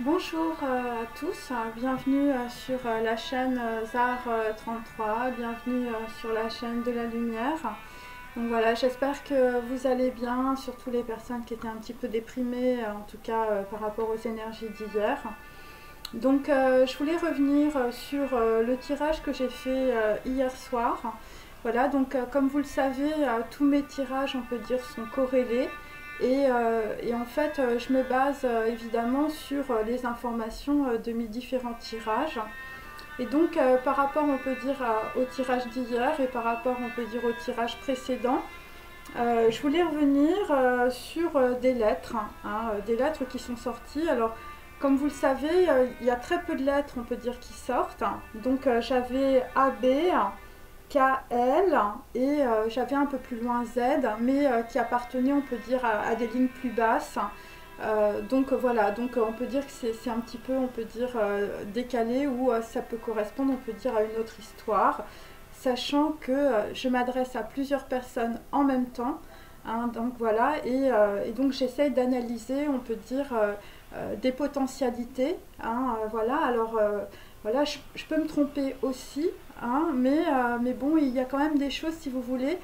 Bonjour à tous, bienvenue sur la chaîne ZAR 33, bienvenue sur la chaîne de la lumière. Donc voilà, j'espère que vous allez bien, surtout les personnes qui étaient un petit peu déprimées, en tout cas par rapport aux énergies d'hier. Donc je voulais revenir sur le tirage que j'ai fait hier soir. Voilà, donc comme vous le savez, tous mes tirages, on peut dire, sont corrélés. Et en fait, je me base évidemment sur les informations de mes différents tirages. Et donc, par rapport, on peut dire, au tirage d'hier et par rapport, on peut dire, au tirage précédent, je voulais revenir sur des lettres, hein, des lettres qui sont sorties. Alors, comme vous le savez, il y a très peu de lettres, on peut dire, qui sortent. Donc, j'avais AB, KL et j'avais un peu plus loin Z, mais qui appartenait, on peut dire, à des lignes plus basses. Donc voilà, donc on peut dire que c'est un petit peu, on peut dire, décalé ou ça peut correspondre, on peut dire, à une autre histoire, sachant que je m'adresse à plusieurs personnes en même temps. Hein, donc voilà, et donc j'essaye d'analyser, on peut dire, des potentialités. Hein, voilà, alors voilà, je peux me tromper aussi, hein, mais bon, il y a quand même des choses, si vous voulez,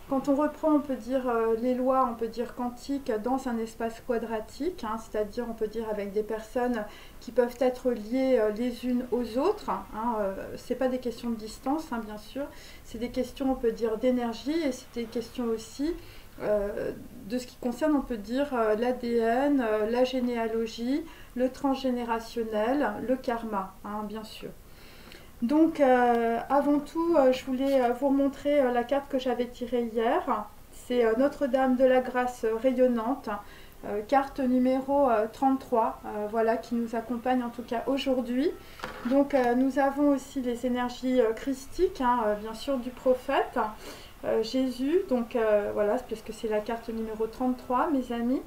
quand on reprend, on peut dire, les lois, on peut dire quantiques dans un espace quadratique, hein, c'est-à-dire on peut dire avec des personnes qui peuvent être liées les unes aux autres. Hein, c'est pas des questions de distance, hein, bien sûr, c'est des questions, on peut dire, d'énergie, et c'est des questions aussi de ce qui concerne, on peut dire, l'ADN, la généalogie, le transgénérationnel, le karma, hein, bien sûr. Donc, avant tout, je voulais vous montrer la carte que j'avais tirée hier. C'est Notre-Dame de la Grâce rayonnante, carte numéro 33, voilà, qui nous accompagne en tout cas aujourd'hui. Donc, nous avons aussi les énergies christiques, hein, bien sûr, du prophète Jésus. Donc, voilà, puisque c'est la carte numéro 33, mes amis.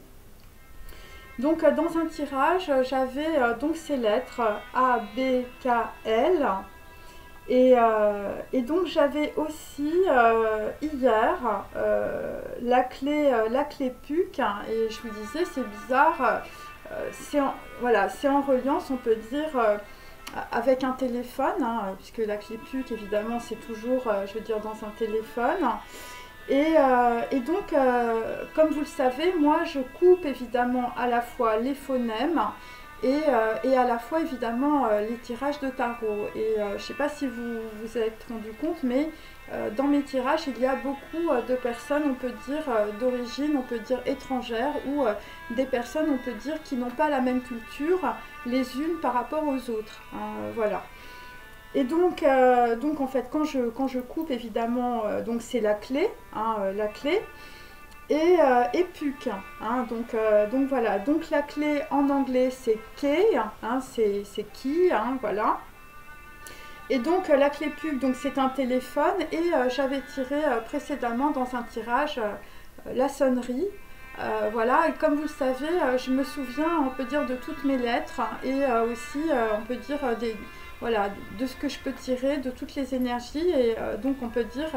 Donc, dans un tirage, j'avais donc ces lettres A, B, K, L. Et donc j'avais aussi hier la clé PUC, hein, et je vous disais c'est bizarre, voilà, c'est en reliance, on peut dire, avec un téléphone, hein, puisque la clé PUC évidemment c'est toujours, je veux dire, dans un téléphone. Et donc, comme vous le savez, moi je coupe évidemment à la fois les phonèmes et à la fois évidemment les tirages de tarot. Et je ne sais pas si vous vous êtes rendu compte, mais dans mes tirages, il y a beaucoup de personnes, on peut dire, d'origine, on peut dire, étrangère, ou des personnes, on peut dire, qui n'ont pas la même culture les unes par rapport aux autres. Hein, voilà. Et donc en fait, quand je coupe, évidemment, donc c'est la clé, hein, la clé, et PUC. Hein, donc voilà, donc la clé en anglais c'est key, hein, c'est key, hein, voilà. Et donc la clé PUC, donc c'est un téléphone, et j'avais tiré précédemment dans un tirage la sonnerie. Voilà, et comme vous le savez, je me souviens, on peut dire, de toutes mes lettres, et aussi, on peut dire, voilà, de ce que je peux tirer, de toutes les énergies, et donc on peut dire,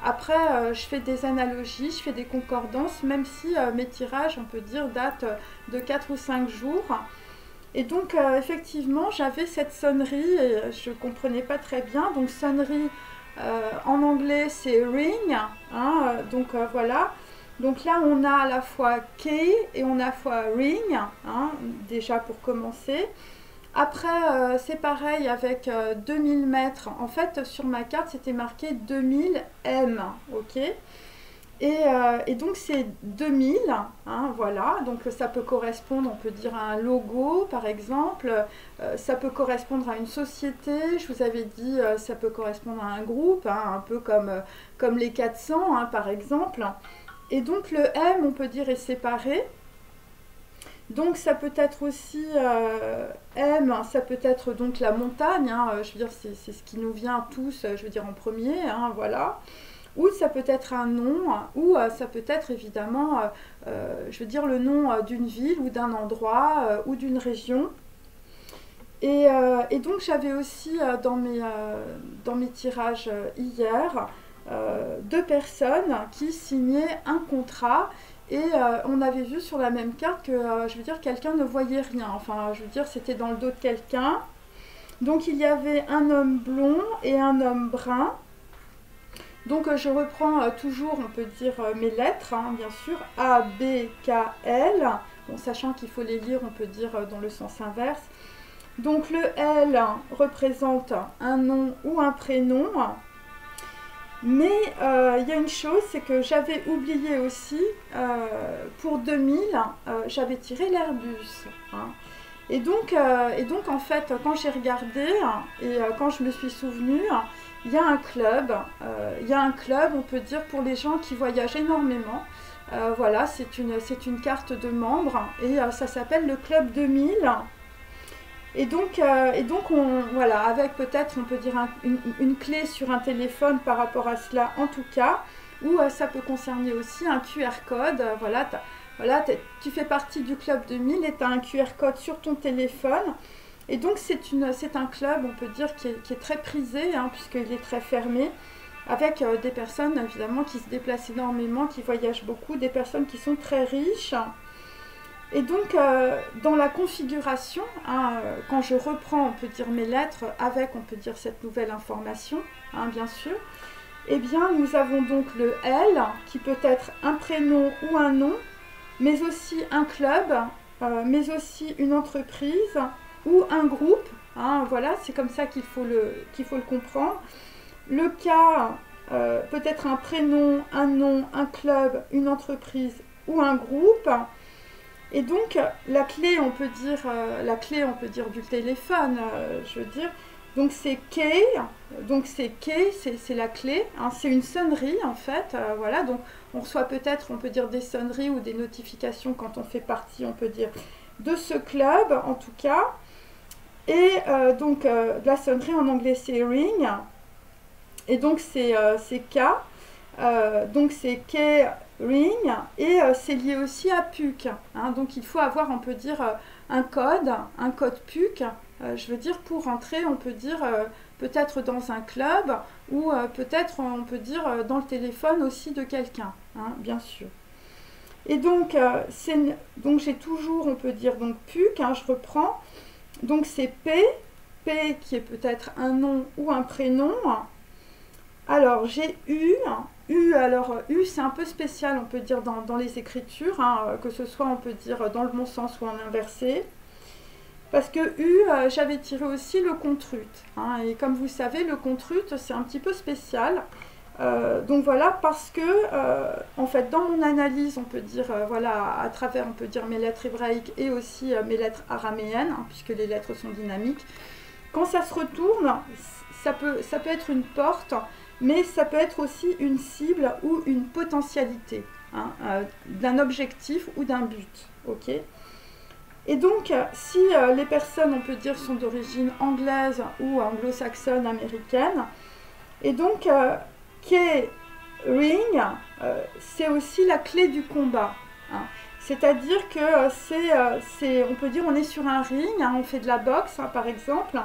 après, je fais des analogies, je fais des concordances, même si mes tirages, on peut dire, datent de 4 ou 5 jours. Et donc, effectivement, j'avais cette sonnerie, et je ne comprenais pas très bien. Donc, sonnerie, en anglais, c'est ring, hein, donc voilà. Donc là, on a à la fois key et on a à la fois ring, hein, déjà pour commencer. Après, c'est pareil avec 2000 mètres. En fait, sur ma carte, c'était marqué 2000 M, ok. Et donc, c'est 2000, hein, voilà. Donc, ça peut correspondre, on peut dire, à un logo, par exemple. Ça peut correspondre à une société. Je vous avais dit, ça peut correspondre à un groupe, hein, un peu comme les 400, hein, par exemple. Et donc, le M, on peut dire, est séparé. Donc ça peut être aussi M, ça peut être donc la montagne, hein, je veux dire c'est ce qui nous vient tous, je veux dire en premier, hein, voilà. Ou ça peut être un nom, ou ça peut être évidemment, je veux dire, le nom d'une ville ou d'un endroit ou d'une région. Et donc j'avais aussi dans mes tirages hier deux personnes qui signaient un contrat. Et on avait vu sur la même carte que, je veux dire, quelqu'un ne voyait rien. Enfin, je veux dire, c'était dans le dos de quelqu'un. Donc, il y avait un homme blond et un homme brun. Donc, je reprends toujours, on peut dire, mes lettres, hein, bien sûr. A, B, K, L. Bon, sachant qu'il faut les lire, on peut dire, dans le sens inverse. Donc, le L représente un nom ou un prénom. Mais il y a une chose, c'est que j'avais oublié aussi, pour 2000, j'avais tiré l'Airbus. Hein. Et donc, en fait, quand j'ai regardé et quand je me suis souvenue, il y a un club, on peut dire, pour les gens qui voyagent énormément. Voilà, c'est une carte de membres et ça s'appelle le Club 2000. Et donc voilà, avec peut-être, on peut dire, une clé sur un téléphone par rapport à cela, en tout cas, ou ça peut concerner aussi un QR code. Voilà, tu fais partie du Club 2000 et tu as un QR code sur ton téléphone. Et donc, c'est un club, on peut dire, qui est très prisé, hein, puisqu'il est très fermé, avec des personnes, évidemment, qui se déplacent énormément, qui voyagent beaucoup, des personnes qui sont très riches. Et donc, dans la configuration, hein, quand je reprends, on peut dire, mes lettres avec, on peut dire, cette nouvelle information, hein, bien sûr, eh bien, nous avons donc le L, qui peut être un prénom ou un nom, mais aussi un club, mais aussi une entreprise ou un groupe. Hein, voilà, c'est comme ça qu'il faut le comprendre. Le K, peut être un prénom, un nom, un club, une entreprise ou un groupe. Et donc, la clé, on peut dire du téléphone, je veux dire. Donc, c'est key. Donc, c'est key, c'est la clé. Hein, c'est une sonnerie, en fait. Voilà, donc, on reçoit peut-être, on peut dire, des sonneries ou des notifications quand on fait partie, on peut dire, de ce club, en tout cas. Et donc, la sonnerie, en anglais, c'est ring. Et donc, c'est K. Donc, c'est key. Ring, et c'est lié aussi à PUC. Hein, donc il faut avoir, on peut dire, un code PUC, je veux dire, pour rentrer, on peut dire, peut-être dans un club, ou peut-être, on peut dire, dans le téléphone aussi de quelqu'un, hein, bien sûr. Et donc, j'ai toujours, on peut dire, donc PUC, hein, je reprends. Donc c'est P qui est peut-être un nom ou un prénom. Alors, j'ai U. Alors U, c'est un peu spécial, on peut dire, dans les écritures, hein, que ce soit, on peut dire, dans le bon sens ou en inversé. Parce que U, j'avais tiré aussi le contrute. Hein, et comme vous savez, le contrute, c'est un petit peu spécial. Donc voilà, parce que, en fait, dans mon analyse, on peut dire, voilà, à travers, on peut dire, mes lettres hébraïques et aussi mes lettres araméennes, hein, puisque les lettres sont dynamiques, quand ça se retourne, ça peut être une porte, mais ça peut être aussi une cible ou une potentialité, hein, d'un objectif ou d'un but. Ok. Et donc, si les personnes, on peut dire, sont d'origine anglaise ou anglo-saxonne, américaine, et donc, key ring, c'est aussi la clé du combat. Hein. C'est-à-dire que on peut dire, on est sur un ring, hein, on fait de la boxe, hein, par exemple,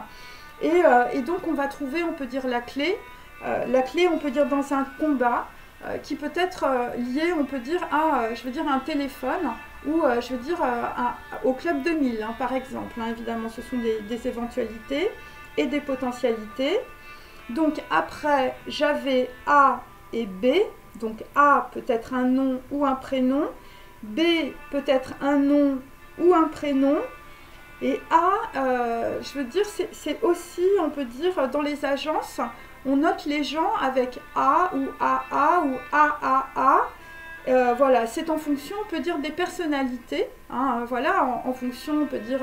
et donc on va trouver, on peut dire, la clé, on peut dire, dans un combat qui peut être lié, on peut dire, à, je veux dire, un téléphone ou, je veux dire, au Club 2000, hein, par exemple. Hein, évidemment, ce sont des éventualités et des potentialités. Donc, après, j'avais A et B. Donc, A peut être un nom ou un prénom. B peut être un nom ou un prénom. Et A, je veux dire, c'est aussi, on peut dire, dans les agences, on note les gens avec A ou AA ou AAA. Voilà, c'est en fonction, on peut dire, des personnalités. Hein, voilà, en fonction, on peut dire,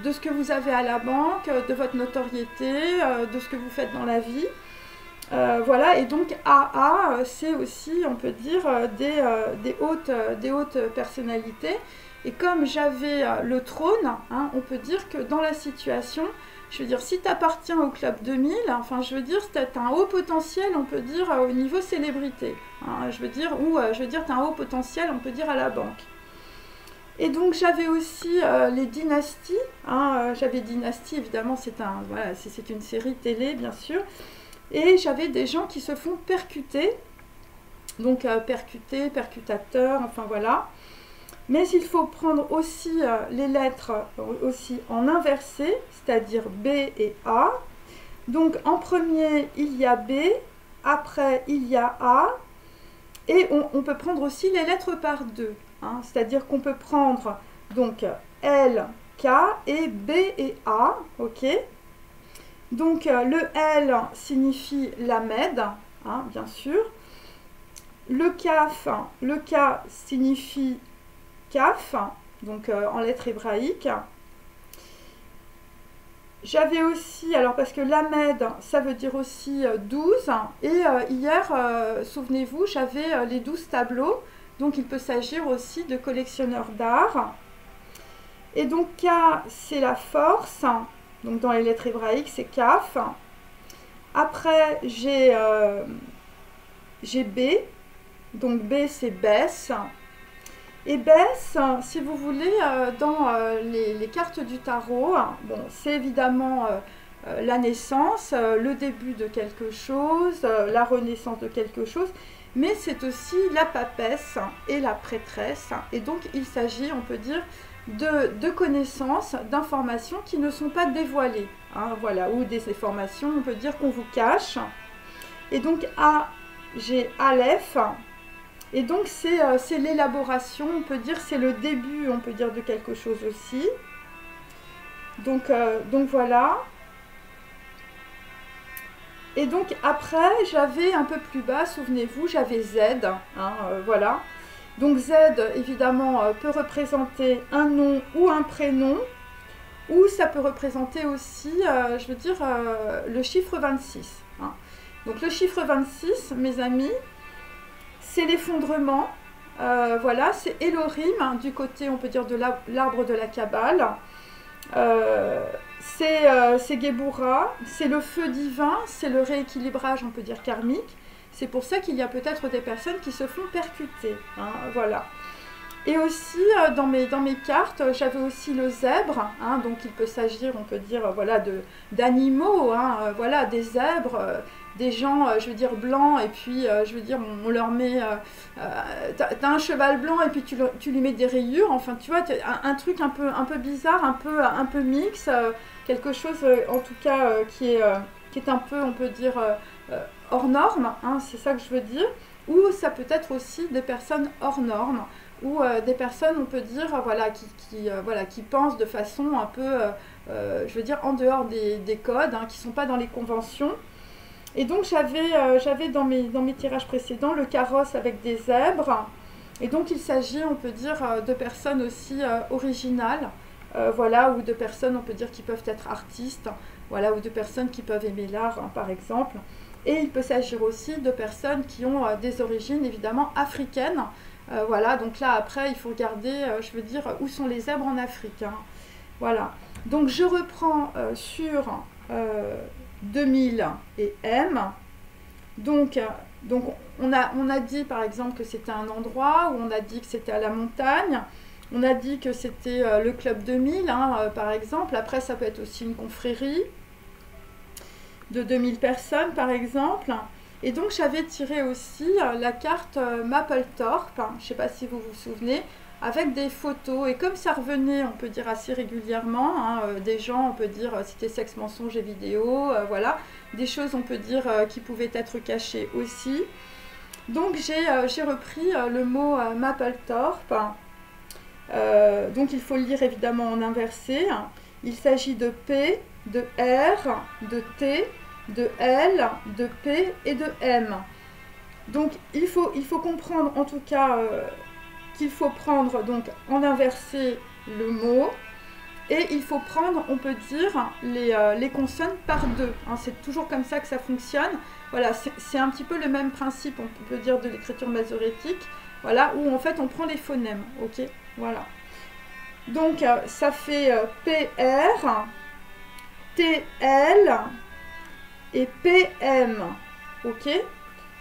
de ce que vous avez à la banque, de votre notoriété, de ce que vous faites dans la vie. Voilà, et donc AA, c'est aussi, on peut dire, des hautes personnalités. Et comme j'avais le trône, hein, on peut dire que dans la situation, je veux dire, si tu appartiens au Club 2000, enfin, je veux dire, tu as un haut potentiel, on peut dire, au niveau célébrité. Hein, je veux dire, ou je veux dire, tu as un haut potentiel, on peut dire, à la banque. Et donc, j'avais aussi les dynasties. Hein, j'avais Dynastie, évidemment, voilà, c'est une série télé, bien sûr. Et j'avais des gens qui se font percuter. donc percuté, percutateur, enfin voilà. Mais il faut prendre aussi les lettres aussi en inversé, c'est-à-dire B et A. Donc en premier, il y a B, après il y a A, et on peut prendre aussi les lettres par deux, hein, c'est-à-dire qu'on peut prendre donc L, K et B et A, ok. Donc le L signifie Lamed, hein, bien sûr. Le K signifie Kaf, donc en lettres hébraïques. J'avais aussi, alors parce que Lamed, ça veut dire aussi 12, et hier, souvenez-vous, j'avais les 12 tableaux, donc il peut s'agir aussi de collectionneurs d'art. Et donc K, c'est la force, donc dans les lettres hébraïques, c'est Kaf. Après, j'ai B, donc B, c'est Bess. Et Bess, si vous voulez, dans les cartes du tarot, bon, c'est évidemment la naissance, le début de quelque chose, la renaissance de quelque chose, mais c'est aussi la papesse et la prêtresse. Et donc, il s'agit, on peut dire, de connaissances, d'informations qui ne sont pas dévoilées, hein, voilà, ou des informations, on peut dire, qu'on vous cache. Et donc, j'ai Aleph. Et donc c'est l'élaboration, on peut dire, c'est le début, on peut dire, de quelque chose aussi. Donc voilà. Et donc après, j'avais un peu plus bas, souvenez-vous, j'avais Z, hein, voilà. Donc Z, évidemment, peut représenter un nom ou un prénom, ou ça peut représenter aussi, je veux dire, le chiffre 26. Hein. Donc le chiffre 26, mes amis, c'est l'effondrement, voilà, c'est Elohim, hein, du côté, on peut dire, de l'arbre de la Kabbale. C'est Géboura, c'est le feu divin, c'est le rééquilibrage, on peut dire, karmique. C'est pour ça qu'il y a peut-être des personnes qui se font percuter, hein, voilà. Et aussi, dans mes cartes, j'avais aussi le zèbre, hein, donc il peut s'agir, on peut dire, voilà, d'animaux, hein, voilà, des zèbres, des gens, je veux dire, blancs, et puis, je veux dire, on leur met, t'as un cheval blanc, et puis tu lui mets des rayures, enfin, tu vois, un truc un peu bizarre, un peu mix, quelque chose, en tout cas, qui est un peu, on peut dire, hors norme, hein, c'est ça que je veux dire, ou ça peut être aussi des personnes hors normes, ou des personnes, on peut dire, voilà, qui pensent de façon un peu, je veux dire, en dehors des codes, hein, qui ne sont pas dans les conventions. Et donc j'avais dans mes tirages précédents le carrosse avec des zèbres. Et donc il s'agit, on peut dire, de personnes aussi originales, voilà, ou de personnes, on peut dire, qui peuvent être artistes, voilà, ou de personnes qui peuvent aimer l'art, hein, par exemple. Et il peut s'agir aussi de personnes qui ont des origines, évidemment, africaines. Voilà, donc là, après, il faut regarder, je veux dire, où sont les zèbres en Afrique. Hein. Voilà. Donc je reprends sur 2000 et M. Donc on a dit, par exemple, que c'était un endroit, où on a dit que c'était à la montagne. On a dit que c'était le Club 2000, hein, par exemple. Après, ça peut être aussi une confrérie de 2000 personnes, par exemple. Et donc, j'avais tiré aussi la carte Mapplethorpe, hein, je ne sais pas si vous vous souvenez, avec des photos. Et comme ça revenait, on peut dire, assez régulièrement, hein, des gens, on peut dire, c'était sexe, mensonge et vidéo, voilà. Des choses, on peut dire, qui pouvaient être cachées aussi. Donc, j'ai repris le mot Mapplethorpe. Donc, il faut le lire évidemment en inversé. Il s'agit de P, de R, de T, de L, de P et de M. Donc il faut comprendre en tout cas qu'il faut prendre donc en inversé le mot, et il faut prendre, on peut dire, les consonnes par deux. Hein, c'est toujours comme ça que ça fonctionne. Voilà, c'est un petit peu le même principe, on peut dire, de l'écriture masorétique, voilà, où en fait on prend les phonèmes, ok, voilà. Donc ça fait PR, TL et PM, ok.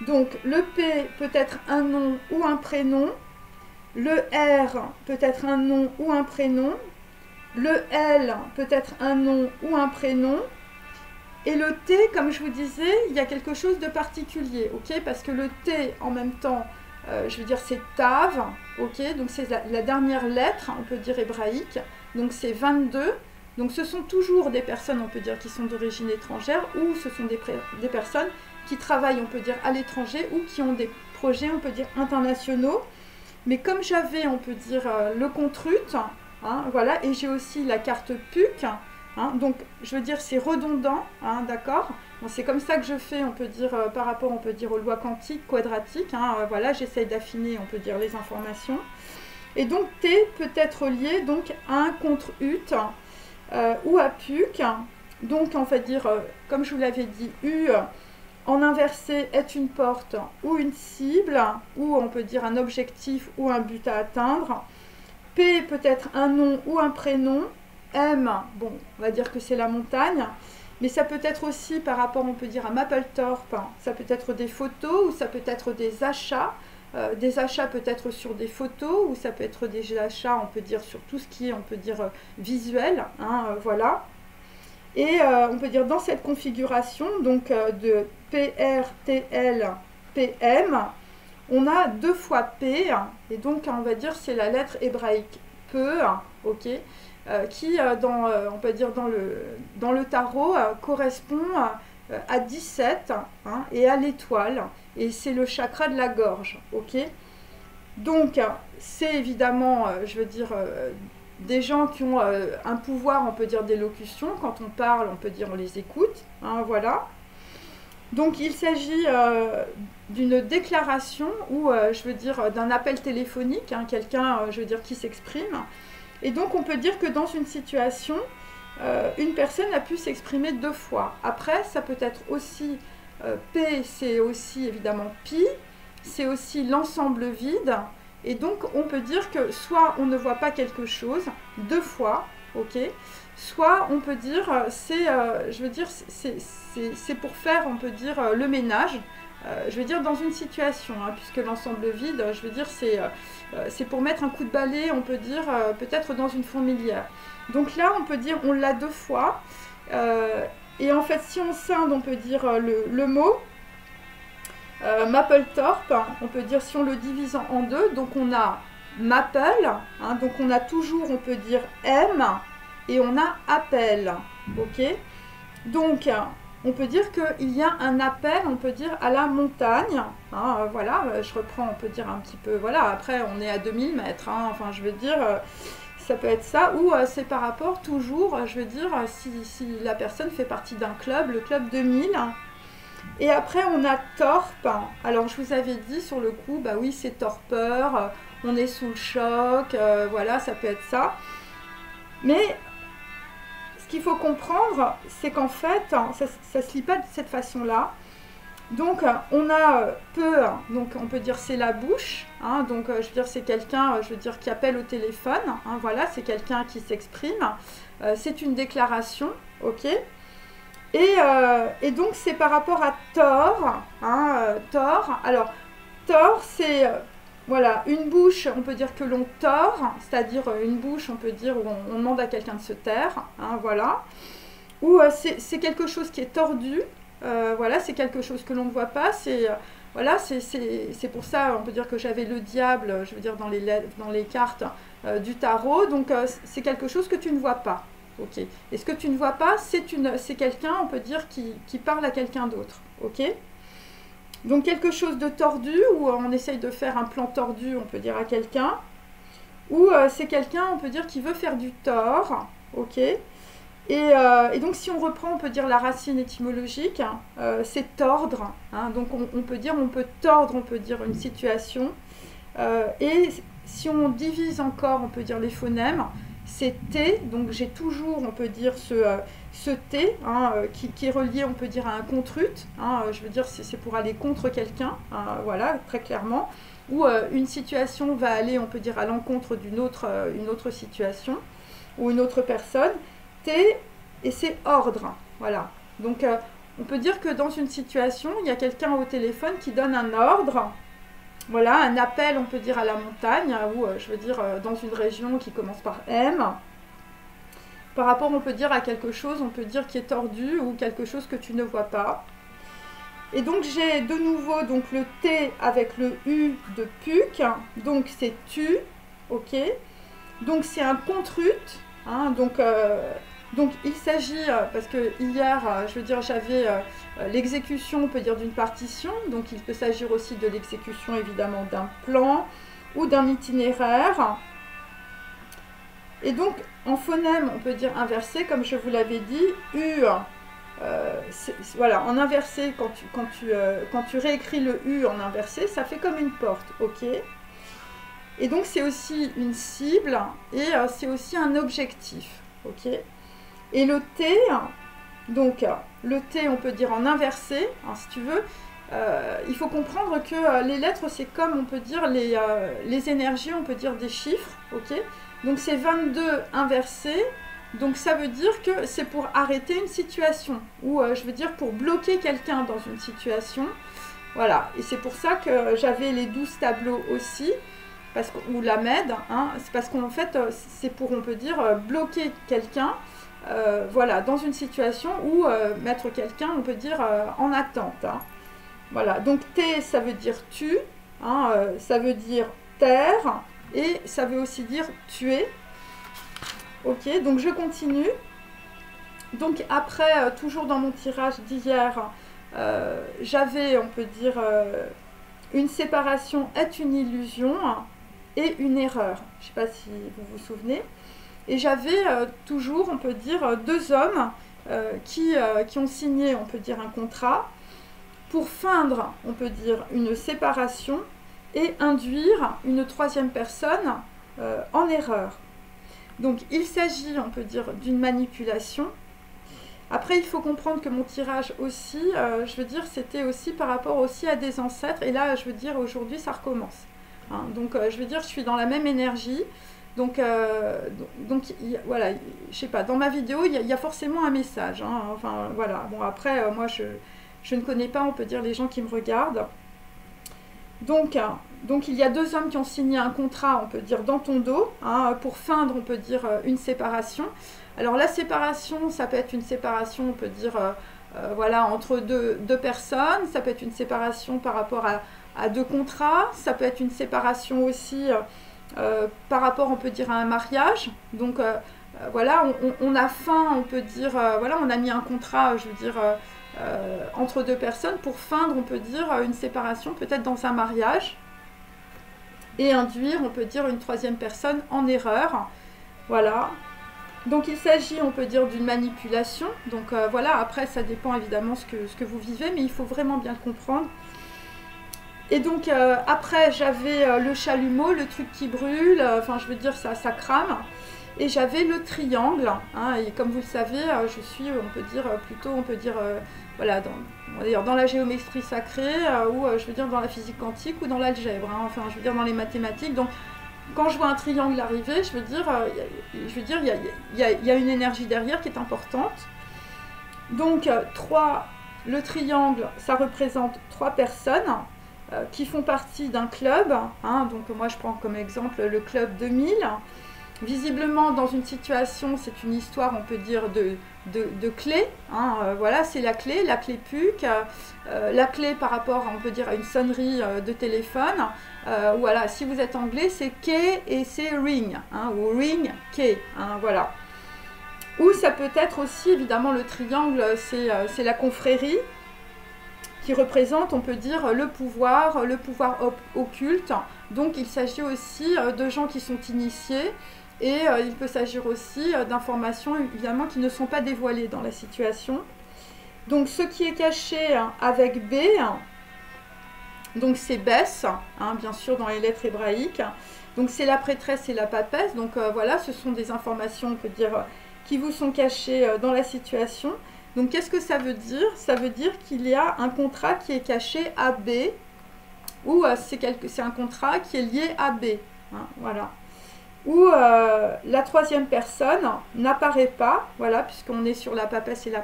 Donc le P peut être un nom ou un prénom, le R peut être un nom ou un prénom, le L peut être un nom ou un prénom, Et le T, comme je vous disais, il y a quelque chose de particulier, ok? Parce que le T, en même temps, je veux dire, c'est Tav, ok? Donc c'est la dernière lettre, on peut dire hébraïque, donc c'est 22. Donc ce sont toujours des personnes, on peut dire, qui sont d'origine étrangère, ou ce sont des personnes qui travaillent, on peut dire, à l'étranger, ou qui ont des projets, on peut dire, internationaux. Mais comme j'avais, on peut dire, le contrut, hein, voilà, et j'ai aussi la carte PUC, hein, donc je veux dire, c'est redondant, hein, d'accord? Bon, c'est comme ça que je fais, on peut dire, par rapport, on peut dire, aux lois quantiques, quadratiques, hein, voilà, j'essaye d'affiner, on peut dire, les informations. Et donc T peut être lié donc à un contrut, ou à PUC. Donc on va dire, comme je vous l'avais dit, U en inversé est une porte ou une cible, ou on peut dire un objectif ou un but à atteindre. P peut être un nom ou un prénom. M, bon, on va dire que c'est la montagne, mais ça peut être aussi par rapport, on peut dire, à Mapplethorpe, ça peut être des photos ou ça peut être des achats. Des achats peut-être sur des photos, ou ça peut être des achats, on peut dire, sur tout ce qui est, on peut dire, visuel, hein, voilà. Et on peut dire dans cette configuration, donc de PRTL, PM, on a 2 fois P, et donc on va dire c'est la lettre hébraïque Peu, ok, qui, on peut dire dans le tarot, correspond à 17, hein, et à l'étoile, et c'est le chakra de la gorge, ok. Donc c'est évidemment, je veux dire, des gens qui ont un pouvoir, on peut dire, d'élocution. Quand on parle, on peut dire, on les écoute, hein, voilà. Donc il s'agit d'une déclaration ou, je veux dire, d'un appel téléphonique, hein, quelqu'un, je veux dire, qui s'exprime. Et donc on peut dire que dans une situation, une personne a pu s'exprimer 2 fois. Après, ça peut être aussi, P, c'est aussi évidemment pi, c'est aussi l'ensemble vide. Et donc on peut dire que soit on ne voit pas quelque chose 2 fois, ok, soit on peut dire, je veux dire, c'est pour faire, on peut dire, le ménage, je veux dire, dans une situation, hein, puisque l'ensemble vide, je veux dire, c'est pour mettre un coup de balai, on peut dire, peut-être dans une fourmilière. Donc là, on peut dire, on l'a 2 fois, et en fait, si on scinde, on peut dire le mot, Mapplethorpe, on peut dire, si on le divise en 2, donc on a Maple, hein, donc on a toujours, on peut dire, M, et on a appel, ok. Donc on peut dire qu'il y a un appel, on peut dire, à la montagne, hein, voilà, je reprends, on peut dire un petit peu, voilà, après on est à 2000 mètres, hein, enfin je veux dire, ça peut être ça, ou c'est par rapport toujours, je veux dire, si la personne fait partie d'un club, le club 2000, et après on a torpe. Alors je vous avais dit sur le coup, bah oui, c'est torpeur, on est sous le choc, voilà, ça peut être ça. Mais ce qu'il faut comprendre, c'est qu'en fait, ça se lit pas de cette façon-là. Donc on a peu, donc on peut dire c'est la bouche, hein, donc je veux dire c'est quelqu'un, je veux dire, qui appelle au téléphone, hein, voilà, c'est quelqu'un qui s'exprime, c'est une déclaration, ok. Et donc c'est par rapport à tort, hein, tort. Alors tort, c'est voilà, une bouche, on peut dire que l'on tord, c'est-à-dire une bouche, on peut dire, où on demande à quelqu'un de se taire, hein, voilà. Ou c'est quelque chose qui est tordu, voilà, c'est quelque chose que l'on ne voit pas, voilà, c'est pour ça, on peut dire que j'avais le diable, je veux dire, dans les cartes du tarot, donc c'est quelque chose que tu ne vois pas. Ok. Et ce que tu ne vois pas, c'est quelqu'un, on peut dire, qui parle à quelqu'un d'autre. Ok. Donc quelque chose de tordu, où on essaye de faire un plan tordu, on peut dire, à quelqu'un. Ou c'est quelqu'un, on peut dire, qui veut faire du tort. Ok. Et donc si on reprend, on peut dire, la racine étymologique, c'est tordre. Hein. Donc on peut dire, on peut tordre, on peut dire, une situation. Et si on divise encore, on peut dire, les phonèmes, c'est T, donc j'ai toujours, on peut dire, ce T, hein, qui est relié, on peut dire, à un contrut, hein, je veux dire, c'est pour aller contre quelqu'un, hein, voilà, très clairement, ou une situation va aller, on peut dire, à l'encontre d'une une autre situation, ou une autre personne, T, et c'est ordre, voilà. Donc on peut dire que dans une situation, il y a quelqu'un au téléphone qui donne un ordre, voilà, un appel, on peut dire, à la montagne, ou je veux dire, dans une région qui commence par M. par rapport, on peut dire, à quelque chose, on peut dire qui est tordu ou quelque chose que tu ne vois pas. Et donc j'ai de nouveau donc le T avec le U de PUC, donc c'est tu, ok. Donc c'est un contrut, hein, donc il s'agit, parce que hier, je veux dire, j'avais l'exécution, on peut dire, d'une partition, donc il peut s'agir aussi de l'exécution évidemment d'un plan ou d'un itinéraire. Et donc en phonème, on peut dire inversé, comme je vous l'avais dit, U. Voilà, en inversé, quand tu réécris le U en inversé, ça fait comme une porte, ok. Et donc c'est aussi une cible et c'est aussi un objectif, ok. Et le T, donc le T, on peut dire en inversé, hein, si tu veux. Il faut comprendre que les lettres, c'est comme, on peut dire, les énergies, on peut dire des chiffres, ok. Donc c'est 22 inversé. Donc ça veut dire que c'est pour arrêter une situation, ou je veux dire pour bloquer quelqu'un dans une situation. Voilà, et c'est pour ça que j'avais les 12 tableaux aussi, ou la MED, hein, c'est parce qu'en fait c'est pour, on peut dire, bloquer quelqu'un, voilà, dans une situation, ou mettre quelqu'un, on peut dire, en attente. Hein. Voilà, donc T ça veut dire tu, hein, ça veut dire terre, et ça veut aussi dire tuer. Ok, donc je continue. Donc après, toujours dans mon tirage d'hier, j'avais, on peut dire, une séparation est une illusion et une erreur. Je ne sais pas si vous vous souvenez. Et j'avais toujours, on peut dire, deux hommes qui ont signé, on peut dire, un contrat pour feindre, on peut dire, une séparation et induire une troisième personne en erreur. Donc il s'agit, on peut dire, d'une manipulation. Après, il faut comprendre que mon tirage aussi, je veux dire, c'était aussi par rapport aussi à des ancêtres. Et là, je veux dire, aujourd'hui, ça recommence. Hein, donc, je veux dire, je suis dans la même énergie. Donc voilà, je sais pas, dans ma vidéo, il y a forcément un message. Hein, enfin, voilà. Bon, après, moi, je ne connais pas, on peut dire, les gens qui me regardent. Donc il y a deux hommes qui ont signé un contrat, on peut dire, dans ton dos, hein, pour feindre, on peut dire, une séparation. Alors la séparation, ça peut être une séparation, on peut dire, voilà, entre deux personnes, ça peut être une séparation par rapport à deux contrats, ça peut être une séparation aussi par rapport, on peut dire, à un mariage. Donc voilà, on a faim, on peut dire, voilà, on a mis un contrat, je veux dire, entre deux personnes pour feindre, on peut dire, une séparation, peut-être dans un mariage, et induire, on peut dire, une troisième personne en erreur. Voilà. Donc il s'agit, on peut dire, d'une manipulation. Donc voilà, après ça dépend évidemment ce que vous vivez, mais il faut vraiment bien le comprendre. Et donc après j'avais le chalumeau, le truc qui brûle, enfin je veux dire ça crame. Et j'avais le triangle, hein, et comme vous le savez, je suis, on peut dire, plutôt, on peut dire, voilà, dans la géométrie sacrée, ou je veux dire dans la physique quantique, ou dans l'algèbre, hein, enfin je veux dire dans les mathématiques. Donc quand je vois un triangle arriver, je veux dire, il y a une énergie derrière qui est importante. Donc le triangle, ça représente 3 personnes qui font partie d'un club, hein, donc moi je prends comme exemple le club 2000. Visiblement, dans une situation, c'est une histoire, on peut dire, de clé. Hein, voilà, c'est la clé PUC. La clé par rapport, on peut dire, à une sonnerie de téléphone. Voilà, si vous êtes anglais, c'est key et c'est ring. Hein, ou ring, key. Hein, voilà. Ou ça peut être aussi, évidemment, le triangle, c'est la confrérie qui représente, on peut dire, le pouvoir occulte. Donc, il s'agit aussi de gens qui sont initiés. Et il peut s'agir aussi d'informations, évidemment, qui ne sont pas dévoilées dans la situation. Donc, ce qui est caché avec B, donc c'est Bess, hein, bien sûr, dans les lettres hébraïques. Donc, c'est la prêtresse et la papesse. Donc, voilà, ce sont des informations, on peut dire, qui vous sont cachées dans la situation. Donc, qu'est-ce que ça veut dire? Ça veut dire qu'il y a un contrat qui est caché à B, ou c'est un contrat qui est lié à B. Hein, voilà. Où la troisième personne n'apparaît pas, voilà, puisqu'on est sur la papesse et la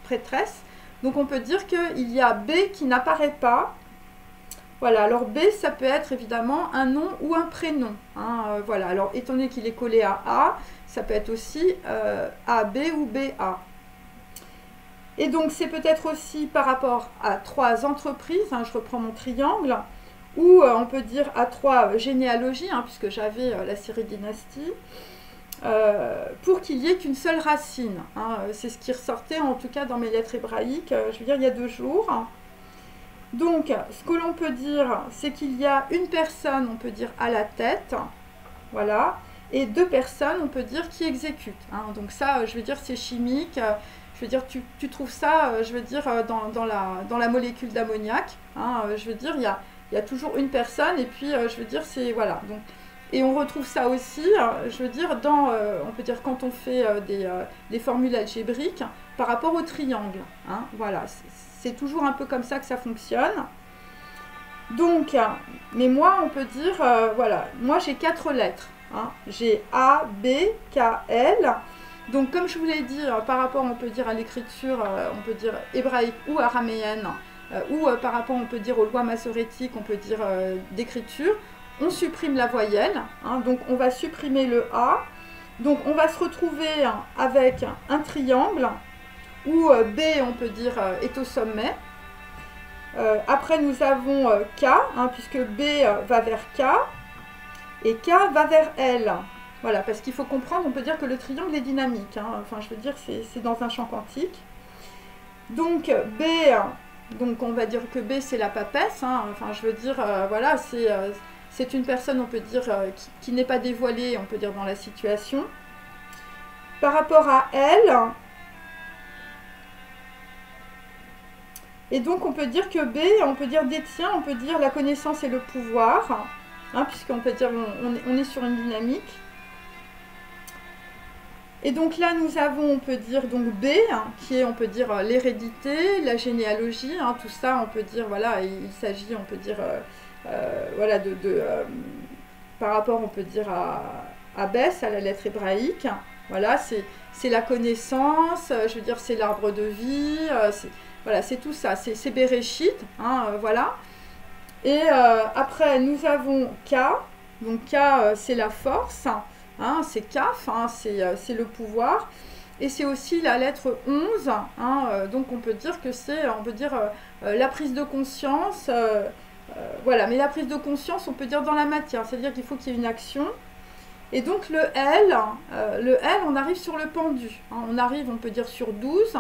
prêtresse. Donc on peut dire qu'il y a B qui n'apparaît pas, Voilà, alors B, ça peut être évidemment un nom ou un prénom. Hein, voilà, alors étant donné qu'il est collé à A, ça peut être aussi AB ou BA. Et donc, c'est peut-être aussi par rapport à 3 entreprises, hein, je reprends mon triangle, ou on peut dire à 3 généalogies, hein, puisque j'avais la série Dynastie, pour qu'il n'y ait qu'une seule racine. Hein. C'est ce qui ressortait en tout cas dans mes lettres hébraïques, je veux dire, il y a 2 jours. Donc, ce que l'on peut dire, c'est qu'il y a une personne, on peut dire, à la tête, voilà, et 2 personnes, on peut dire, qui exécutent. Hein. Donc ça, je veux dire, c'est chimique. Je veux dire, tu trouves ça, je veux dire, dans la molécule d'ammoniac. Hein, je veux dire, il y a toujours une personne, et puis, je veux dire, c'est, voilà. Donc, et on retrouve ça aussi, je veux dire, on peut dire, quand on fait des formules algébriques, par rapport au triangle. Hein, voilà, c'est toujours un peu comme ça que ça fonctionne. Donc, mais moi, on peut dire, voilà, moi, j'ai 4 lettres. Hein, j'ai A, B, K, L. Donc, comme je vous l'ai dit, par rapport, on peut dire, à l'écriture, on peut dire hébraïque ou araméenne, ou par rapport, on peut dire, aux lois massorétiques, on peut dire d'écriture, on supprime la voyelle. Hein, donc, on va supprimer le A. Donc, on va se retrouver avec un triangle, où B, on peut dire, est au sommet. Après, nous avons K, hein, puisque B va vers K, et K va vers L. Voilà, parce qu'il faut comprendre, on peut dire que le triangle est dynamique. Hein. Enfin, je veux dire, c'est dans un champ quantique. Donc, B, donc on va dire que B, c'est la papesse. Hein. Enfin, je veux dire, voilà, c'est une personne, on peut dire, qui n'est pas dévoilée, on peut dire, dans la situation. Par rapport à L, et donc on peut dire que B, on peut dire détient, on peut dire la connaissance et le pouvoir. Hein, puisqu'on peut dire, on est sur une dynamique. Et donc là, nous avons, on peut dire, donc B, hein, qui est, on peut dire, l'hérédité, la généalogie, hein, tout ça, on peut dire, voilà, il s'agit, on peut dire, voilà, par rapport, on peut dire, à Bess, à la lettre hébraïque, voilà, c'est la connaissance, je veux dire, c'est l'arbre de vie, voilà, c'est tout ça, c'est Bereshit, hein, voilà. Et après, nous avons K, donc K, c'est la force, hein, c'est Kaf, hein, c'est le pouvoir, et c'est aussi la lettre 11, hein, donc on peut dire que c'est, on peut dire, la prise de conscience, voilà, mais la prise de conscience, on peut dire dans la matière, c'est-à-dire qu'il faut qu'il y ait une action. Et donc le L, on arrive sur le pendu, hein, on arrive, on peut dire, sur 12,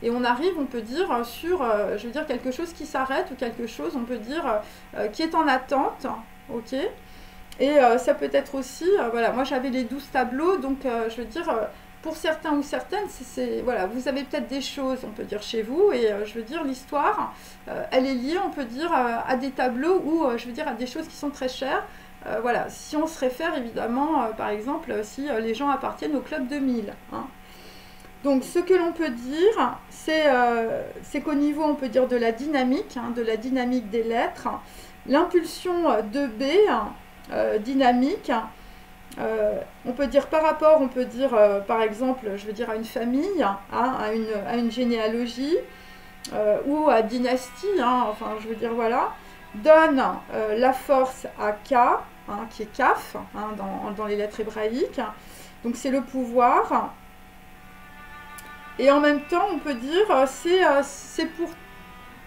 et on arrive, on peut dire, sur, je veux dire, quelque chose qui s'arrête, ou quelque chose, on peut dire, qui est en attente, ok. Et ça peut être aussi, voilà, moi j'avais les 12 tableaux, donc je veux dire, pour certains ou certaines, voilà, vous avez peut-être des choses, on peut dire, chez vous, et je veux dire, l'histoire, elle est liée, on peut dire, à des tableaux ou, je veux dire, à des choses qui sont très chères. Voilà, si on se réfère évidemment, par exemple, si les gens appartiennent au club 2000. Hein. Donc, ce que l'on peut dire, c'est qu'au niveau, on peut dire, de la dynamique, hein, de la dynamique des lettres, l'impulsion de B, dynamique, on peut dire par rapport, on peut dire, par exemple, je veux dire, à une famille, hein, à une généalogie, ou à dynastie, hein, enfin, je veux dire, voilà, donne la force à K, hein, qui est Kaf, hein, dans les lettres hébraïques. Donc c'est le pouvoir. Et en même temps, on peut dire, c'est pour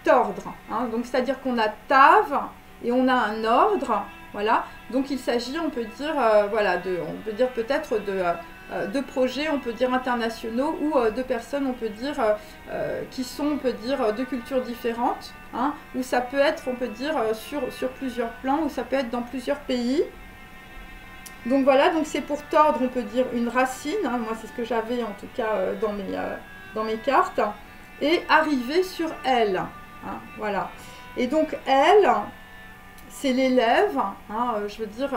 tordre. Hein, donc c'est-à-dire qu'on a Tav et on a un ordre. Voilà. Donc il s'agit, on peut dire, voilà, on peut dire peut-être de projets, on peut dire internationaux, ou de personnes, on peut dire, qui sont, on peut dire, de cultures différentes, hein, ou ça peut être, on peut dire, sur plusieurs plans, ou ça peut être dans plusieurs pays. Donc voilà, donc c'est pour tordre, on peut dire, une racine, hein, moi c'est ce que j'avais en tout cas dans mes cartes, et arriver sur elle, hein, voilà. Et donc elle, c'est l'élève, hein, je veux dire,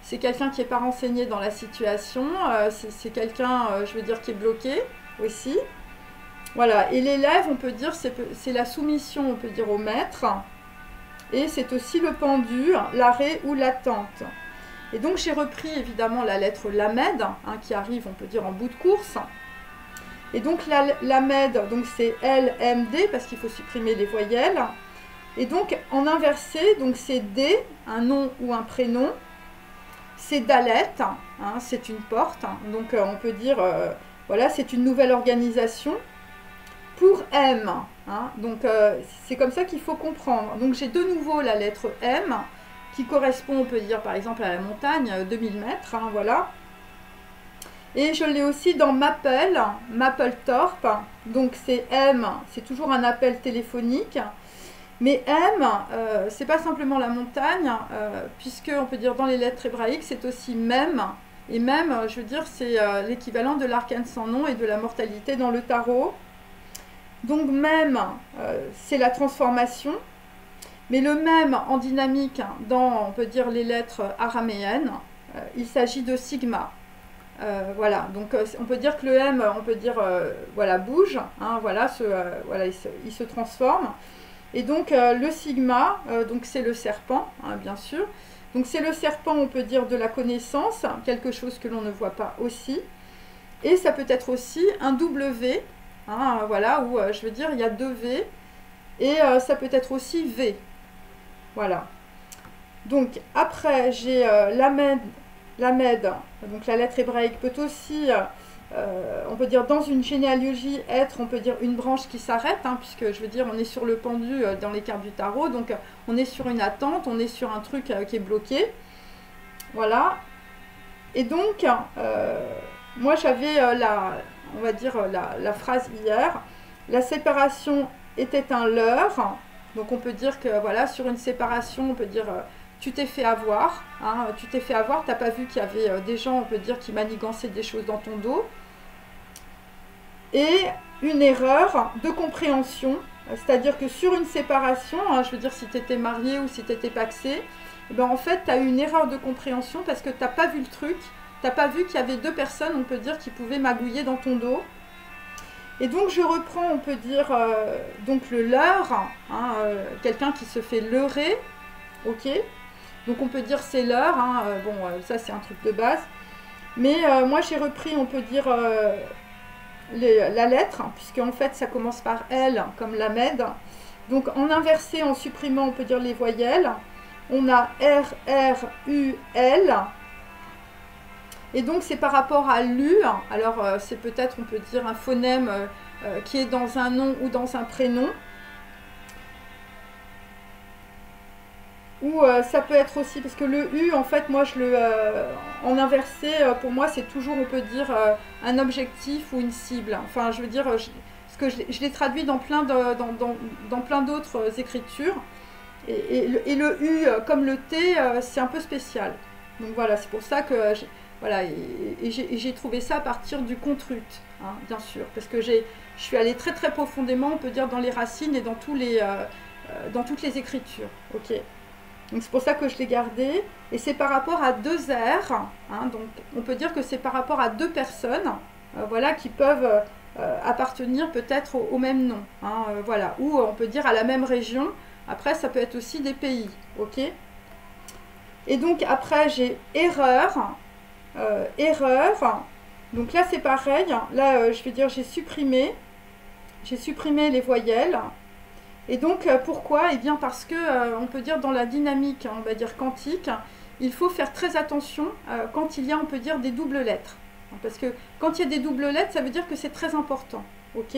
c'est quelqu'un qui n'est pas renseigné dans la situation, c'est quelqu'un, je veux dire, qui est bloqué aussi. Voilà, et l'élève, on peut dire, c'est la soumission, on peut dire, au maître, et c'est aussi le pendu, l'arrêt ou l'attente. Et donc j'ai repris évidemment la lettre Lamed, hein, qui arrive, on peut dire, en bout de course. Et donc Lamed, donc c'est LMD, parce qu'il faut supprimer les voyelles. Et donc, en inversé, donc c'est D, un nom ou un prénom. C'est Dalet, hein, c'est une porte. Donc, on peut dire, voilà, c'est une nouvelle organisation. Pour M, hein, donc c'est comme ça qu'il faut comprendre. Donc, j'ai de nouveau la lettre M, qui correspond, on peut dire, par exemple, à la montagne, 2000 mètres, hein, voilà. Et je l'ai aussi dans Mapplethorpe. Donc, c'est M, c'est toujours un appel téléphonique. Mais M, c'est pas simplement la montagne, puisque on peut dire dans les lettres hébraïques, c'est aussi Mem. Et Mem, je veux dire, c'est l'équivalent de l'arcane sans nom et de la mortalité dans le tarot. Donc Mem, c'est la transformation. Mais le Mem en dynamique, dans, on peut dire, les lettres araméennes, il s'agit de Sigma. Voilà, donc on peut dire que le M, on peut dire, voilà, bouge, hein, voilà, voilà, il se transforme. Et donc le sigma, donc c'est le serpent, hein, bien sûr. Donc c'est le serpent, on peut dire, de la connaissance, quelque chose que l'on ne voit pas aussi. Et ça peut être aussi un W, hein, voilà, où je veux dire, il y a 2 V. Et ça peut être aussi V. Voilà. Donc après, j'ai l'Amed, donc la lettre hébraïque peut aussi... on peut dire dans une généalogie être, on peut dire une branche qui s'arrête, hein, puisque je veux dire on est sur le pendu dans les cartes du tarot, donc on est sur une attente, on est sur un truc qui est bloqué, voilà. Et donc moi j'avais on va dire la phrase hier, la séparation était un leurre, donc on peut dire que voilà, sur une séparation on peut dire tu t'es fait avoir, hein, tu t'es fait avoir, t'as pas vu qu'il y avait des gens, on peut dire, qui manigançaient des choses dans ton dos. Et une erreur de compréhension, c'est-à-dire que sur une séparation, hein, je veux dire si tu étais marié ou si tu étais pacsé, eh ben, en fait tu as eu une erreur de compréhension parce que tu n'as pas vu le truc, tu n'as pas vu qu'il y avait 2 personnes, on peut dire, qui pouvaient magouiller dans ton dos. Et donc je reprends, on peut dire, donc le leurre, hein, quelqu'un qui se fait leurrer, ok. Donc on peut dire c'est l'heure, hein, bon ça c'est un truc de base. Mais moi j'ai repris, on peut dire, la lettre, puisque en fait ça commence par L comme l'Amed. Donc en inversé, en supprimant, on peut dire les voyelles. On a R, R, U, L. Et donc c'est par rapport à l'U. Alors c'est peut-être, on peut dire, un phonème qui est dans un nom ou dans un prénom. Ou ça peut être aussi, parce que le U, en fait, moi, en inversé, pour moi, c'est toujours, on peut dire, un objectif ou une cible. Enfin, je veux dire, parce que je l'ai traduit dans plein d'autres écritures. Et le U, comme le T, c'est un peu spécial. Donc voilà, c'est pour ça que, voilà, et j'ai trouvé ça à partir du contrut, hein, bien sûr. Parce que je suis allée très très profondément, on peut dire, dans les racines et dans toutes les écritures. Ok. Donc c'est pour ça que je l'ai gardé. Et c'est par rapport à 2 R. Hein, donc on peut dire que c'est par rapport à 2 personnes, voilà, qui peuvent appartenir peut-être au même nom. Hein, voilà. Ou on peut dire à la même région. Après, ça peut être aussi des pays. Ok. Et donc après, j'ai erreur. Erreur. Donc là, c'est pareil. Là, je vais dire, j'ai supprimé les voyelles. Et donc, pourquoi? Eh bien, parce que, on peut dire, dans la dynamique, on va dire quantique, il faut faire très attention quand il y a, on peut dire, des doubles lettres. Parce que quand il y a des doubles lettres, ça veut dire que c'est très important. Ok.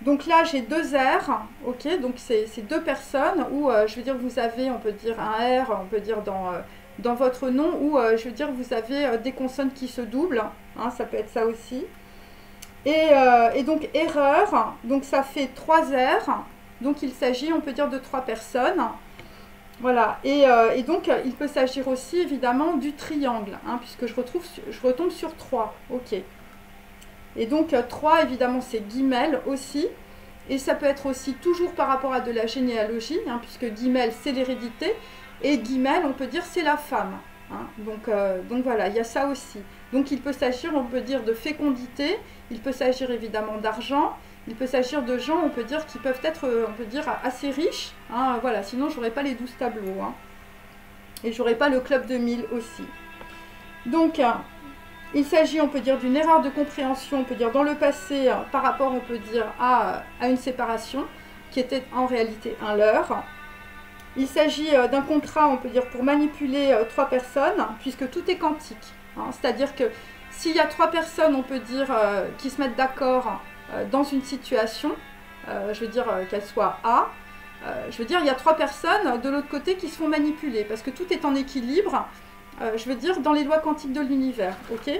Donc là, j'ai 2 R. Ok. Donc, c'est 2 personnes où, je veux dire, vous avez, on peut dire, un R, on peut dire, dans votre nom, où, je veux dire, vous avez des consonnes qui se doublent. Hein, ça peut être ça aussi. Et donc, erreur. Donc, ça fait 3 R. Donc il s'agit, on peut dire, de 3 personnes. Voilà. Et donc il peut s'agir aussi évidemment du triangle, hein, puisque je retombe sur 3. Ok. Et donc 3, évidemment, c'est Guimel aussi. Et ça peut être aussi toujours par rapport à de la généalogie, hein, puisque Guimel, c'est l'hérédité. Et Guimel, on peut dire, c'est la femme. Hein. Donc voilà, il y a ça aussi. Donc il peut s'agir, on peut dire, de fécondité. Il peut s'agir évidemment d'argent. Il peut s'agir de gens, on peut dire, qui peuvent être, on peut dire, assez riches. Hein, voilà, sinon, je n'aurais pas les 12 tableaux. Hein. Et je n'aurais pas le club de 1000 aussi. Donc, il s'agit, on peut dire, d'une erreur de compréhension, on peut dire, dans le passé, par rapport, on peut dire, à une séparation. qui était en réalité un leurre. Il s'agit d'un contrat, on peut dire, pour manipuler 3 personnes, puisque tout est quantique. Hein. C'est-à-dire que s'il y a 3 personnes, on peut dire, qui se mettent d'accord dans une situation, je veux dire qu'elle soit A, je veux dire, il y a 3 personnes de l'autre côté qui se font manipuler, parce que tout est en équilibre, je veux dire, dans les lois quantiques de l'univers, ok?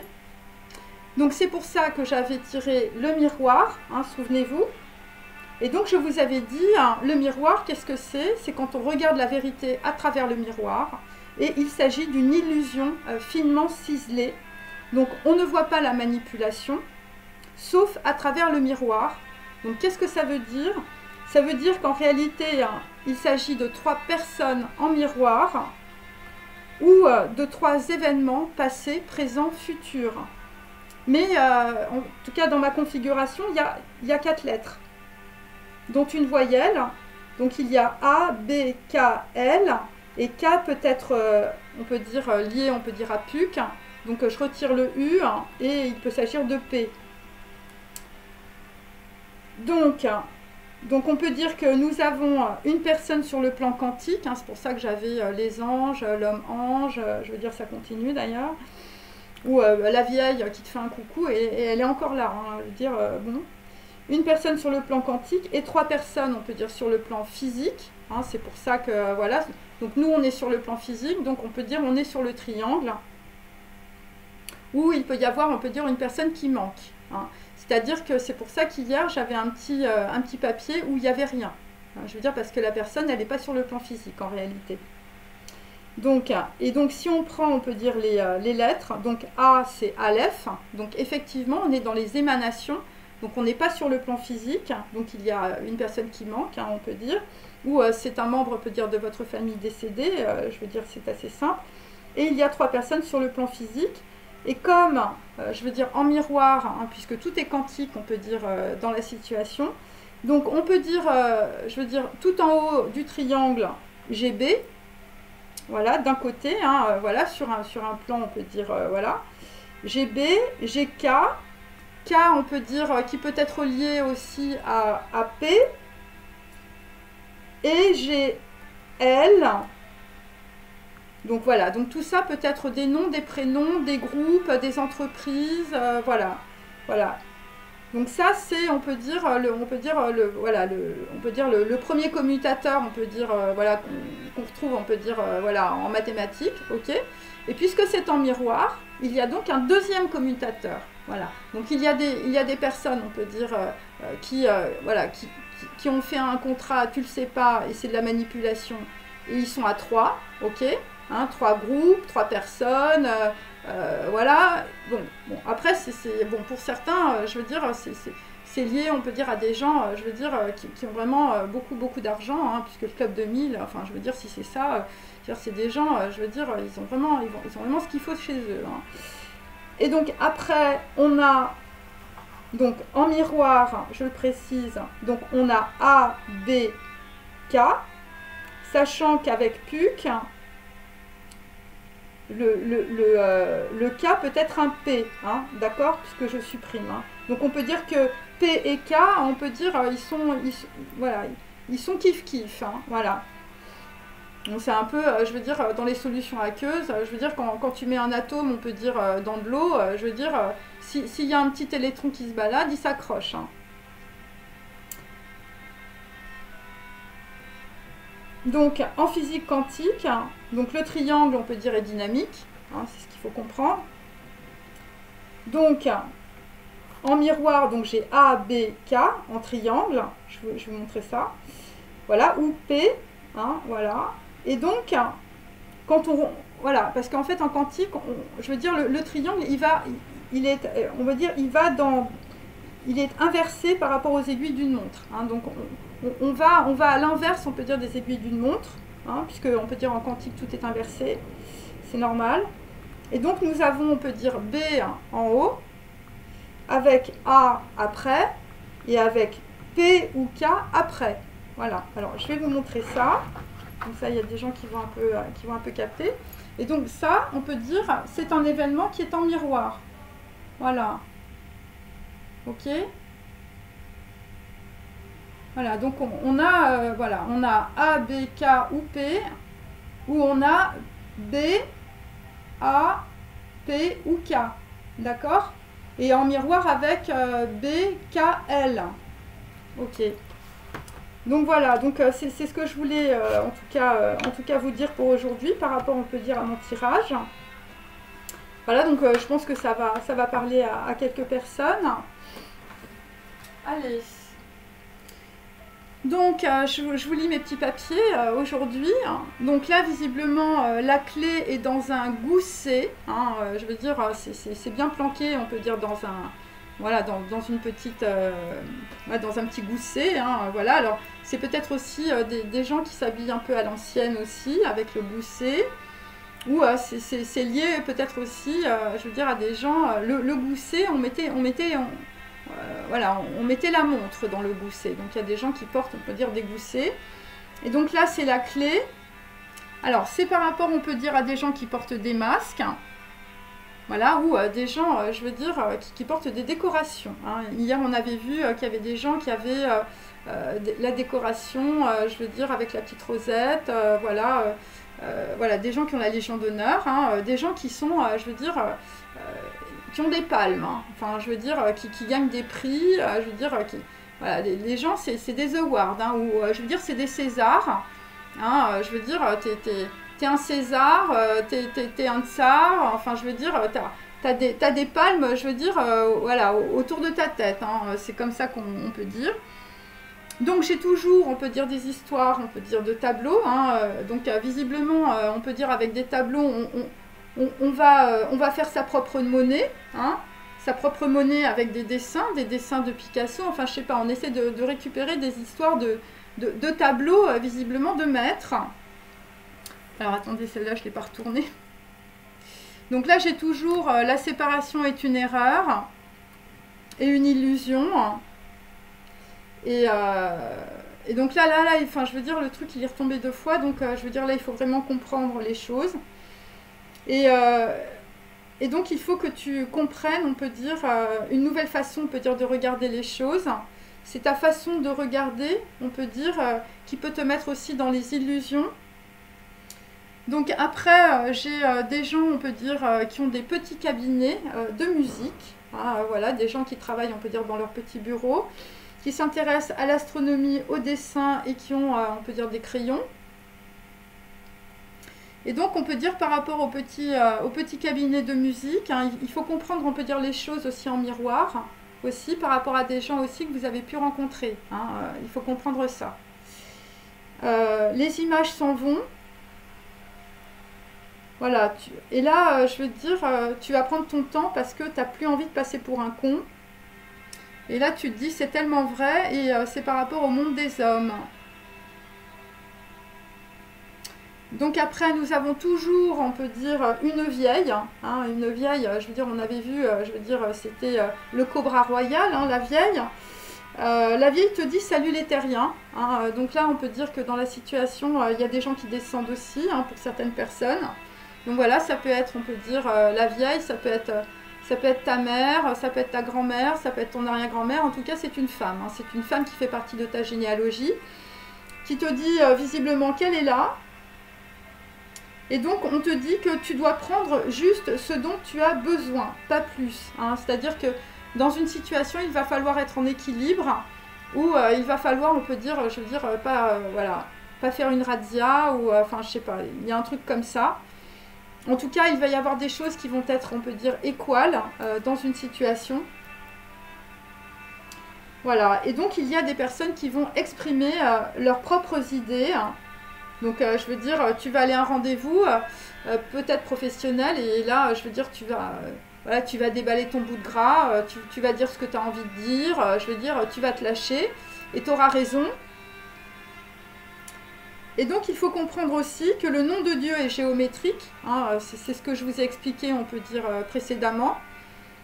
Donc c'est pour ça que j'avais tiré le miroir, hein, souvenez-vous. Et donc je vous avais dit, hein, le miroir, qu'est-ce que c'est? C'est quand on regarde la vérité à travers le miroir, et il s'agit d'une illusion finement ciselée. Donc on ne voit pas la manipulation, sauf à travers le miroir. Donc qu'est-ce que ça veut dire? Ça veut dire qu'en réalité, hein, il s'agit de 3 personnes en miroir, ou de 3 événements passés, présents, futurs. Mais en tout cas dans ma configuration, il y a 4 lettres, dont une voyelle. Donc il y a A, B, K, L, et K peut être, on peut dire, lié, on peut dire à PUC. Donc je retire le U, hein, et il peut s'agir de P. Donc on peut dire que nous avons une personne sur le plan quantique, hein, c'est pour ça que j'avais les anges, l'homme ange, je veux dire ça continue d'ailleurs, ou la vieille qui te fait un coucou, et elle est encore là, hein, je veux dire, bon. Une personne sur le plan quantique et 3 personnes, on peut dire, sur le plan physique, hein, c'est pour ça que, voilà, donc nous on est sur le plan physique, donc on peut dire on est sur le triangle, où il peut y avoir, on peut dire, une personne qui manque, hein. C'est-à-dire que c'est pour ça qu'hier, j'avais un petit papier où il n'y avait rien. Je veux dire, parce que la personne, elle n'est pas sur le plan physique, en réalité. Donc, et donc, si on prend, on peut dire, les lettres, donc A, c'est Aleph. Donc, effectivement, on est dans les émanations. Donc, on n'est pas sur le plan physique. Donc, il y a une personne qui manque, hein, on peut dire. Ou c'est un membre, on peut dire, de votre famille décédée. Je veux dire, c'est assez simple. Et il y a 3 personnes sur le plan physique. Et comme, je veux dire, en miroir, hein, puisque tout est quantique, on peut dire, dans la situation, donc on peut dire, je veux dire, tout en haut du triangle, j'ai B, voilà, d'un côté, hein, voilà, sur un plan, on peut dire, voilà, j'ai B, j'ai K, K, on peut dire, qui peut être lié aussi à P, et j'ai L. Donc voilà, donc tout ça peut être des noms, des prénoms, des groupes, des entreprises, voilà, voilà. Donc ça c'est, on peut dire, le premier commutateur, on peut dire, voilà, qu'on retrouve, on peut dire, voilà, en mathématiques, ok. Et puisque c'est en miroir, il y a donc un deuxième commutateur, voilà. Donc il y a des personnes, on peut dire, voilà, qui ont fait un contrat, tu le sais pas, et c'est de la manipulation, et ils sont à 3, ok. Hein, 3 groupes, 3 personnes, voilà. Bon, après, bon, pour certains, je veux dire, c'est lié, on peut dire, à des gens, je veux dire, qui ont vraiment beaucoup d'argent, hein, puisque le Club 2000, enfin, je veux dire, si c'est ça, c'est des gens, je veux dire, ils ont vraiment ce qu'il faut chez eux. Hein. Et donc, après, on a, donc, en miroir, je le précise, donc, on a A, B, K, sachant qu'avec PUC, le K peut être un P, hein, d'accord, puisque je supprime. Hein. Donc on peut dire que P et K, on peut dire, voilà, ils sont kiff-kiff, hein, voilà. Donc c'est un peu, je veux dire, dans les solutions aqueuses, je veux dire, quand tu mets un atome, on peut dire, dans de l'eau, je veux dire, s'il y a un petit électron qui se balade, il s'accroche. Hein. Donc, en physique quantique, donc le triangle, on peut dire, est dynamique, hein, c'est ce qu'il faut comprendre. Donc, en miroir, donc j'ai A, B, K, en triangle, je vais vous montrer ça, voilà, ou P, hein, voilà. Et donc, quand voilà, parce qu'en fait, en quantique, je veux dire, le triangle, il est inversé par rapport aux aiguilles d'une montre, hein, donc on va à l'inverse, on peut dire, des aiguilles d'une montre, hein, puisque on peut dire en quantique tout est inversé, c'est normal. Et donc nous avons, on peut dire, B en haut, avec A après, et avec P ou K après. Voilà, alors je vais vous montrer ça, comme ça il y a des gens qui vont un peu capter. Et donc ça, on peut dire, c'est un événement qui est en miroir. Voilà. Ok ? Voilà, donc on a, voilà, on a A, B, K ou P, ou on a B, A, P ou K, d'accord? Et en miroir avec B, K, L. Ok. Donc voilà, donc c'est ce que je voulais en tout cas vous dire pour aujourd'hui par rapport, on peut dire, à mon tirage. Voilà, donc je pense que ça va parler à quelques personnes. Allez. Donc je vous lis mes petits papiers aujourd'hui. Donc là, visiblement, la clé est dans un gousset. Hein, je veux dire, c'est bien planqué, on peut dire, dans un... Voilà, dans une petite... dans un petit gousset. Hein, voilà, alors c'est peut-être aussi des gens qui s'habillent un peu à l'ancienne aussi, avec le gousset. Ou c'est lié peut-être aussi, je veux dire, à des gens... le gousset, voilà, on mettait la montre dans le gousset. Donc il y a des gens qui portent, on peut dire, des goussets. Et donc là, c'est la clé. Alors, c'est par rapport, on peut dire, à des gens qui portent des masques. Voilà, ou des gens, je veux dire, qui portent des décorations. Hein. Hier, on avait vu qu'il y avait des gens qui avaient la décoration, je veux dire, avec la petite rosette. Voilà, voilà, des gens qui ont la Légion d'honneur. Hein, des gens qui sont, je veux dire... qui ont des palmes, hein. Enfin, je veux dire, qui gagnent des prix, je veux dire, voilà, les gens, c'est des awards, hein, ou je veux dire, c'est des Césars, hein, je veux dire, t'es un César, t'es un tsar, enfin, je veux dire, t'as des palmes, je veux dire, voilà, autour de ta tête, hein, c'est comme ça qu'on peut dire. Donc j'ai toujours, on peut dire, des histoires, on peut dire de tableaux, hein, donc visiblement, on peut dire avec des tableaux, on va faire sa propre monnaie, hein, sa propre monnaie avec des dessins de Picasso, enfin je sais pas, on essaie de récupérer des histoires de tableaux visiblement de maîtres. Alors attendez, celle-là je ne l'ai pas retournée. Donc là j'ai toujours la séparation est une erreur et une illusion. Et donc là, enfin je veux dire, le truc il est retombé 2 fois, donc je veux dire là il faut vraiment comprendre les choses. Et donc, il faut que tu comprennes, on peut dire, une nouvelle façon, on peut dire, de regarder les choses. C'est ta façon de regarder, on peut dire, qui peut te mettre aussi dans les illusions. Donc après, j'ai des gens, on peut dire, qui ont des petits cabinets de musique. Hein, voilà, des gens qui travaillent, on peut dire, dans leur petit bureau, qui s'intéressent à l'astronomie, au dessin et qui ont, on peut dire, des crayons. Et donc, on peut dire par rapport au petit cabinet de musique, hein, il faut comprendre, on peut dire, les choses aussi en miroir, aussi par rapport à des gens aussi que vous avez pu rencontrer. Hein, il faut comprendre ça. Les images s'en vont. Voilà. Et là, je veux dire, tu vas prendre ton temps parce que tu n'as plus envie de passer pour un con. Et là, tu te dis, c'est tellement vrai et c'est par rapport au monde des hommes. Donc après, nous avons toujours, on peut dire, une vieille. Hein, une vieille, je veux dire, on avait vu, je veux dire, c'était le Cobra Royal, hein, la vieille. La vieille te dit salut les terriens. Hein, donc là, on peut dire que dans la situation, il y a des gens qui descendent aussi, hein, pour certaines personnes. Donc voilà, ça peut être, on peut dire, la vieille, ça peut être ta mère, ça peut être ta grand-mère, ça peut être ton arrière-grand-mère. En tout cas, c'est une femme. Hein, c'est une femme qui fait partie de ta généalogie, qui te dit visiblement qu'elle est là. Et donc, on te dit que tu dois prendre juste ce dont tu as besoin, pas plus. Hein. C'est-à-dire que dans une situation, il va falloir être en équilibre, ou il va falloir, on peut dire, je veux dire, voilà, pas faire une razzia, ou enfin, je sais pas, il y a un truc comme ça. En tout cas, il va y avoir des choses qui vont être, on peut dire, équales dans une situation. Voilà, et donc il y a des personnes qui vont exprimer leurs propres idées. Donc, je veux dire, tu vas aller à un rendez-vous, peut-être professionnel, et là, je veux dire, voilà, tu vas déballer ton bout de gras, tu vas dire ce que tu as envie de dire, je veux dire, tu vas te lâcher, et tu auras raison. Et donc, il faut comprendre aussi que le nom de Dieu est géométrique, hein, c'est ce que je vous ai expliqué, on peut dire, précédemment.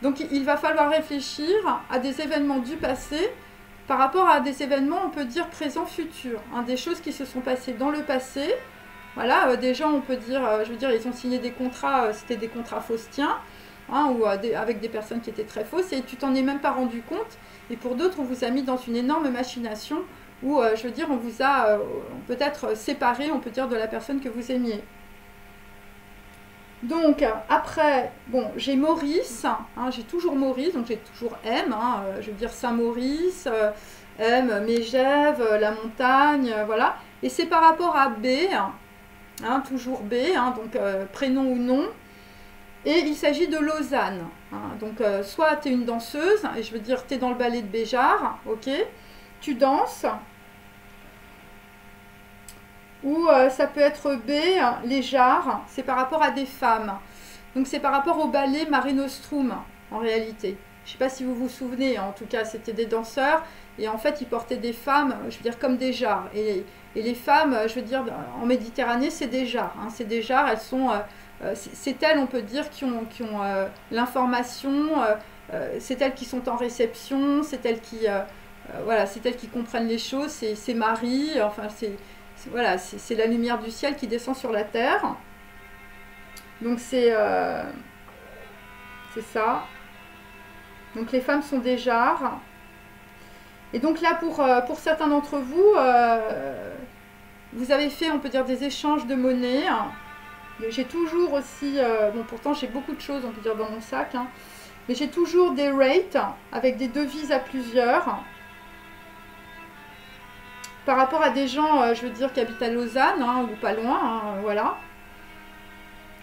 Donc, il va falloir réfléchir à des événements du passé, par rapport à des événements, on peut dire présent-futur, hein, des choses qui se sont passées dans le passé. Voilà, des gens, on peut dire, je veux dire, ils ont signé des contrats, c'était des contrats faustiens, hein, ou avec des personnes qui étaient très fausses, et tu t'en es même pas rendu compte. Et pour d'autres, on vous a mis dans une énorme machination ou je veux dire, on vous a peut-être séparé, on peut dire, de la personne que vous aimiez. Donc, après, bon, j'ai Maurice, hein, j'ai toujours Maurice, donc j'ai toujours M, hein, je veux dire Saint-Maurice, M, Mégève, la montagne, voilà. Et c'est par rapport à B, hein, toujours B, hein, donc prénom ou nom. Et il s'agit de Lausanne. Hein, donc, soit tu es une danseuse, et je veux dire, tu es dans le ballet de Béjart, ok, tu danses. Ou ça peut être B, les jarres, c'est par rapport à des femmes. Donc c'est par rapport au ballet Mare Nostrum, en réalité. Je ne sais pas si vous vous souvenez, en tout cas c'était des danseurs, et en fait ils portaient des femmes, je veux dire comme des jarres. Et les femmes, je veux dire, en Méditerranée, c'est des jarres. Hein, c'est des jarres, elles sont... c'est elles, on peut dire, qui ont l'information, c'est elles qui sont en réception, c'est elles qui... voilà, c'est elles qui comprennent les choses, c'est Marie, enfin voilà, c'est la lumière du ciel qui descend sur la terre. Donc c'est ça. Donc les femmes sont des jarres. Et donc là, pour certains d'entre vous, vous avez fait, on peut dire, des échanges de monnaie. J'ai toujours aussi, bon pourtant j'ai beaucoup de choses, on peut dire, dans mon sac, hein, mais j'ai toujours des rates avec des devises à plusieurs. Par rapport à des gens, je veux dire, qui habitent à Lausanne, hein, ou pas loin, hein, voilà.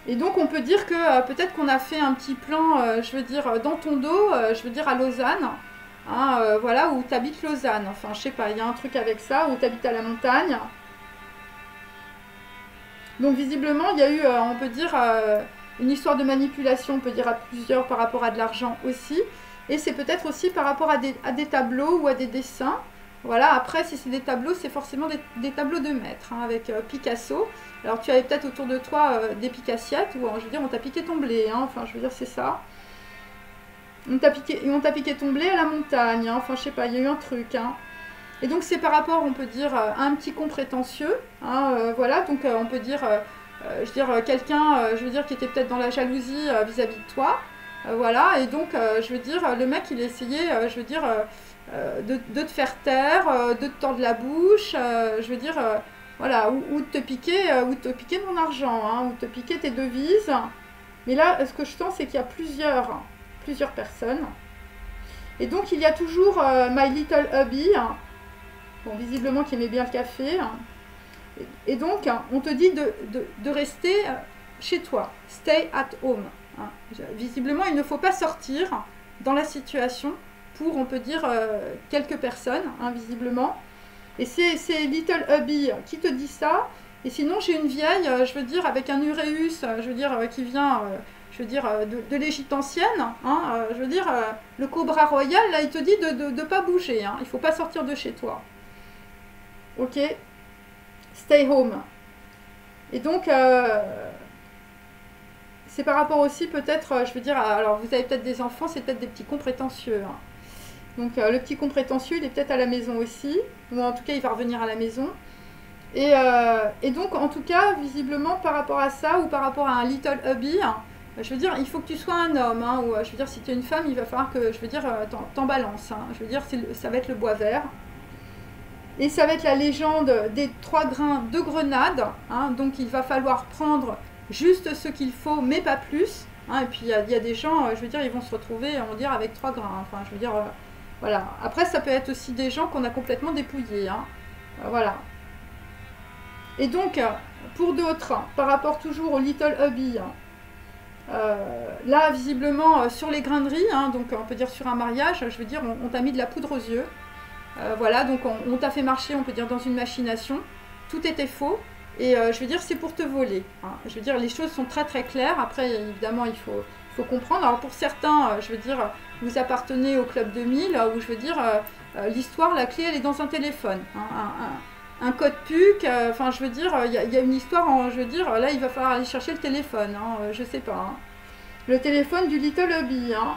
Et donc, on peut dire que peut-être qu'on a fait un petit plan, je veux dire, dans ton dos, je veux dire, à Lausanne, hein, voilà, où tu habites Lausanne. Enfin, je sais pas, il y a un truc avec ça, où tu habites à la montagne. Donc, visiblement, il y a eu, on peut dire, une histoire de manipulation, on peut dire, à plusieurs par rapport à de l'argent aussi. Et c'est peut-être aussi par rapport à des tableaux ou à des dessins. Voilà, après, si c'est des tableaux, c'est forcément des tableaux de maître, hein, avec Picasso. Alors, tu avais peut-être autour de toi des picassiettes, ou je veux dire, on t'a piqué ton blé, hein, enfin, je veux dire, c'est ça. On t'a piqué ton blé à la montagne, hein, enfin, je sais pas, il y a eu un truc, hein. Et donc, c'est par rapport, on peut dire, à un petit con prétentieux, hein, voilà, donc on peut dire, je veux dire, quelqu'un, je veux dire, qui était peut-être dans la jalousie vis-à-vis de toi, voilà, et donc, je veux dire, le mec, il essayait, je veux dire... de te faire taire, de te tordre la bouche, je veux dire, voilà, ou de te piquer mon argent, hein, ou de te piquer tes devises. Mais là, ce que je sens, c'est qu'il y a plusieurs personnes. Et donc, il y a toujours My Little Hubby, hein, bon, visiblement qui aimait bien le café. Hein. Et donc, on te dit de rester chez toi, stay at home. Hein. Visiblement, il ne faut pas sortir dans la situation pour, on peut dire, quelques personnes, hein, visiblement. Et c'est Little Hubby qui te dit ça. Et sinon, j'ai une vieille, je veux dire, avec un uréus, je veux dire, qui vient, je veux dire, de l'Égypte ancienne. Hein, je veux dire, le cobra royal, là, il te dit de ne pas bouger. Hein, il ne faut pas sortir de chez toi. Ok? Stay home. Et donc... c'est par rapport aussi, peut-être, je veux dire, alors vous avez peut-être des enfants, c'est peut-être des petits cons prétentieux. Hein. Donc le petit con prétentieux, il est peut-être à la maison aussi, ou en tout cas il va revenir à la maison. Et donc en tout cas, visiblement par rapport à ça, ou par rapport à un Little Hubby, hein, je veux dire, il faut que tu sois un homme, hein, ou je veux dire, si tu es une femme, il va falloir que, je veux dire, t'en balances. Hein, je veux dire, ça va être le bois vert. Et ça va être la légende des 3 grains de grenade. Hein, donc il va falloir prendre juste ce qu'il faut, mais pas plus. Hein, et puis il y a des gens, je veux dire, ils vont se retrouver, on va dire, avec 3 grains. Enfin, je veux dire... voilà. Après, ça peut être aussi des gens qu'on a complètement dépouillés. Hein. Voilà. Et donc, pour d'autres, par rapport toujours au Little Hubby, là, visiblement, sur les graineries, hein, donc on peut dire sur un mariage, je veux dire, on t'a mis de la poudre aux yeux. Voilà, donc on t'a fait marcher, on peut dire, dans une machination. Tout était faux. Et je veux dire, c'est pour te voler. Hein. Je veux dire, les choses sont très très claires. Après, évidemment, il faut comprendre. Alors pour certains, je veux dire, vous appartenez au Club 2000, où je veux dire, l'histoire, la clé, elle est dans un téléphone. Hein, un code PUC, enfin je veux dire, il y a une histoire, je veux dire, là il va falloir aller chercher le téléphone, hein, je sais pas. Hein. Le téléphone du Little Hubby. Hein.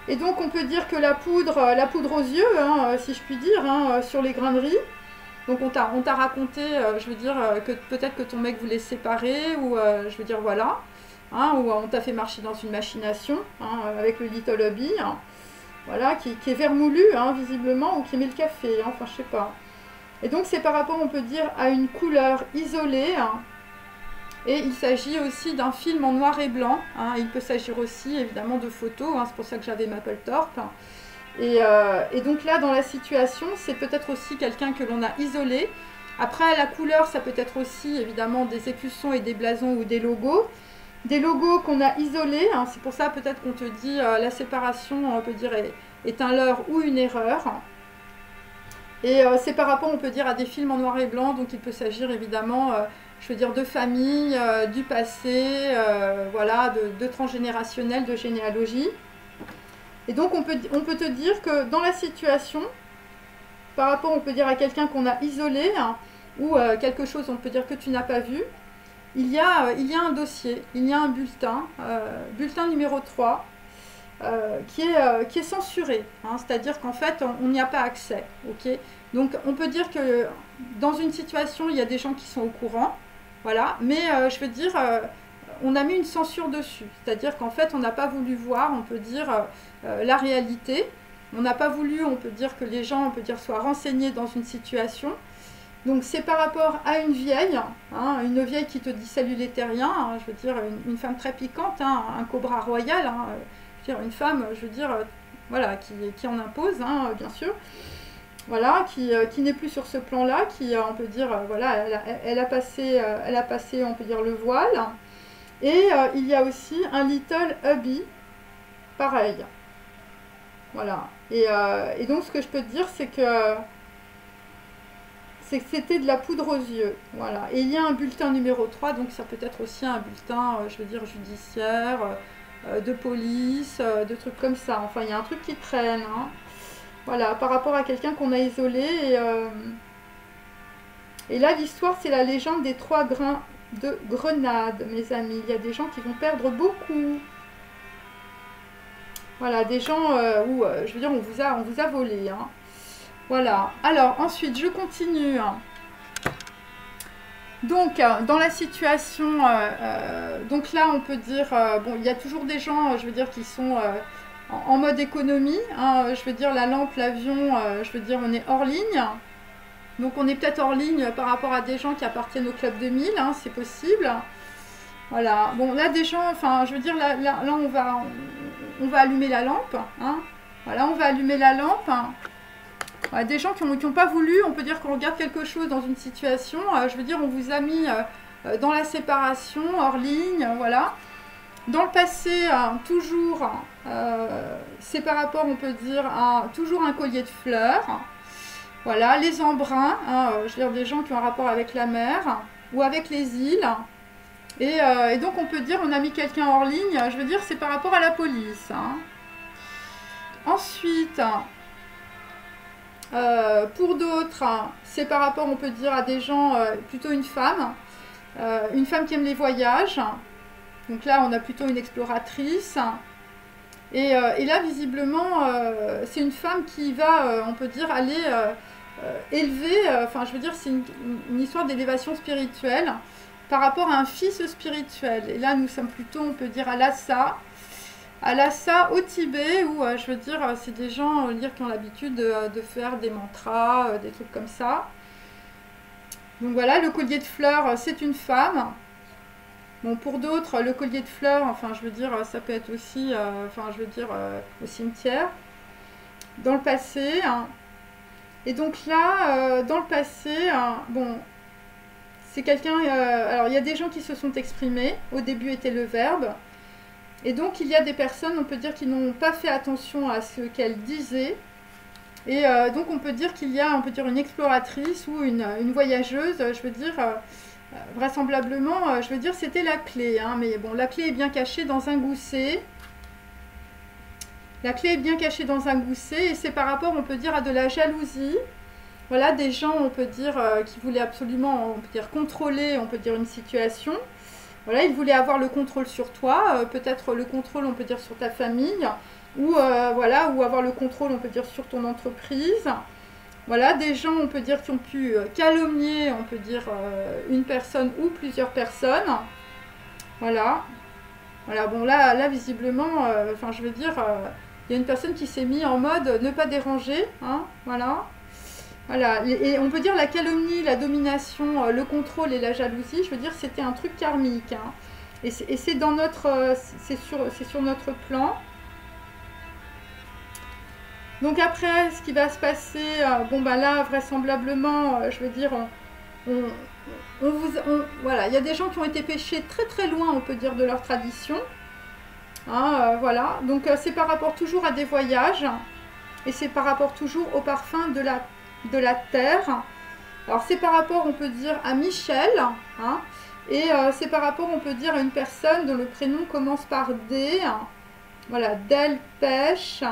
Et donc on peut dire que la poudre aux yeux, hein, si je puis dire, hein, sur les graineries. Donc on t'a raconté, je veux dire, que peut-être que ton mec voulait se séparer, ou je veux dire, voilà. Hein, ou on t'a fait marcher dans une machination, hein, avec le Little Hubby. Hein. voilà, qui est vermoulu, hein, visiblement, ou qui met le café, hein, enfin je sais pas. Et donc c'est par rapport, on peut dire, à une couleur isolée, hein, et il s'agit aussi d'un film en noir et blanc, hein, il peut s'agir aussi évidemment de photos, hein, c'est pour ça que j'avais Mapplethorpe. Et donc là, dans la situation, c'est peut-être aussi quelqu'un que l'on a isolé. Après, la couleur, ça peut être aussi évidemment des écussons et des blasons ou des logos. Des logos qu'on a isolés, hein, c'est pour ça peut-être qu'on te dit la séparation, on peut dire, est un leurre ou une erreur. Et c'est par rapport, on peut dire, à des films en noir et blanc, donc il peut s'agir évidemment, je veux dire, de famille, du passé, voilà, de transgénérationnel, de généalogie. Et donc on peut te dire que dans la situation, par rapport, on peut dire, à quelqu'un qu'on a isolé, hein, ou quelque chose, on peut dire, que tu n'as pas vu, il y a un dossier, il y a un bulletin, bulletin numéro 3, qui est censuré, hein, c'est-à-dire qu'en fait, on n'y a pas accès. Okay, donc, on peut dire que dans une situation, il y a des gens qui sont au courant, voilà, mais je veux dire, on a mis une censure dessus, c'est-à-dire qu'en fait, on n'a pas voulu voir, on peut dire, la réalité, on n'a pas voulu, on peut dire, que les gens, on peut dire, soient renseignés dans une situation. Donc c'est par rapport à une vieille, hein, une vieille qui te dit salut les terriens, hein, je veux dire une femme très piquante, hein, un cobra royal, hein, je veux dire une femme, je veux dire, voilà, qui en impose, hein, bien sûr, voilà, qui n'est plus sur ce plan-là, qui, on peut dire, voilà, elle a passé, on peut dire, le voile, et il y a aussi un little hubby, pareil, voilà, et donc ce que je peux te dire, c'est que c'était de la poudre aux yeux, voilà. Et il y a un bulletin numéro 3, donc ça peut être aussi un bulletin, je veux dire, judiciaire, de police, de trucs comme ça. Enfin, il y a un truc qui traîne, hein. Voilà, par rapport à quelqu'un qu'on a isolé. Et là, l'histoire, c'est la légende des 3 grains de grenade, mes amis. Il y a des gens qui vont perdre beaucoup. Voilà, des gens où, je veux dire, on vous a volé, hein. Voilà, alors ensuite je continue. Donc dans la situation, donc là on peut dire, bon il y a toujours des gens, je veux dire, qui sont en mode économie, hein, je veux dire la lampe, l'avion, je veux dire on est hors ligne. Donc on est peut-être hors ligne par rapport à des gens qui appartiennent au club 2000, hein, c'est possible. Voilà, bon là des gens, enfin je veux dire là on va allumer la lampe, hein. Voilà, on va allumer la lampe. Ouais, des gens qui n'ont pas voulu, on peut dire qu'on regarde quelque chose dans une situation, je veux dire on vous a mis dans la séparation, hors ligne, voilà. Dans le passé, toujours, c'est par rapport, on peut dire, à toujours un collier de fleurs, voilà, les embruns, hein, je veux dire des gens qui ont un rapport avec la mer ou avec les îles. Et donc on peut dire on a mis quelqu'un hors ligne, je veux dire c'est par rapport à la police, hein. Ensuite, pour d'autres, c'est par rapport, on peut dire, à des gens, plutôt une femme qui aime les voyages. Donc là, on a plutôt une exploratrice. Et là, visiblement, c'est une femme qui va, on peut dire, aller élever, enfin, je veux dire, c'est une histoire d'élévation spirituelle par rapport à un fils spirituel. Et là, nous sommes plutôt, on peut dire, à Lhasa. À Lhasa, au Tibet, où je veux dire, c'est des gens qui ont l'habitude de faire des mantras, des trucs comme ça. Donc voilà, le collier de fleurs, c'est une femme. Bon, pour d'autres, le collier de fleurs, enfin, je veux dire, ça peut être aussi, enfin, je veux dire, au cimetière, dans le passé. Hein. Et donc là, dans le passé, bon, c'est quelqu'un, alors il y a des gens qui se sont exprimés, au début était le verbe. Et donc, il y a des personnes, on peut dire, qui n'ont pas fait attention à ce qu'elles disaient. Et donc, on peut dire qu'il y a, on peut dire, une exploratrice ou une voyageuse, je veux dire, vraisemblablement, je veux dire, c'était la clé. Hein, mais bon, la clé est bien cachée dans un gousset. La clé est bien cachée dans un gousset et c'est par rapport, on peut dire, à de la jalousie. Voilà, des gens, on peut dire, qui voulaient absolument, on peut dire, contrôler, on peut dire, une situation. Voilà, il voulait avoir le contrôle sur toi, peut-être le contrôle, on peut dire, sur ta famille, ou voilà, ou avoir le contrôle, on peut dire, sur ton entreprise. Voilà, des gens, on peut dire, qui ont pu calomnier, on peut dire, une personne ou plusieurs personnes. Voilà. Voilà, bon, là visiblement, enfin, je veux dire, il y a une personne qui s'est mise en mode ne pas déranger, hein, voilà. Voilà, et on peut dire la calomnie, la domination, le contrôle et la jalousie, je veux dire, c'était un truc karmique, hein. Et c'est dans notre, c'est sur notre plan. Donc après, ce qui va se passer, bon bah là, vraisemblablement, je veux dire, voilà, il y a des gens qui ont été pêchés très très loin, on peut dire, de leur tradition. Hein, voilà, donc c'est par rapport toujours à des voyages, et c'est par rapport toujours au parfum de la terre. Alors c'est par rapport, on peut dire, à Michel, hein, et c'est par rapport, on peut dire, à une personne dont le prénom commence par D. Voilà, Del Pêche.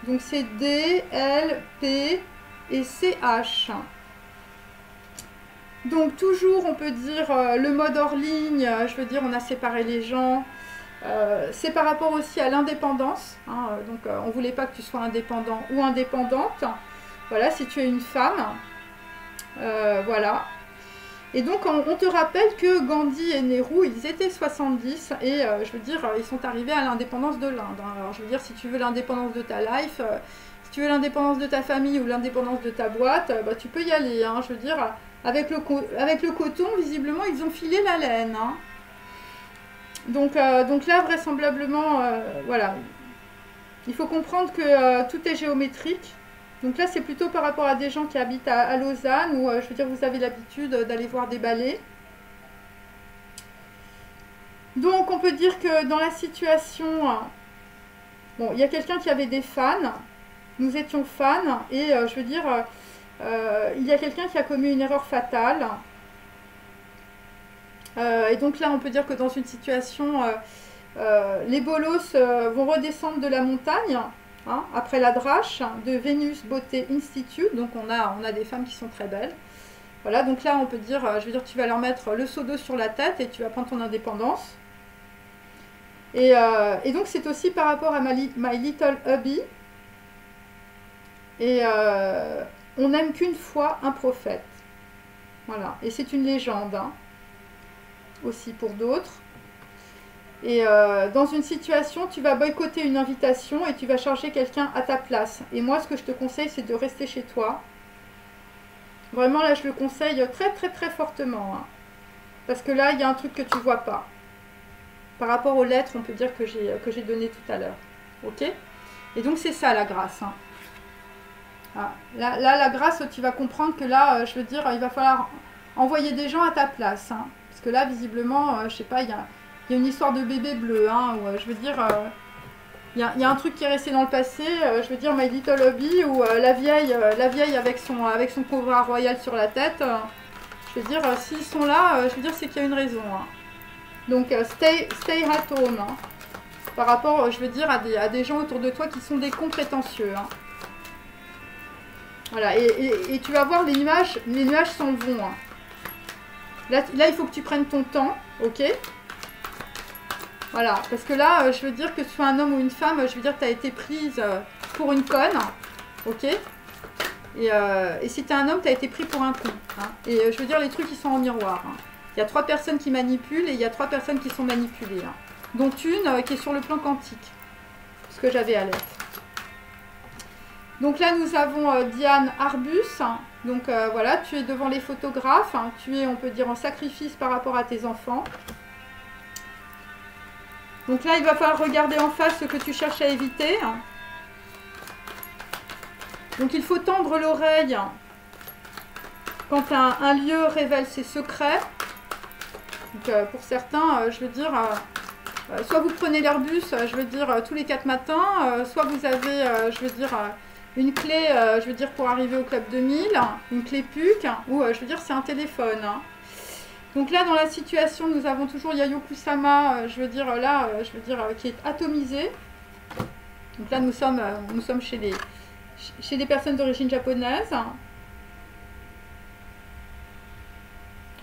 Donc c'est D, L, P et C, H. Donc toujours, on peut dire, le mode hors ligne, je veux dire, on a séparé les gens. C'est par rapport aussi à l'indépendance, hein, donc on ne voulait pas que tu sois indépendant ou indépendante. Voilà, si tu es une femme. Voilà. Et donc on te rappelle que Gandhi et Nehru, ils étaient 70 et je veux dire, ils sont arrivés à l'indépendance de l'Inde. Hein. Alors je veux dire, si tu veux l'indépendance de ta life, si tu veux l'indépendance de ta famille ou l'indépendance de ta boîte, bah, tu peux y aller. Hein. Je veux dire, avec le coton, visiblement, ils ont filé la laine. Hein. Donc là, vraisemblablement, voilà, il faut comprendre que tout est géométrique. Donc là, c'est plutôt par rapport à des gens qui habitent à Lausanne, où, je veux dire, vous avez l'habitude d'aller voir des ballets. Donc, on peut dire que dans la situation, bon, il y a quelqu'un qui avait des fans, nous étions fans, et je veux dire, il y a quelqu'un qui a commis une erreur fatale. Et donc là, on peut dire que dans une situation, les bolos vont redescendre de la montagne, hein, après la drache de Venus Beauté Institute. Donc on a des femmes qui sont très belles. Voilà, donc là, on peut dire, je veux dire, tu vas leur mettre le seau d'eau sur la tête et tu vas prendre ton indépendance. Et donc c'est aussi par rapport à My Little Hubby. Et on n'aime qu'une fois un prophète. Voilà, et c'est une légende, hein, aussi pour d'autres. Et dans une situation, tu vas boycotter une invitation et tu vas charger quelqu'un à ta place. Et moi, ce que je te conseille, c'est de rester chez toi. Vraiment, là, je le conseille très, très, très fortement. Hein. Parce que là, il y a un truc que tu ne vois pas. Par rapport aux lettres, on peut dire que j'ai donné tout à l'heure. Ok? Et donc, c'est ça, la grâce. Hein. Ah, là, la grâce, tu vas comprendre que là, je veux dire, il va falloir envoyer des gens à ta place. Hein. Parce que là, visiblement, je sais pas, il y a une histoire de bébé bleu, hein, où, je veux dire, il y a un truc qui est resté dans le passé, je veux dire, My Little Hubby, où la vieille avec son cobra royal sur la tête, je veux dire, s'ils sont là, je veux dire, c'est qu'il y a une raison. Hein. Donc, stay at home, hein, par rapport, je veux dire, à des gens autour de toi qui sont des cons prétentieux. Hein. Voilà, et tu vas voir, les nuages s'en vont. Hein. Là, il faut que tu prennes ton temps, ok? Voilà, parce que là, je veux dire que tu sois un homme ou une femme, je veux dire que tu as été prise pour une conne, ok? Et si tu es un homme, tu as été pris pour un con. Hein. Et je veux dire, les trucs, ils sont en miroir. Hein. Il y a 3 personnes qui manipulent et il y a 3 personnes qui sont manipulées. Hein. Dont une qui est sur le plan quantique. Ce que j'avais à l'être. Donc là, nous avons Diane Arbus. Donc voilà, tu es devant les photographes. Hein. Tu es, on peut dire, en sacrifice par rapport à tes enfants. Donc là, il va falloir regarder en face ce que tu cherches à éviter. Donc il faut tendre l'oreille quand un lieu révèle ses secrets. Donc pour certains, je veux dire, soit vous prenez l'Airbus, je veux dire, tous les 4 matins, soit vous avez, je veux dire, une clé, je veux dire, pour arriver au Club 2000, une clé PUC, ou je veux dire, c'est un téléphone. Hein. Donc là, dans la situation, nous avons toujours Yayoi Kusama, je veux dire, là, je veux dire, qui est atomisé. Donc là, nous sommes chez les personnes d'origine japonaise.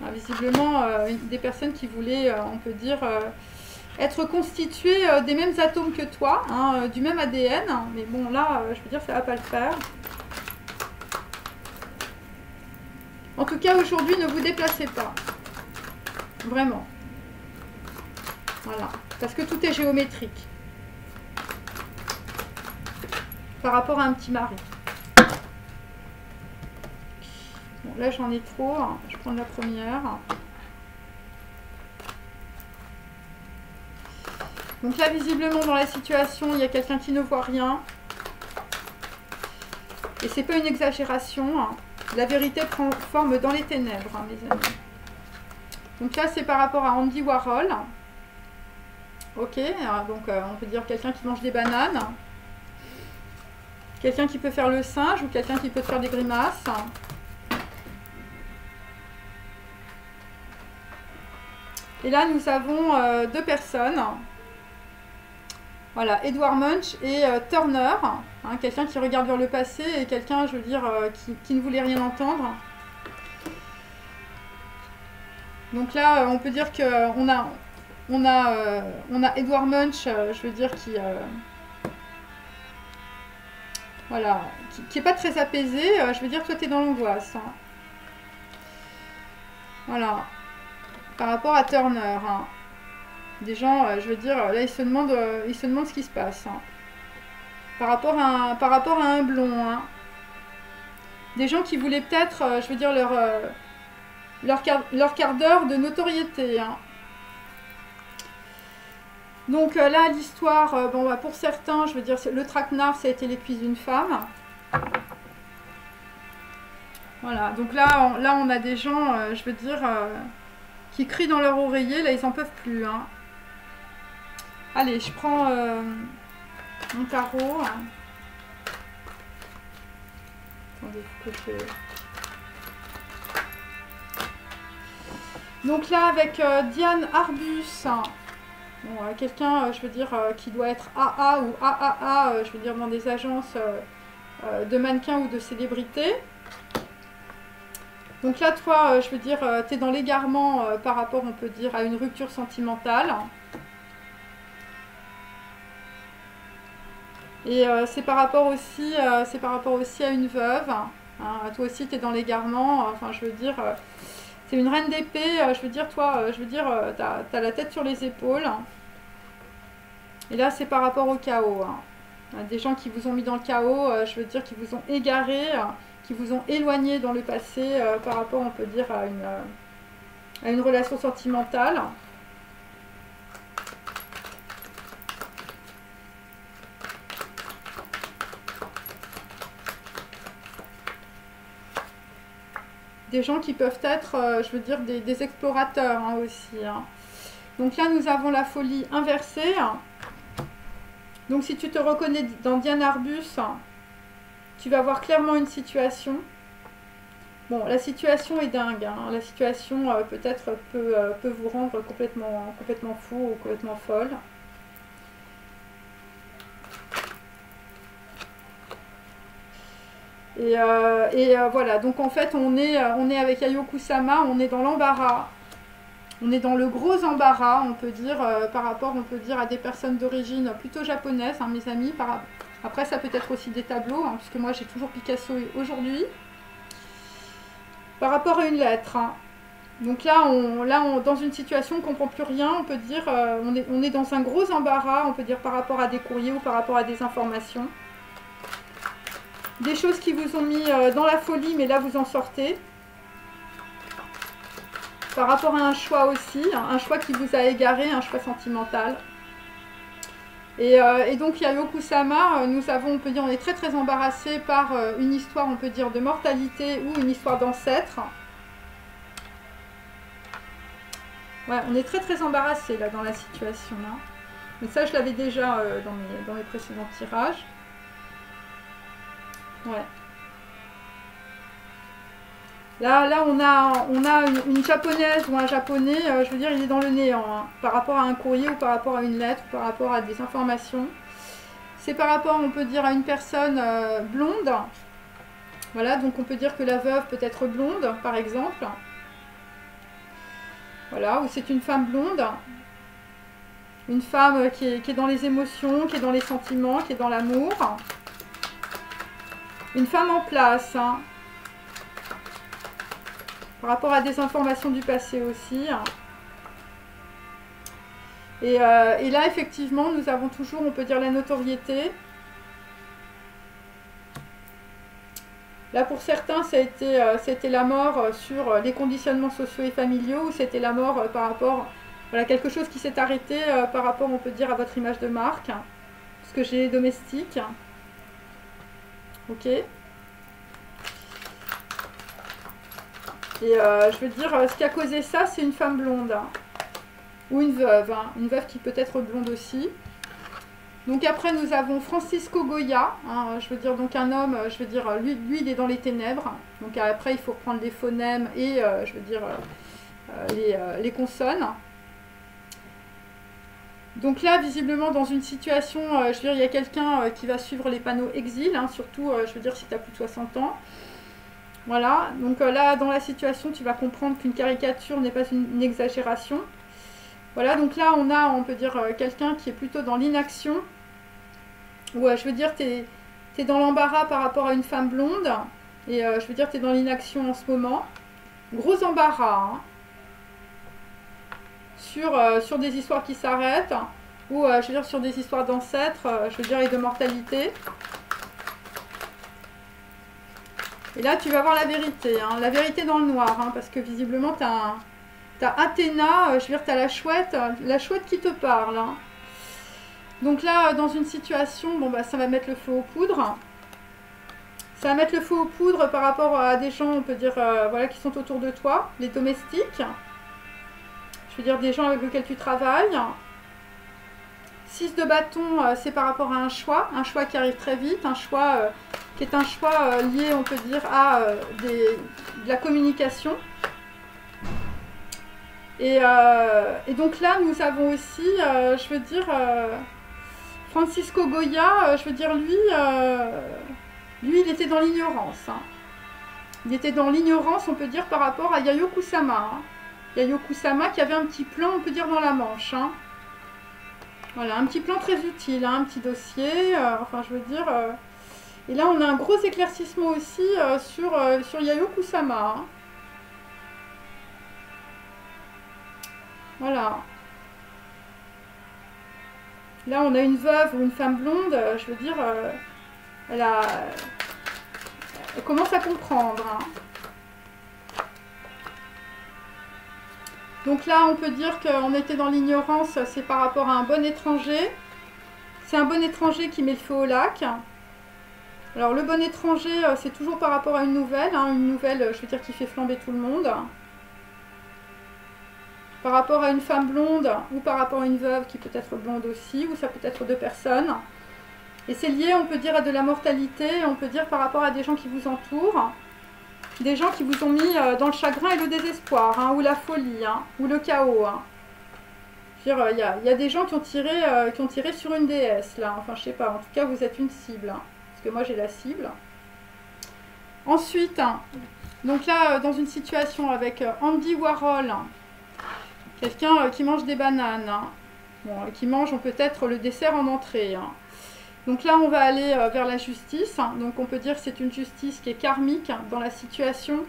Ah, visiblement, des personnes qui voulaient, on peut dire, être constituées des mêmes atomes que toi, hein, du même ADN. Mais bon, là, je veux dire, ça ne va pas le faire. En tout cas, aujourd'hui, ne vous déplacez pas. Vraiment. Voilà. Parce que tout est géométrique. Par rapport à un petit mari. Bon, là, j'en ai trop. Je prends la première. Donc là, visiblement, dans la situation, il y a quelqu'un qui ne voit rien. Et c'est pas une exagération. La vérité prend forme dans les ténèbres, mes amis. Donc là, c'est par rapport à Andy Warhol. Ok, donc on peut dire quelqu'un qui mange des bananes. Quelqu'un qui peut faire le singe ou quelqu'un qui peut faire des grimaces. Et là, nous avons deux personnes. Voilà, Edward Munch et Turner. Hein, quelqu'un qui regarde vers le passé et quelqu'un, je veux dire, qui ne voulait rien entendre. Donc là, on peut dire qu'on a Edward Munch, je veux dire, voilà, qui est pas très apaisé. Je veux dire, toi, tu es dans l'angoisse. Hein. Voilà. Par rapport à Turner. Hein. Des gens, je veux dire, là, ils se demandent ce qui se passe. Hein. Par rapport à un blond. Hein. Des gens qui voulaient peut-être, je veux dire, leur quart d'heure de notoriété. Hein. Donc là, l'histoire, bon, bah, pour certains, je veux dire, le traquenard, ça a été les cuisses d'une femme. Voilà, donc là, on a des gens, je veux dire, qui crient dans leur oreiller, là, ils n'en peuvent plus. Hein. Allez, je prends mon tarot. Hein. Attendez, que je... Donc là, avec Diane Arbus, bon, quelqu'un, je veux dire, qui doit être AA ou AAA, je veux dire, dans des agences de mannequins ou de célébrités. Donc là, toi, je veux dire, tu es dans l'égarement par rapport, on peut dire, à une rupture sentimentale. Et c'est par rapport aussi à une veuve. Hein. Toi aussi, tu es dans l'égarement. Enfin, je veux dire... c'est une reine d'épée, je veux dire, toi, je veux dire, t'as la tête sur les épaules. Et là, c'est par rapport au chaos. Hein. Des gens qui vous ont mis dans le chaos, je veux dire, qui vous ont égaré, qui vous ont éloigné dans le passé par rapport, on peut dire, à une relation sentimentale. Des gens qui peuvent être, je veux dire, des explorateurs hein, aussi. Hein. Donc là, nous avons la folie inversée. Donc si tu te reconnais dans Diane Arbus, tu vas voir clairement une situation. Bon, la situation est dingue. Hein. La situation peut-être peut vous rendre complètement fou ou complètement folle. Et voilà, donc en fait on est avec Ayako Kusama, on est dans l'embarras, on est dans le gros embarras, on peut dire, par rapport, on peut dire, à des personnes d'origine plutôt japonaise, hein, mes amis. Après ça peut être aussi des tableaux, hein, puisque moi j'ai toujours Picasso aujourd'hui. Par rapport à une lettre, hein. Donc là, dans une situation on ne comprend plus rien, on peut dire, on est dans un gros embarras, on peut dire par rapport à des courriers ou par rapport à des informations. Des choses qui vous ont mis dans la folie, mais là vous en sortez. Par rapport à un choix aussi, un choix qui vous a égaré, un choix sentimental. Et donc Yayoi Kusama, nous avons, on peut dire, on est très très embarrassé par une histoire, on peut dire, de mortalité ou une histoire d'ancêtre. Ouais, on est très très embarrassé là dans la situation là. Mais ça je l'avais déjà dans mes précédents tirages. Ouais. Là on a une japonaise ou un japonais, je veux dire, il est dans le néant, hein, par rapport à un courrier ou par rapport à une lettre, ou par rapport à des informations. C'est par rapport, on peut dire, à une personne blonde. Voilà, donc on peut dire que la veuve peut être blonde, par exemple. Voilà, ou c'est une femme blonde. Une femme qui est dans les émotions, qui est dans les sentiments, qui est dans l'amour. Une femme en place, hein. Par rapport à des informations du passé aussi. Et là, effectivement, nous avons toujours, on peut dire, la notoriété. Là, pour certains, ça a été la mort sur les conditionnements sociaux et familiaux, ou c'était la mort par rapport, voilà, quelque chose qui s'est arrêté par rapport, on peut dire, à votre image de marque, parce que j'ai les domestiques. Ok. Et je veux dire, ce qui a causé ça, c'est une femme blonde, hein, ou une veuve qui peut être blonde aussi. Donc après nous avons Francisco Goya, hein, je veux dire donc un homme, je veux dire lui il est dans les ténèbres, donc après il faut reprendre les phonèmes et je veux dire les consonnes. Donc là visiblement dans une situation, je veux dire il y a quelqu'un qui va suivre les panneaux exil, hein, surtout je veux dire si tu as plus de 60 ans. Voilà, donc là dans la situation tu vas comprendre qu'une caricature n'est pas une exagération. Voilà, donc là on peut dire quelqu'un qui est plutôt dans l'inaction, ou je veux dire tu es dans l'embarras par rapport à une femme blonde, et je veux dire tu es dans l'inaction en ce moment. Gros embarras, hein, sur des histoires qui s'arrêtent, ou je veux dire sur des histoires d'ancêtres, je veux dire et de mortalité. Et là tu vas voir la vérité, hein, la vérité dans le noir, hein, parce que visiblement tu as T'as Athéna, je veux dire, t'as la chouette qui te parle. Hein. Donc là, dans une situation, bon bah ça va mettre le feu aux poudres. Ça va mettre le feu aux poudres par rapport à des gens, on peut dire, voilà, qui sont autour de toi, les domestiques. Je veux dire, des gens avec lesquels tu travailles. 6 de bâton, c'est par rapport à un choix qui arrive très vite, un choix qui est un choix lié, on peut dire, à de la communication. Et donc là, nous avons aussi, je veux dire, Francisco Goya, je veux dire, lui, il était dans l'ignorance. Hein. Il était dans l'ignorance, on peut dire, par rapport à Yayoi Kusama. Hein. Yayoi Kusama qui avait un petit plan, on peut dire, dans la manche. Hein. Voilà, un petit plan très utile, hein, un petit dossier, enfin, je veux dire... Et là, on a un gros éclaircissement aussi sur Yayoi Kusama. Hein. Voilà. Là, on a une veuve ou une femme blonde, je veux dire, elle commence à comprendre. Hein. Donc là, on peut dire qu'on était dans l'ignorance, c'est par rapport à un bon étranger. C'est un bon étranger qui met le feu au lac. Alors, le bon étranger, c'est toujours par rapport à une nouvelle, hein, je veux dire, qui fait flamber tout le monde. Par rapport à une femme blonde ou par rapport à une veuve qui peut être blonde aussi, ou ça peut être 2 personnes. Et c'est lié, on peut dire, à de la mortalité, on peut dire par rapport à des gens qui vous entourent, des gens qui vous ont mis dans le chagrin et le désespoir, hein, ou la folie, hein, ou le chaos. Hein. Je veux dire, il y a des gens qui ont tiré sur une déesse, là, enfin je sais pas, en tout cas vous êtes une cible, hein, parce que moi j'ai la cible. Ensuite, hein, donc là, dans une situation avec Andy Warhol, quelqu'un qui mange des bananes, hein. Bon, qui mange peut-être le dessert en entrée. Hein. Donc là, on va aller vers la justice. Hein. Donc on peut dire que c'est une justice qui est karmique hein, dans la situation.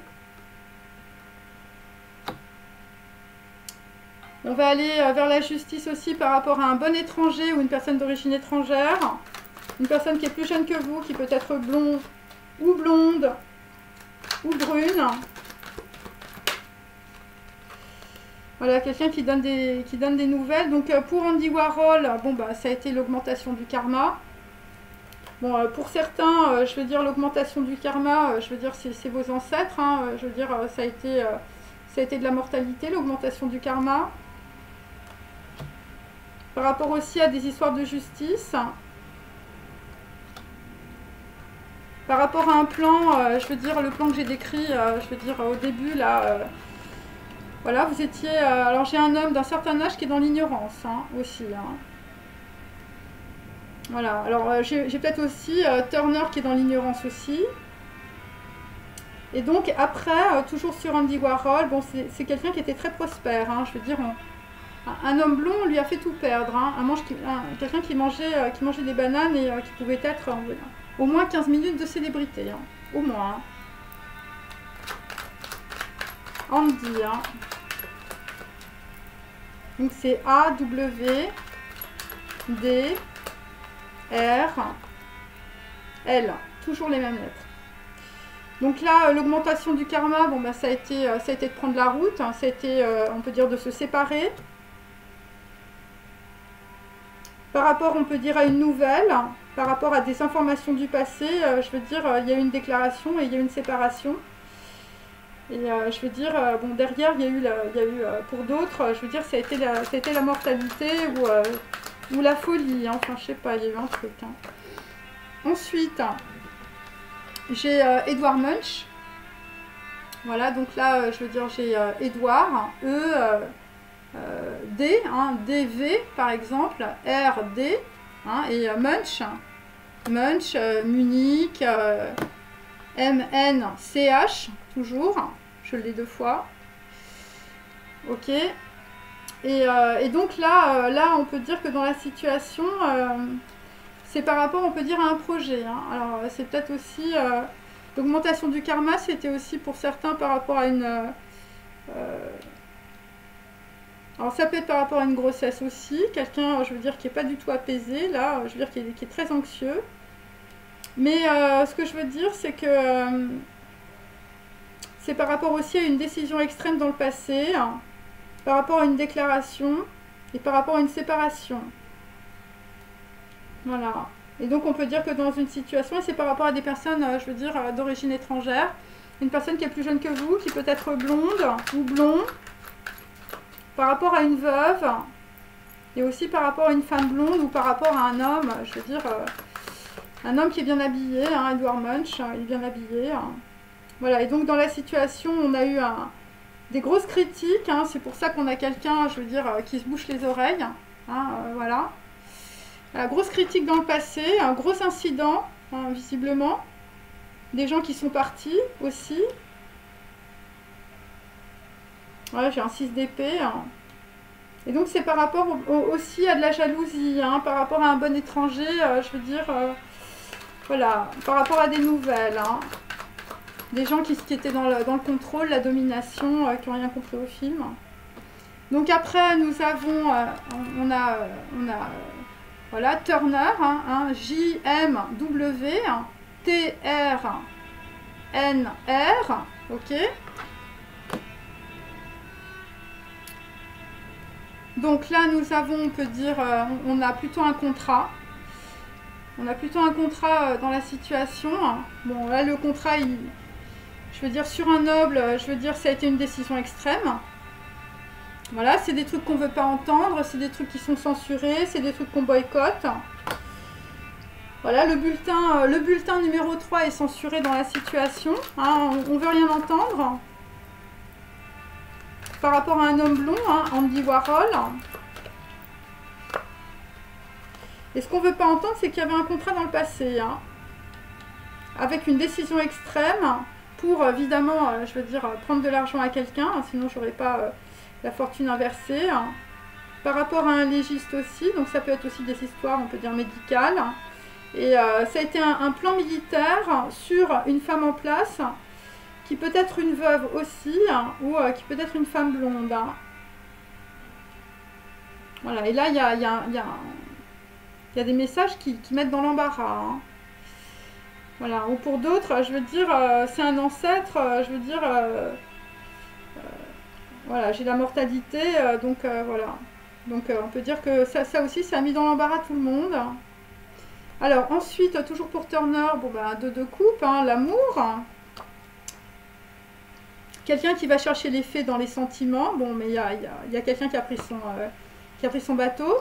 On va aller vers la justice aussi par rapport à un bon étranger ou une personne d'origine étrangère. Une personne qui est plus jeune que vous, qui peut être blonde ou brune. Voilà, quelqu'un qui donne des nouvelles. Donc pour Andy Warhol, bon bah ça a été l'augmentation du karma. Bon, pour certains, je veux dire l'augmentation du karma, je veux dire c'est vos ancêtres. Hein, je veux dire ça a été de la mortalité, l'augmentation du karma. Par rapport aussi à des histoires de justice. Par rapport à un plan, je veux dire le plan que j'ai décrit, je veux dire au début là. Voilà, vous étiez... alors j'ai un homme d'un certain âge qui est dans l'ignorance hein, aussi. Hein. Voilà, alors j'ai peut-être aussi Turner qui est dans l'ignorance aussi. Et donc après, toujours sur Andy Warhol, bon c'est quelqu'un qui était très prospère. Hein, je veux dire, un homme blond, on lui a fait tout perdre. Hein, quelqu'un qui mangeait des bananes et qui pouvait être au moins 15 minutes de célébrité. Hein, au moins. Hein. Andy, hein. Donc c'est A, W, D, R, L. Toujours les mêmes lettres. Donc là, l'augmentation du karma, bon, bah, ça a été de prendre la route. Hein, ça a été, on peut dire, de se séparer. Par rapport, on peut dire, à une nouvelle, par rapport à des informations du passé, je veux dire, il y a eu une déclaration et il y a eu une séparation. Et je veux dire, bon, derrière, il y a eu, pour d'autres, je veux dire, ça a été la mortalité ou la folie. Hein, enfin, je sais pas, il y a eu un truc. Hein. Ensuite, j'ai Edward Munch. Voilà, donc là, je veux dire, j'ai Edouard, D, hein, DV par exemple, RD, hein, et Munch, Munich, MNCH, toujours, je l'ai 2 fois. Ok. Et donc là, on peut dire que dans la situation, c'est par rapport, on peut dire, à un projet. Hein. Alors, c'est peut-être aussi... l'augmentation du karma, c'était aussi pour certains par rapport à une... alors, ça peut être par rapport à une grossesse aussi. Quelqu'un, je veux dire, qui n'est pas du tout apaisé, là, je veux dire, qui est très anxieux. Mais ce que je veux dire, c'est que... c'est par rapport aussi à une décision extrême dans le passé, hein, par rapport à une déclaration et par rapport à une séparation. Voilà. Et donc on peut dire que dans une situation, et c'est par rapport à des personnes, je veux dire, d'origine étrangère, une personne qui est plus jeune que vous, qui peut être blonde ou blond, par rapport à une veuve, et aussi par rapport à une femme blonde ou par rapport à un homme, je veux dire, un homme qui est bien habillé, hein, Edward Munch, il est bien habillé. Hein. Voilà, et donc dans la situation, on a eu des grosses critiques, hein, c'est pour ça qu'on a quelqu'un, je veux dire, qui se bouche les oreilles, hein, voilà. Grosse critique dans le passé, un gros incident, hein, visiblement. Des gens qui sont partis aussi. Voilà, j'ai un 6 d'épée. Hein. Et donc c'est par rapport aussi à de la jalousie, hein, par rapport à un bon étranger, je veux dire, voilà, par rapport à des nouvelles. Hein. Des gens qui étaient dans le contrôle, la domination, qui n'ont rien compris au film. Donc après, nous avons, on a voilà, Turner, hein, J-M-W, T-R-N-R, ok. Donc là, nous avons, on peut dire, on a plutôt un contrat. On a plutôt un contrat dans la situation. Bon, là, le contrat, je veux dire, sur un noble, je veux dire, ça a été une décision extrême. Voilà, c'est des trucs qu'on ne veut pas entendre, c'est des trucs qui sont censurés, c'est des trucs qu'on boycotte. Voilà, le bulletin numéro 3 est censuré dans la situation. Hein, on ne veut rien entendre. Par rapport à un homme blond, hein, Andy Warhol. Et ce qu'on ne veut pas entendre, c'est qu'il y avait un contrat dans le passé. Hein, avec une décision extrême pour, évidemment, je veux dire, prendre de l'argent à quelqu'un. Hein, sinon, je n'aurais pas... la fortune inversée, hein. Par rapport à un légiste aussi, donc ça peut être aussi des histoires, on peut dire médicales, et ça a été un plan militaire sur une femme en place, qui peut être une veuve aussi, hein, ou qui peut être une femme blonde. Hein. Voilà, et là il y a des messages qui mettent dans l'embarras. Hein. Voilà, ou pour d'autres, je veux dire, c'est un ancêtre, je veux dire... voilà, j'ai la mortalité, donc voilà. Donc on peut dire que ça aussi, ça a mis dans l'embarras tout le monde. Alors ensuite, toujours pour Turner, bon bah deux coupes, hein, l'amour. Quelqu'un qui va chercher les faits dans les sentiments. Bon, mais il y a quelqu'un qui a pris son bateau.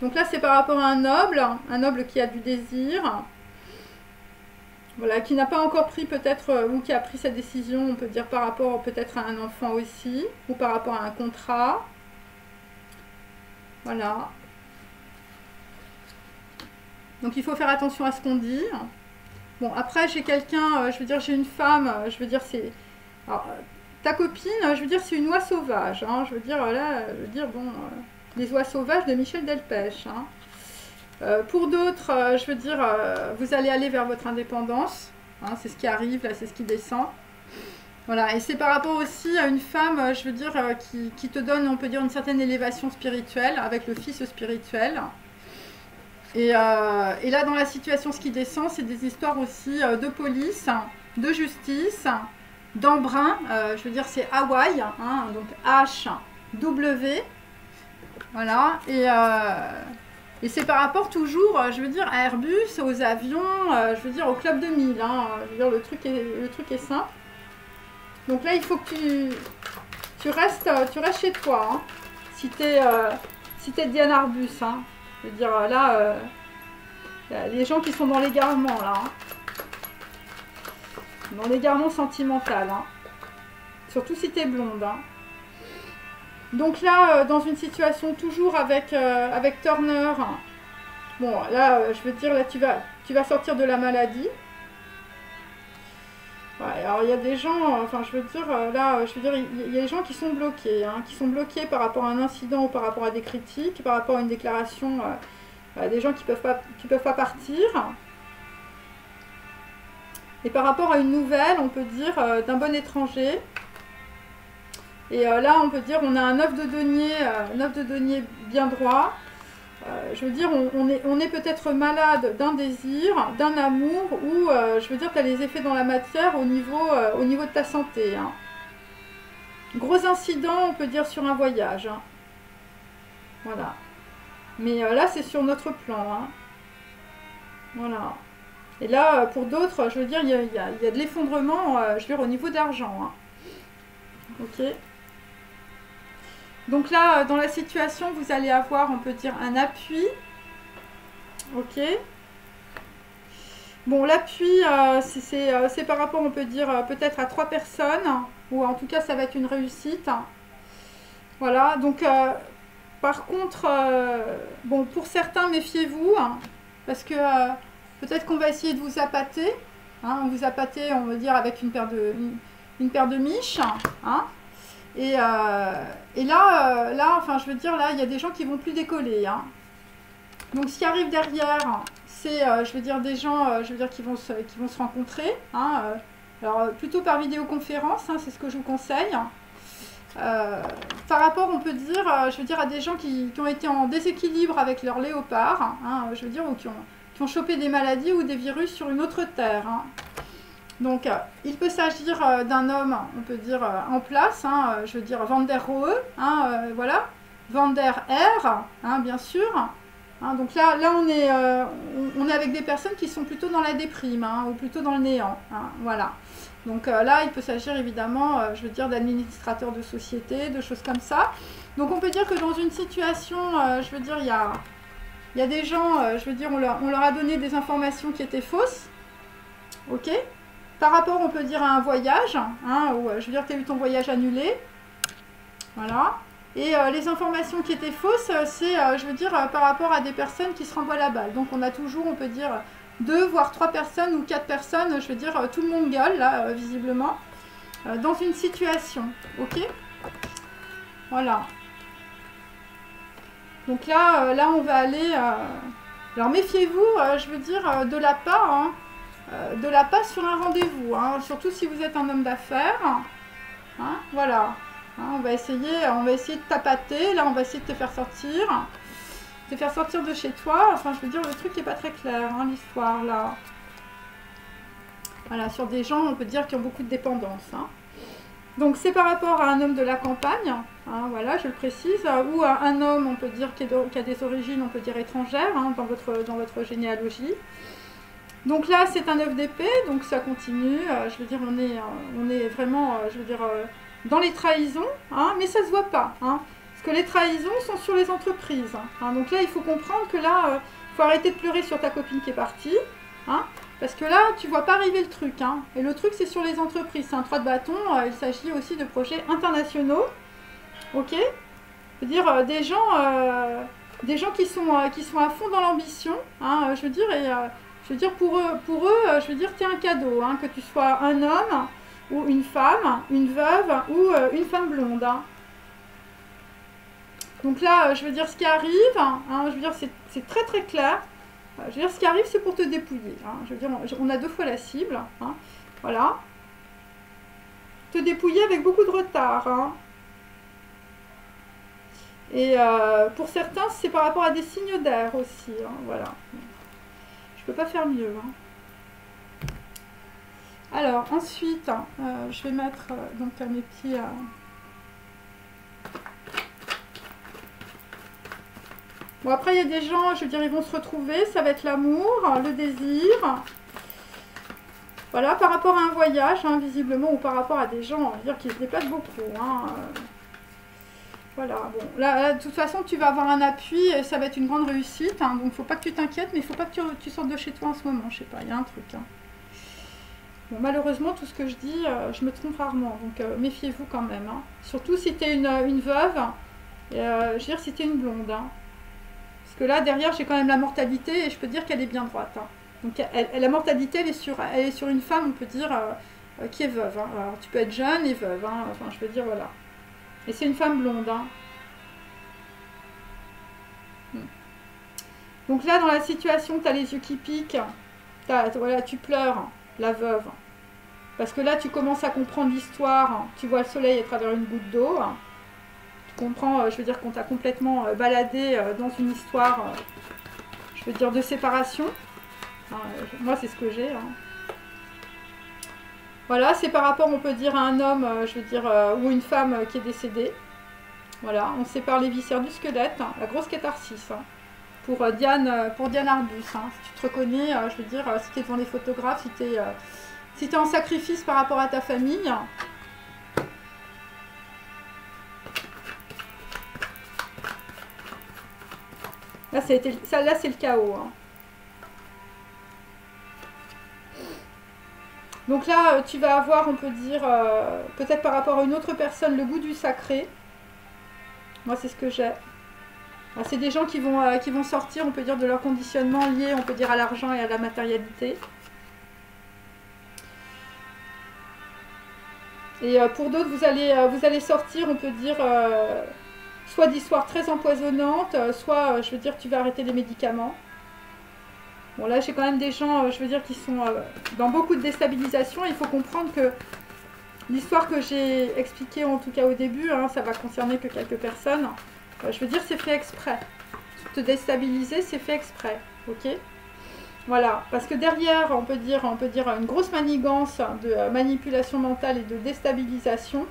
Donc là, c'est par rapport à un noble qui a du désir. Voilà, qui n'a pas encore pris peut-être, ou qui a pris sa décision, on peut dire par rapport peut-être à un enfant aussi, ou par rapport à un contrat. Voilà. Donc il faut faire attention à ce qu'on dit. Bon, après j'ai quelqu'un, je veux dire j'ai une femme, je veux dire c'est... Alors, ta copine, je veux dire c'est une oie sauvage, hein, je veux dire là, je veux dire bon, les oies sauvages de Michel Delpech, hein. Pour d'autres, je veux dire, vous allez aller vers votre indépendance. Hein, c'est ce qui arrive, là, c'est ce qui descend. Voilà, et c'est par rapport aussi à une femme, je veux dire, qui te donne, on peut dire, une certaine élévation spirituelle, avec le fils spirituel. Et là, dans la situation, ce qui descend, c'est des histoires aussi de police, de justice, d'emprunt. Je veux dire, c'est Hawaï, hein, donc H-W. Voilà, et c'est par rapport toujours, je veux dire, à Airbus, aux avions, je veux dire, au Club 2000. Hein, je veux dire, le truc est simple. Donc là, il faut que tu restes chez toi. Hein, si t'es Diane Arbus. Hein. Je veux dire, là, les gens qui sont dans l'égarement, là. Hein. Dans l'égarement sentimental. Hein. Surtout si t'es blonde. Hein. Donc là, dans une situation toujours avec Turner. Bon, là, je veux dire, là, tu vas sortir de la maladie. Ouais, alors il y a des gens, enfin je veux dire, là, je veux dire, il y a des gens qui sont bloqués, hein, qui sont bloqués par rapport à un incident ou par rapport à des critiques, par rapport à une déclaration, des gens qui peuvent pas partir. Et par rapport à une nouvelle, on peut dire, d'un bon étranger. Et là, on peut dire, on a un 9 de denier bien droit. Je veux dire, on est peut-être malade d'un désir, d'un amour, ou je veux dire, tu as les effets dans la matière au niveau de ta santé. Hein. Gros incident, on peut dire, sur un voyage. Hein. Voilà. Mais là, c'est sur notre plan. Hein. Voilà. Et là, pour d'autres, je veux dire, il y a de l'effondrement, je veux dire, au niveau d'argent. Hein. Ok. Donc là, dans la situation, vous allez avoir, on peut dire, un appui. Ok. Bon, l'appui, c'est par rapport, on peut dire, peut-être à 3 personnes. Ou en tout cas, ça va être une réussite. Voilà. Donc, par contre, bon, pour certains, méfiez-vous. Hein, parce que peut-être qu'on va essayer de vous appâter. Hein, on vous appâter, on va dire, avec une paire de miches. Hein. Et là, enfin, je veux dire, là, il y a des gens qui vont plus décoller. Hein. Donc, ce qui arrive derrière, c'est, je veux dire, des gens, je veux dire, qui vont se rencontrer. Hein, alors, plutôt par vidéoconférence, hein, c'est ce que je vous conseille. Par rapport, on peut dire, je veux dire, à des gens qui ont été en déséquilibre avec leur léopard, hein, je veux dire, ou qui ont chopé des maladies ou des virus sur une autre terre. Hein. Donc, il peut s'agir d'un homme, on peut dire, en place, hein, je veux dire, Van der Rohe, hein, voilà, Van der R, hein, bien sûr. Hein, donc là on est avec des personnes qui sont plutôt dans la déprime, hein, ou plutôt dans le néant, hein, voilà. Donc là, il peut s'agir évidemment, je veux dire, d'administrateurs de société, de choses comme ça. Donc on peut dire que dans une situation, je veux dire, il y a des gens, je veux dire, on leur a donné des informations qui étaient fausses, ok. Par rapport, on peut dire, à un voyage, hein, où, je veux dire, tu as eu ton voyage annulé. Voilà. Et les informations qui étaient fausses, c'est, je veux dire, par rapport à des personnes qui se renvoient la balle. Donc, on a toujours, on peut dire, 2 voire 3 personnes ou 4 personnes, je veux dire, tout le monde gueule, là, visiblement, dans une situation. Ok. Voilà. Donc là, on va aller... alors, méfiez-vous, je veux dire, de la part... Hein, de la passe sur un rendez-vous, hein, surtout si vous êtes un homme d'affaires. Hein, voilà. Hein, on va essayer de t'appâter. Là, on va essayer de te faire sortir de chez toi. Enfin, je veux dire, le truc n'est pas très clair, hein, l'histoire, là. Voilà, sur des gens, on peut dire, qui ont beaucoup de dépendance. Hein. Donc, c'est par rapport à un homme de la campagne, hein, voilà, je le précise, ou à un homme, on peut dire, qui a des origines, on peut dire, étrangères, hein, dans votre généalogie. Donc là, c'est un 9 d'épée, donc ça continue. Je veux dire, on est vraiment, je veux dire, dans les trahisons, hein, mais ça ne se voit pas. Hein, parce que les trahisons sont sur les entreprises. Hein, donc là, il faut comprendre que là, il faut arrêter de pleurer sur ta copine qui est partie. Hein, parce que là, tu ne vois pas arriver le truc. Hein, et le truc, c'est sur les entreprises. C'est un 3 de bâton. Il s'agit aussi de projets internationaux. Ok. C'est-à-dire des gens qui sont à fond dans l'ambition. Hein, je veux dire, et... je veux dire, pour eux, je veux dire, t'es un cadeau, hein, que tu sois un homme, ou une femme, une veuve, ou une femme blonde. Hein. Donc là, je veux dire, ce qui arrive, hein, je veux dire, c'est très très clair. Je veux dire, ce qui arrive, c'est pour te dépouiller. Hein. Je veux dire, on a 2 fois la cible. Hein. Voilà. te dépouiller avec beaucoup de retard. Hein. Et pour certains, c'est par rapport à des signes d'air aussi. Hein, voilà. Je peux pas faire mieux. Hein. Alors, ensuite, je vais mettre donc mes petits... Bon, après, il y a des gens, je veux dire, ils vont se retrouver. Ça va être l'amour, le désir. Voilà, par rapport à un voyage, hein, visiblement, ou par rapport à des gens, on va dire, qui se déplacent beaucoup. Hein, voilà, bon, là, de toute façon, tu vas avoir un appui, et ça va être une grande réussite. Hein, donc, il ne faut pas que tu t'inquiètes, mais il ne faut pas que tu sortes de chez toi en ce moment. Je sais pas, il y a un truc. Hein. Bon, malheureusement, tout ce que je dis, je me trompe rarement. Donc, méfiez-vous quand même. Hein. Surtout si tu es une veuve, je veux dire, si tu es une blonde. Hein. Parce que là, derrière, j'ai quand même la mortalité, et je peux dire qu'elle est bien droite. Hein. Donc, la mortalité, elle est sur une femme, on peut dire, qui est veuve. Hein. Alors, tu peux être jeune et veuve. Hein. Enfin, je peux dire, voilà. Et c'est une femme blonde. Hein. Donc là, dans la situation, tu as les yeux qui piquent. Voilà, tu pleures, la veuve. Parce que là, tu commences à comprendre l'histoire. Tu vois le soleil à travers une goutte d'eau. Tu comprends, je veux dire, qu'on t'a complètement baladé dans une histoire, je veux dire, de séparation. Moi, c'est ce que j'ai. Hein. Voilà, c'est par rapport, on peut dire, à un homme, je veux dire, ou une femme qui est décédée. Voilà, on sépare les viscères du squelette, hein, la grosse catharsis. Hein, pour Diane Arbus. Hein, si tu te reconnais, je veux dire, si tu es devant les photographes, si tu es en sacrifice par rapport à ta famille. Là, c'est le chaos. Hein. Donc là, tu vas avoir, on peut dire, peut-être par rapport à une autre personne, le goût du sacré. Moi, c'est ce que j'ai. C'est des gens qui vont sortir, on peut dire, de leur conditionnement lié, on peut dire, à l'argent et à la matérialité. Et pour d'autres, vous allez sortir, on peut dire, soit d'histoires très empoisonnantes, soit, je veux dire, tu vas arrêter les médicaments. Bon, là, j'ai quand même des gens, je veux dire, qui sont dans beaucoup de déstabilisation. Il faut comprendre que l'histoire que j'ai expliquée, en tout cas au début, hein, ça va concerner que quelques personnes. Je veux dire, c'est fait exprès. Te déstabiliser, c'est fait exprès. Ok ? Voilà. Parce que derrière, on peut dire une grosse manigance de manipulation mentale et de déstabilisation.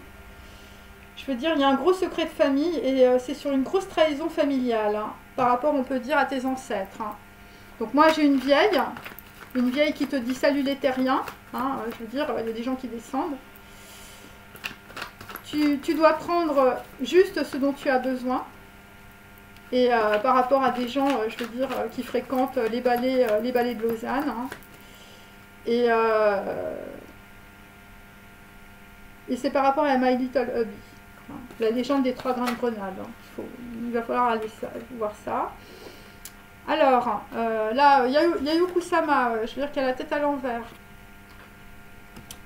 Je veux dire, il y a un gros secret de famille et c'est sur une grosse trahison familiale. Hein, par rapport, on peut dire, à tes ancêtres. Hein. Donc moi j'ai une vieille qui te dit salut les terriens, hein, je veux dire, il y a des gens qui descendent. Tu dois prendre juste ce dont tu as besoin. Et par rapport à des gens, je veux dire, qui fréquentent les ballets de Lausanne. Hein. Et c'est par rapport à My Little Hubby, hein, la légende des 3 grains de grenade. Hein. Il va falloir aller voir ça. Alors, là, Yayoi Kusama, je veux dire qu'elle a la tête à l'envers.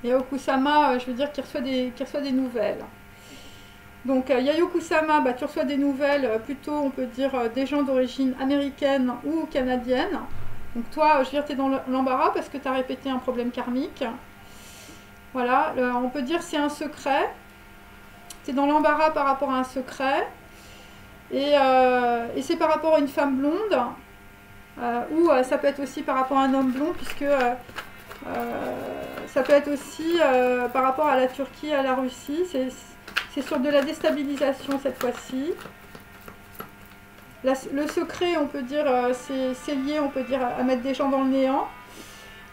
Yayoi Kusama, je veux dire, qui reçoit des nouvelles. Donc, Yayoi Kusama, tu reçois des nouvelles, plutôt, on peut dire, des gens d'origine américaine ou canadienne. Donc, toi, je veux dire, tu es dans l'embarras parce que tu as répété un problème karmique. Voilà, on peut dire c'est un secret. Tu es dans l'embarras par rapport à un secret. Et c'est par rapport à une femme blonde. Ou ça peut être aussi par rapport à un homme blond, puisque ça peut être aussi par rapport à la Turquie, à la Russie. C'est sur de la déstabilisation cette fois-ci. Le secret, on peut dire, c'est lié, on peut dire, à mettre des gens dans le néant.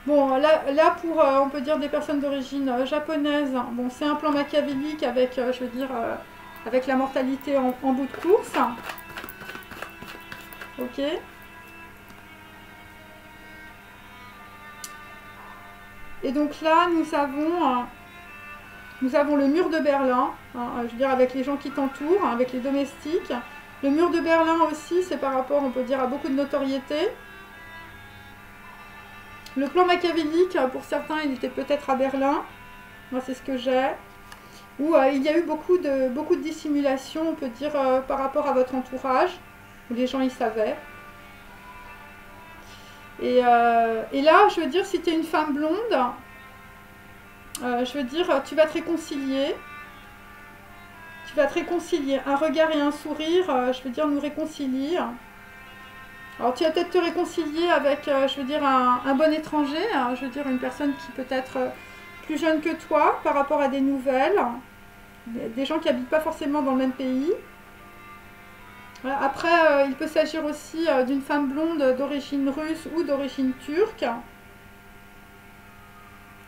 Bon, là pour, on peut dire, des personnes d'origine japonaise, bon, c'est un plan machiavélique avec, je veux dire, avec la mortalité en bout de course. Ok. Et donc là, nous avons le mur de Berlin, hein, je veux dire, avec les gens qui t'entourent, hein, avec les domestiques. Le mur de Berlin aussi, c'est par rapport, on peut dire, à beaucoup de notoriété. Le plan machiavélique, pour certains, il était peut-être à Berlin. Moi, c'est ce que j'ai. Où il y a eu beaucoup de dissimulation, on peut dire, par rapport à votre entourage, où les gens y savaient. Et là, je veux dire, si tu es une femme blonde, Je veux dire, tu vas te réconcilier. Tu vas te réconcilier. Un regard et un sourire, je veux dire, nous réconcilier. Alors, tu vas peut-être te réconcilier avec, je veux dire, un bon étranger. Hein, je veux dire, une personne qui peut être plus jeune que toi par rapport à des nouvelles. Des gens qui n'habitent pas forcément dans le même pays. Voilà. Après, il peut s'agir aussi d'une femme blonde d'origine russe ou d'origine turque.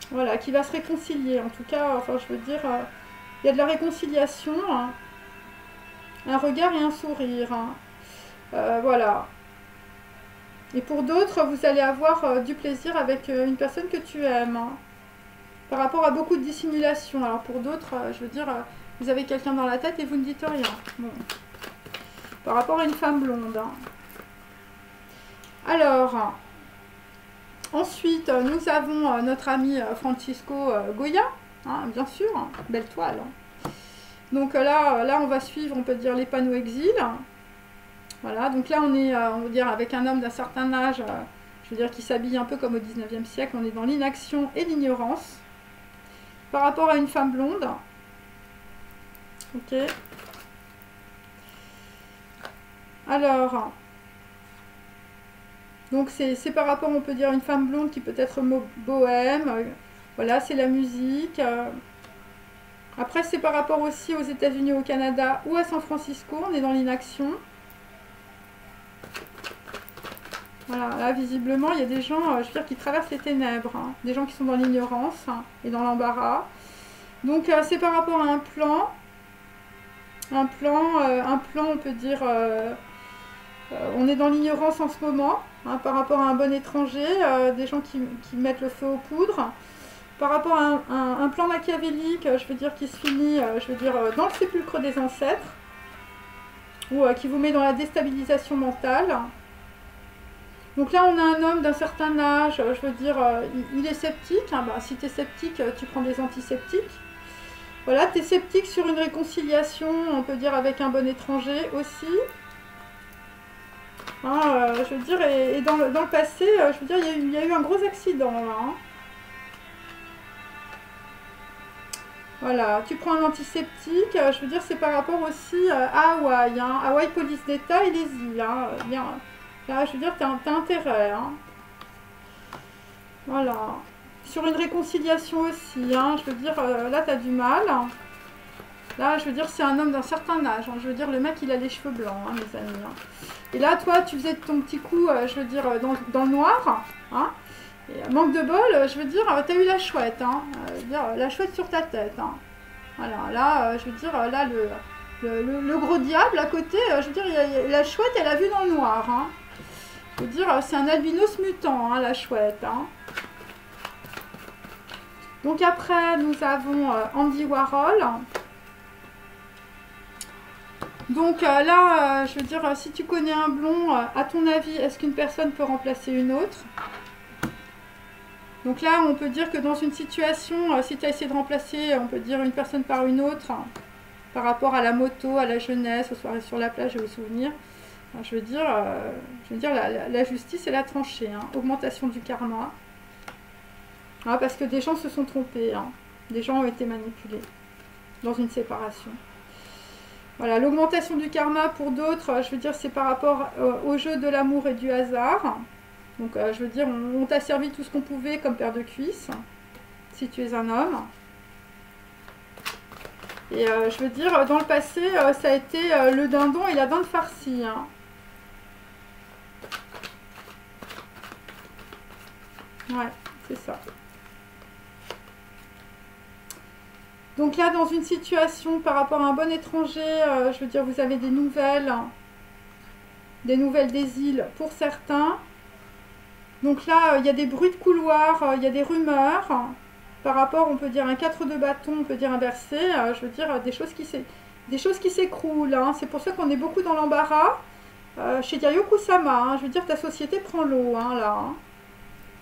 Voilà, qui va se réconcilier. En tout cas, enfin, je veux dire, il y a de la réconciliation, hein. Un regard et un sourire. Hein. Voilà. Et pour d'autres, vous allez avoir du plaisir avec une personne que tu aimes. Hein. Par rapport à beaucoup de dissimulation. Alors pour d'autres, je veux dire, vous avez quelqu'un dans la tête et vous ne dites rien. Bon. Par rapport à une femme blonde. Hein. Alors, ensuite, nous avons notre ami Francisco Goya, hein, bien sûr, hein, belle toile. Hein. Donc là, on va suivre, on peut dire, les panneaux exil. Voilà, donc là, on est, on va dire, avec un homme d'un certain âge, je veux dire, qui s'habille un peu comme au 19e siècle. On est dans l'inaction et l'ignorance. Par rapport à une femme blonde. Ok. Alors, donc c'est par rapport, on peut dire, à une femme blonde qui peut être bohème. Voilà, c'est la musique. Après, c'est par rapport aussi aux États-Unis, au Canada ou à San Francisco. On est dans l'inaction. Voilà, là, visiblement, il y a des gens, je veux dire, qui traversent les ténèbres. Hein. Des gens qui sont dans l'ignorance hein, et dans l'embarras. Donc, c'est par rapport à un plan. Un plan, on peut dire... on est dans l'ignorance en ce moment, hein, par rapport à un bon étranger, des gens qui mettent le feu aux poudres. Par rapport à un plan machiavélique, je veux dire, qui se finit, je veux dire, dans le sépulcre des ancêtres, ou qui vous met dans la déstabilisation mentale. Donc là, on a un homme d'un certain âge, je veux dire, il est sceptique. Hein, bah, si tu es sceptique, tu prends des antiseptiques. Voilà, tu es sceptique sur une réconciliation, on peut dire, avec un bon étranger aussi. Hein, je veux dire, et dans le passé, je veux dire, il y a eu un gros accident là. Hein. Voilà, tu prends un antiseptique, je veux dire, c'est par rapport aussi à Hawaï. Hein. Hawaï, police d'État et les îles. Hein. Bien, là, je veux dire, t'as intérêt. Hein. Voilà. Sur une réconciliation aussi, hein, je veux dire, là, t'as du mal. Là, je veux dire, c'est un homme d'un certain âge. Hein. Je veux dire, le mec, il a les cheveux blancs, hein, mes amis. Hein. Et là, toi, tu faisais ton petit coup, je veux dire, dans le noir. Hein. Et, manque de bol, je veux dire, t'as eu la chouette. Hein. Je veux dire, la chouette sur ta tête. Hein. Voilà, là, je veux dire, là, le gros diable à côté, je veux dire, la chouette, elle a vu dans le noir. Hein. Je veux dire, c'est un albinos mutant, hein, la chouette. Hein. Donc après, nous avons Andy Warhol. Donc là, je veux dire, si tu connais un blond, à ton avis, est-ce qu'une personne peut remplacer une autre? Donc là, on peut dire que dans une situation, si tu as essayé de remplacer, on peut dire une personne par une autre, par rapport à la moto, à la jeunesse, aux soirées sur la plage et aux souvenirs, je veux dire, la justice, elle a tranché. Hein. Augmentation du karma. Ah, parce que des gens se sont trompés. Hein. Des gens ont été manipulés dans une séparation. Voilà, l'augmentation du karma pour d'autres, je veux dire, c'est par rapport au jeu de l'amour et du hasard. Donc, je veux dire, on t'a servi tout ce qu'on pouvait comme paire de cuisses, si tu es un homme. Et je veux dire, dans le passé, ça a été le dindon et la dinde farcie. Hein. Ouais, c'est ça. Donc là, dans une situation par rapport à un bon étranger, je veux dire, vous avez des nouvelles des îles pour certains. Donc là, il y a des bruits de couloir, il y a des rumeurs. Par rapport, on peut dire un 4 de bâton, on peut dire inversé. Je veux dire, des choses qui s'écroulent. Hein. C'est pour ça qu'on est beaucoup dans l'embarras. Chez Yayo Kusama, hein, je veux dire, ta société prend l'eau, hein, là. Hein.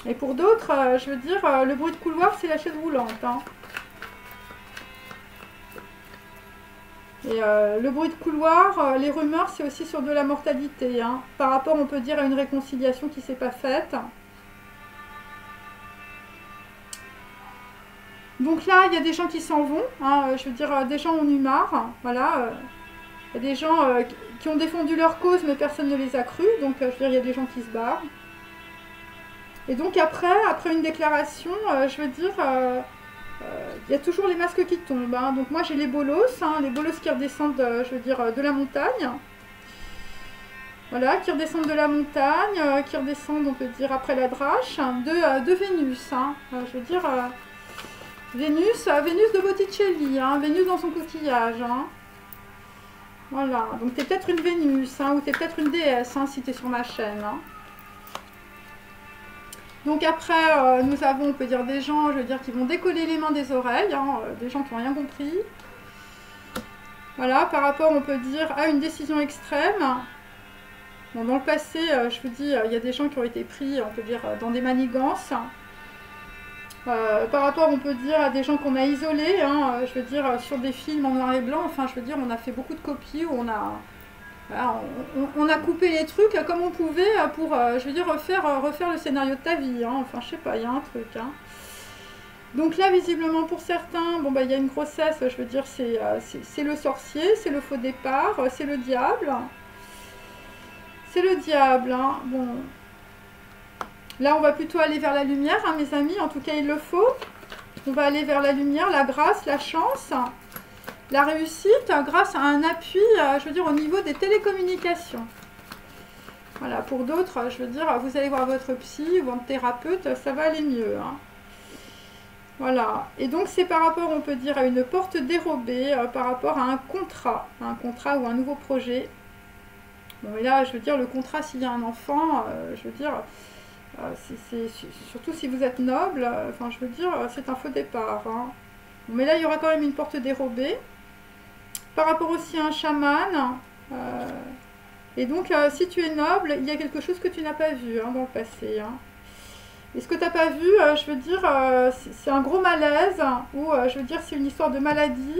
Et pour d'autres, je veux dire, le bruit de couloir, c'est la chaise roulante. Hein. Et le bruit de couloir, les rumeurs, c'est aussi sur de la mortalité. Hein. Par rapport, on peut dire, à une réconciliation qui ne s'est pas faite. Donc là, il y a des gens qui s'en vont, hein, je veux dire, des gens ont eu marre, voilà. Il y a des gens qui ont défendu leur cause, mais personne ne les a crus, donc je veux dire, il y a des gens qui se barrent. Et donc après une déclaration, je veux dire, il y a toujours les masques qui tombent, hein. Donc moi j'ai les bolos, hein, les bolos qui redescendent, je veux dire, de la montagne. Voilà, qui redescendent de la montagne, qui redescendent, on peut dire, après la drache, hein, de Vénus, hein. Je veux dire, Vénus de Botticelli, hein, Vénus dans son coquillage, hein. Voilà, donc t'es peut-être une Vénus, hein, ou t'es peut-être une déesse, hein, si t'es sur ma chaîne, hein. Donc après, nous avons, on peut dire, des gens, je veux dire, qui vont décoller les mains des oreilles, hein, des gens qui n'ont rien compris. Voilà, par rapport, on peut dire, à une décision extrême. Bon, dans le passé, je vous dis, il y a des gens qui ont été pris, on peut dire, dans des manigances. Par rapport, on peut dire, à des gens qu'on a isolés, hein, je veux dire, sur des films en noir et blanc. Enfin, je veux dire, on a fait beaucoup de copies où on a... Voilà, on a coupé les trucs comme on pouvait pour, je veux dire, refaire le scénario de ta vie, hein. Enfin, je sais pas, il y a un truc, hein. Donc là, visiblement, pour certains, bon, bah, il y a une grossesse, je veux dire, c'est le sorcier, c'est le faux départ, c'est le diable. C'est le diable, hein. Bon. Là, on va plutôt aller vers la lumière, hein, mes amis, en tout cas, il le faut. On va aller vers la lumière, la grâce, la chance. La réussite grâce à un appui, je veux dire, au niveau des télécommunications. Voilà, pour d'autres, je veux dire, vous allez voir votre psy ou votre thérapeute, ça va aller mieux, hein. Voilà, et donc c'est par rapport, on peut dire, à une porte dérobée, par rapport à un contrat ou un nouveau projet. Bon, et là, je veux dire, le contrat, s'il y a un enfant, je veux dire, surtout si vous êtes noble, enfin, je veux dire, c'est un faux départ, hein. Bon, mais là, il y aura quand même une porte dérobée. Par rapport aussi à un chaman, et donc si tu es noble, il y a quelque chose que tu n'as pas vu, hein, dans le passé, hein. Et ce que tu n'as pas vu, je veux dire, c'est un gros malaise, ou je veux dire, c'est une histoire de maladie,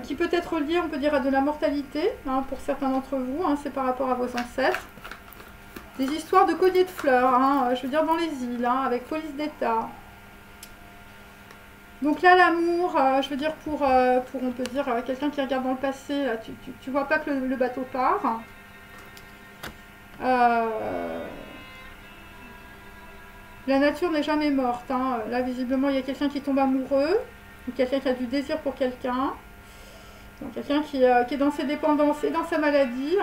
qui peut être liée, on peut dire, à de la mortalité, hein, pour certains d'entre vous, hein, c'est par rapport à vos ancêtres. Des histoires de colliers de fleurs, hein, je veux dire, dans les îles, hein, avec police d'État. Donc là, l'amour, je veux dire, pour on peut dire, quelqu'un qui regarde dans le passé, là, tu vois pas que le bateau part. La nature n'est jamais morte, hein. Là, visiblement, il y a quelqu'un qui tombe amoureux, ou quelqu'un qui a du désir pour quelqu'un. Donc, quelqu'un qui est dans ses dépendances et dans sa maladie.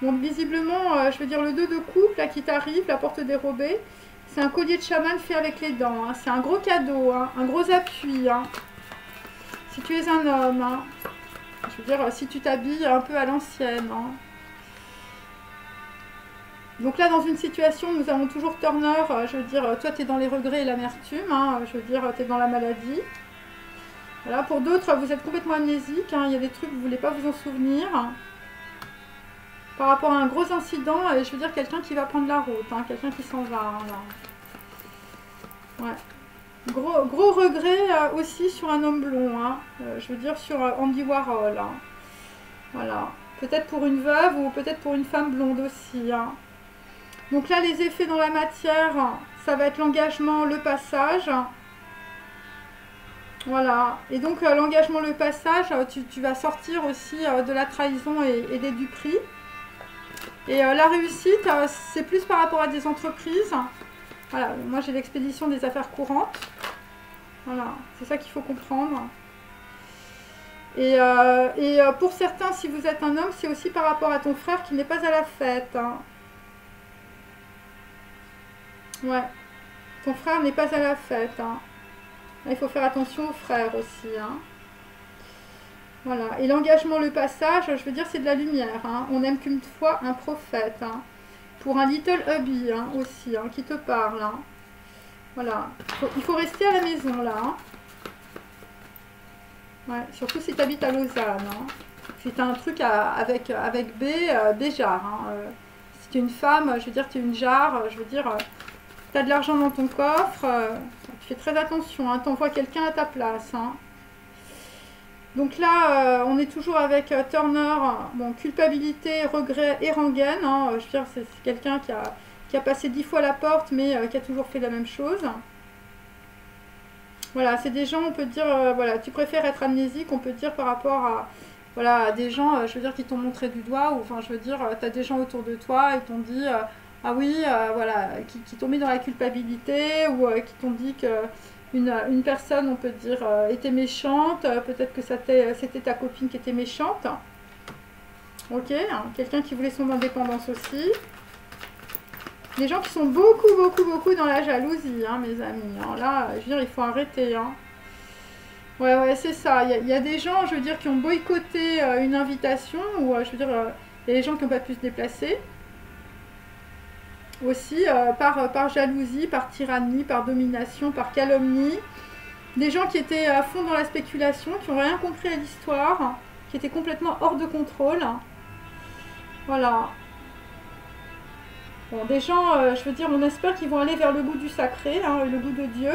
Donc, visiblement, je veux dire, le 2 de coupe, là, qui t'arrive, la porte dérobée. C'est un collier de chaman fait avec les dents, hein. C'est un gros cadeau, hein, un gros appui, hein. Si tu es un homme, hein. Je veux dire, si tu t'habilles un peu à l'ancienne, hein. Donc là, dans une situation, nous avons toujours Turner, je veux dire, toi tu es dans les regrets et l'amertume, hein, je veux dire, tu es dans la maladie. Voilà, pour d'autres, vous êtes complètement amnésique, hein, il y a des trucs, vous ne voulez pas vous en souvenir. Par rapport à un gros incident, et je veux dire quelqu'un qui va prendre la route, hein, quelqu'un qui s'en va, hein, là. Ouais. Gros regret aussi sur un homme blond, hein, je veux dire sur Andy Warhol, hein. Voilà. Peut-être pour une veuve ou peut-être pour une femme blonde aussi, hein. Donc là, les effets dans la matière, ça va être l'engagement, le passage. Voilà. Et donc l'engagement, le passage, tu vas sortir aussi de la trahison et des duperies. Et la réussite, c'est plus par rapport à des entreprises. Voilà, moi j'ai l'expédition des affaires courantes. Voilà, c'est ça qu'il faut comprendre. Et pour certains, si vous êtes un homme, c'est aussi par rapport à ton frère qui n'est pas à la fête, hein. Ouais, ton frère n'est pas à la fête, hein. Là, il faut faire attention aux frères aussi, hein. Voilà, et l'engagement, le passage, je veux dire, c'est de la lumière, hein. On n'aime qu'une fois un prophète, hein. Pour un little hubby, hein, aussi, hein, qui te parle, hein. Voilà, il faut rester à la maison, là, hein. Ouais, surtout si tu habites à Lausanne, hein. Si tu as un truc avec Béjar, hein. Si tu es une femme, je veux dire, tu es une jarre, je veux dire, tu as de l'argent dans ton coffre, tu fais très attention, hein, t'envoies quelqu'un à ta place, hein. Donc là, on est toujours avec Turner, bon, culpabilité, regret et rengaine, hein. Je veux dire, c'est quelqu'un qui a passé 10 fois la porte, mais qui a toujours fait la même chose. Voilà, c'est des gens, on peut dire, voilà, tu préfères être amnésique, on peut dire par rapport à, voilà, à des gens, je veux dire, qui t'ont montré du doigt, ou enfin, je veux dire, tu as des gens autour de toi, ils t'ont dit, ah oui, voilà, qui t'ont mis dans la culpabilité, ou qui t'ont dit que une personne, on peut dire, était méchante, peut-être que c'était ta copine qui était méchante, ok, hein, quelqu'un qui voulait son indépendance aussi. Des gens qui sont beaucoup dans la jalousie, hein, mes amis. Hein. Là, je veux dire, il faut arrêter. Hein. Ouais, c'est ça. Il y a des gens, je veux dire, qui ont boycotté une invitation, ou je veux dire, il y a des gens qui n'ont pas pu se déplacer. Aussi, par jalousie, par tyrannie, par domination, par calomnie. Des gens qui étaient à fond dans la spéculation, qui n'ont rien compris à l'histoire, qui étaient complètement hors de contrôle. Voilà. Bon, des gens, je veux dire, on espère qu'ils vont aller vers le goût du sacré, hein, le goût de Dieu.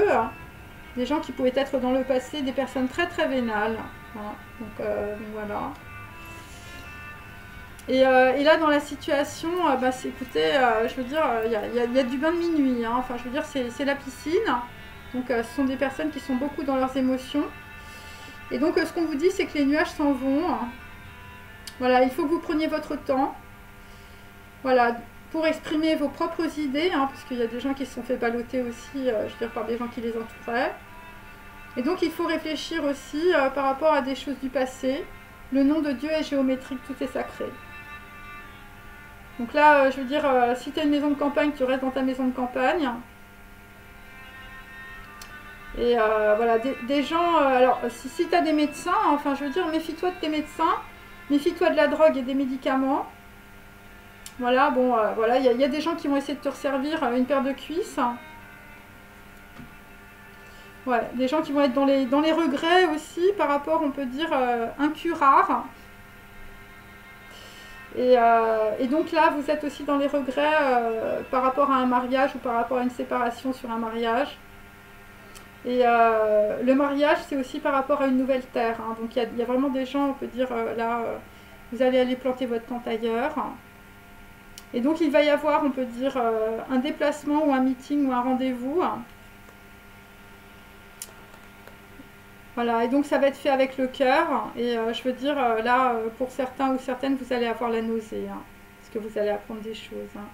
Des gens qui pouvaient être dans le passé des personnes très vénales. Hein, donc voilà. Et là, dans la situation, bah, écoutez, je veux dire, il y a du bain de minuit. Hein, enfin, je veux dire, c'est la piscine. Donc, ce sont des personnes qui sont beaucoup dans leurs émotions. Et donc, ce qu'on vous dit, c'est que les nuages s'en vont. Hein. Voilà, il faut que vous preniez votre temps. Voilà. Pour exprimer vos propres idées, hein, parce qu'il y a des gens qui se sont fait balloter aussi, je veux dire, par des gens qui les entouraient. Et donc il faut réfléchir aussi par rapport à des choses du passé. Le nom de Dieu est géométrique, tout est sacré. Donc là, je veux dire, si tu as une maison de campagne, tu restes dans ta maison de campagne. Et voilà, des gens, alors si tu as des médecins, enfin je veux dire, méfie-toi de tes médecins, méfie-toi de la drogue et des médicaments. Voilà, bon, voilà, il y a des gens qui vont essayer de te resservir une paire de cuisses. Ouais, des gens qui vont être dans les regrets aussi, par rapport, on peut dire, incurables. Et donc là, vous êtes aussi dans les regrets par rapport à un mariage ou par rapport à une séparation sur un mariage. Et le mariage, c'est aussi par rapport à une nouvelle terre. Hein. Donc il y a vraiment des gens, on peut dire, là, vous allez aller planter votre tente ailleurs. Et donc il va y avoir, on peut dire, un déplacement ou un meeting ou un rendez-vous. Voilà, et donc ça va être fait avec le cœur. Et je veux dire, là, pour certains ou certaines, vous allez avoir la nausée. Hein, parce que vous allez apprendre des choses. Hein.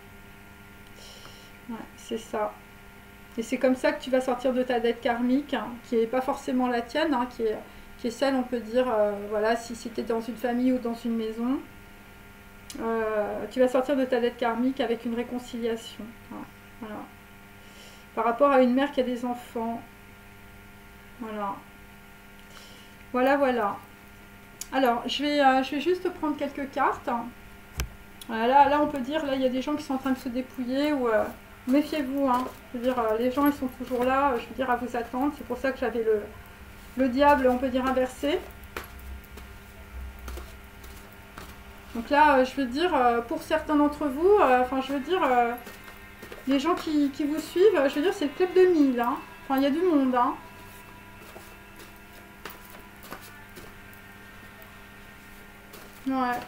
Ouais, c'est ça. Et c'est comme ça que tu vas sortir de ta dette karmique, hein, qui n'est pas forcément la tienne, hein, qui est celle, on peut dire, voilà, si tu es dans une famille ou dans une maison. Tu vas sortir de ta dette karmique avec une réconciliation. Hein, voilà. Par rapport à une mère qui a des enfants. Voilà. Voilà. Alors, je vais juste prendre quelques cartes. Voilà, là, on peut dire, là, il y a des gens qui sont en train de se dépouiller. Ou méfiez-vous. Hein. Je veux dire, les gens, ils sont toujours là, je veux dire, à vous attendre. C'est pour ça que j'avais le diable, on peut dire, inversé. Donc là, je veux dire, pour certains d'entre vous, enfin, je veux dire, les gens qui vous suivent, je veux dire, c'est le club de 1000. Hein. Enfin, il y a du monde. Hein. Ouais.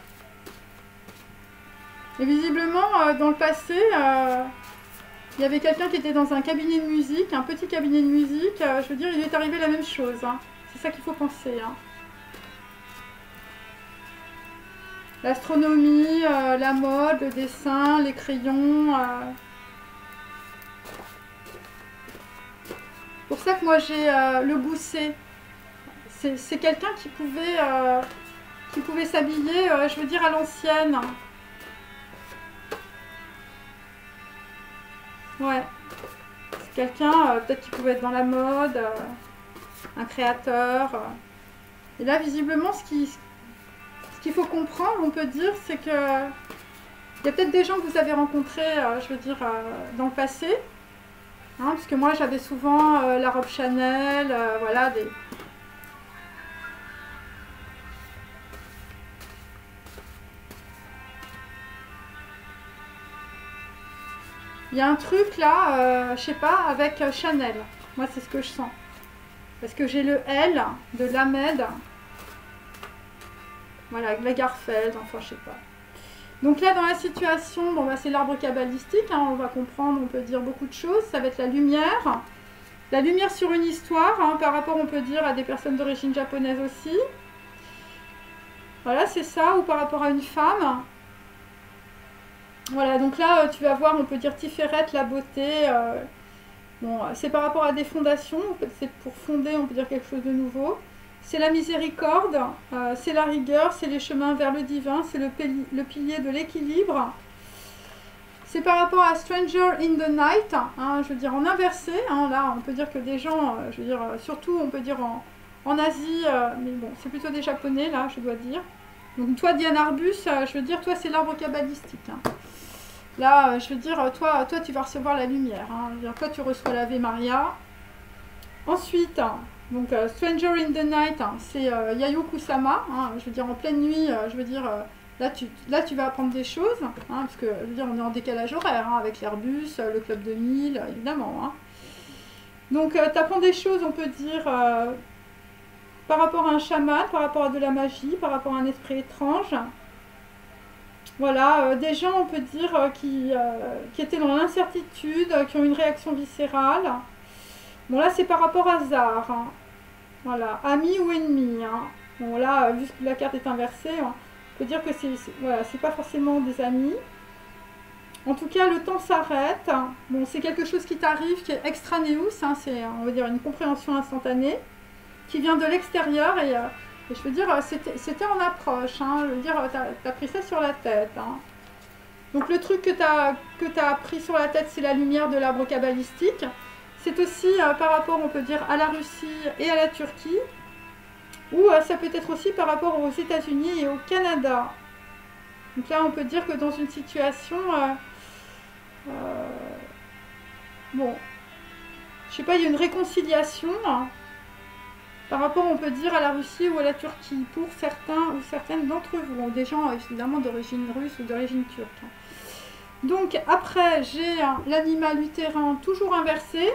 Et visiblement, dans le passé, il y avait quelqu'un qui était dans un cabinet de musique, un petit cabinet de musique. Je veux dire, il lui est arrivé la même chose. Hein. C'est ça qu'il faut penser. Hein. L'astronomie, la mode, le dessin, les crayons. C'est pour ça que moi j'ai le gousset. C'est quelqu'un qui pouvait s'habiller, je veux dire, à l'ancienne. Ouais. C'est quelqu'un, peut-être qui pouvait être dans la mode, un créateur. Et là, visiblement, ce qu'il faut comprendre, on peut dire, c'est que il y a peut-être des gens que vous avez rencontrés, je veux dire, dans le passé. Hein, parce que moi, j'avais souvent la robe Chanel, voilà, des... Il y a un truc là, je sais pas, avec Chanel. Moi, c'est ce que je sens. Parce que j'ai le L de l'Ahmed. Voilà, avec Lagerfeld, enfin, je sais pas. Donc là, dans la situation, bon, bah, c'est l'arbre kabbalistique. Hein, on va comprendre, on peut dire beaucoup de choses. Ça va être la lumière. La lumière sur une histoire, hein, par rapport, on peut dire, à des personnes d'origine japonaise aussi. Voilà, c'est ça, ou par rapport à une femme. Voilà, donc là, tu vas voir, on peut dire Tiferet, la beauté. Bon, c'est par rapport à des fondations, c'est pour fonder, on peut dire quelque chose de nouveau. C'est la miséricorde, c'est la rigueur, c'est les chemins vers le divin, c'est le pilier de l'équilibre. C'est par rapport à Stranger in the Night, hein, je veux dire en inversé. Hein, là, on peut dire que des gens, je veux dire, surtout on peut dire en Asie, mais bon, c'est plutôt des Japonais, là, je dois dire. Donc toi, Diane Arbus, je veux dire, toi, c'est l'arbre kabbalistique. Hein. Là, je veux dire, toi, tu vas recevoir la lumière. Hein. Je veux dire, toi, tu reçois l'Ave Maria. Ensuite, donc Stranger in the Night, hein, c'est Yayoi Kusama. Hein, je veux dire, en pleine nuit, je veux dire... Là tu vas apprendre des choses, hein, parce que je veux dire, on est en décalage horaire, hein, avec l'Airbus, le Club 2000, évidemment. Hein. Donc, tu apprends des choses, on peut dire, par rapport à un chaman, par rapport à de la magie, par rapport à un esprit étrange. Voilà, des gens, on peut dire, qui étaient dans l'incertitude, qui ont une réaction viscérale. Bon, là, c'est par rapport à Zar. Hein. Voilà, ami ou ennemi. Hein. Bon, là, vu que la carte est inversée... Hein, on peut dire que voilà, c'est pas forcément des amis. En tout cas, le temps s'arrête. Bon, c'est quelque chose qui t'arrive, qui est extraneous, hein, c'est, on va dire, une compréhension instantanée, qui vient de l'extérieur, et je veux dire, c'était en approche, hein, je veux dire, t'as pris ça sur la tête. Hein. Donc le truc que t'as pris sur la tête, c'est la lumière de l'arbre kabbalistique. C'est aussi par rapport, on peut dire, à la Russie et à la Turquie. Ou ça peut être aussi par rapport aux États-Unis et au Canada. Donc là, on peut dire que dans une situation... bon, je sais pas, il y a une réconciliation hein, par rapport, on peut dire, à la Russie ou à la Turquie, pour certains ou certaines d'entre vous, des gens évidemment d'origine russe ou d'origine turque. Donc après, j'ai l'animal utérin toujours inversé.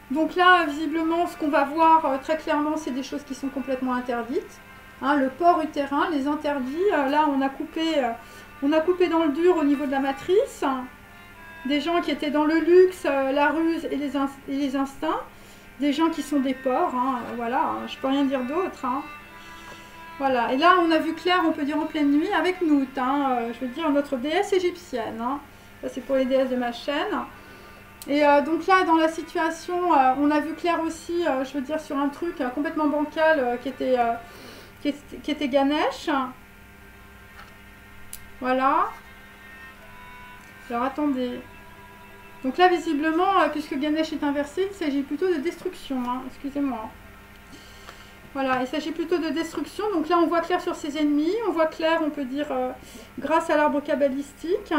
Donc là, visiblement, ce qu'on va voir très clairement, c'est des choses qui sont complètement interdites. Hein, le porc utérin, les interdits. Là, on a coupé dans le dur au niveau de la matrice. Des gens qui étaient dans le luxe, la ruse et les instincts. Des gens qui sont des porcs. Hein, voilà, je peux rien dire d'autre. Hein. Voilà, et là, on a vu clair, on peut dire en pleine nuit, avec Nout. Hein, je veux dire, notre déesse égyptienne. Hein. Ça, c'est pour les déesses de ma chaîne. Et donc là, dans la situation, on a vu clair aussi, je veux dire, sur un truc complètement bancal qui était Ganesh. Voilà. Alors attendez. Donc là, visiblement, puisque Ganesh est inversé, il s'agit plutôt de destruction. Hein, excusez-moi. Voilà, il s'agit plutôt de destruction. Donc là, on voit clair sur ses ennemis. On voit clair, on peut dire, grâce à l'arbre kabbalistique.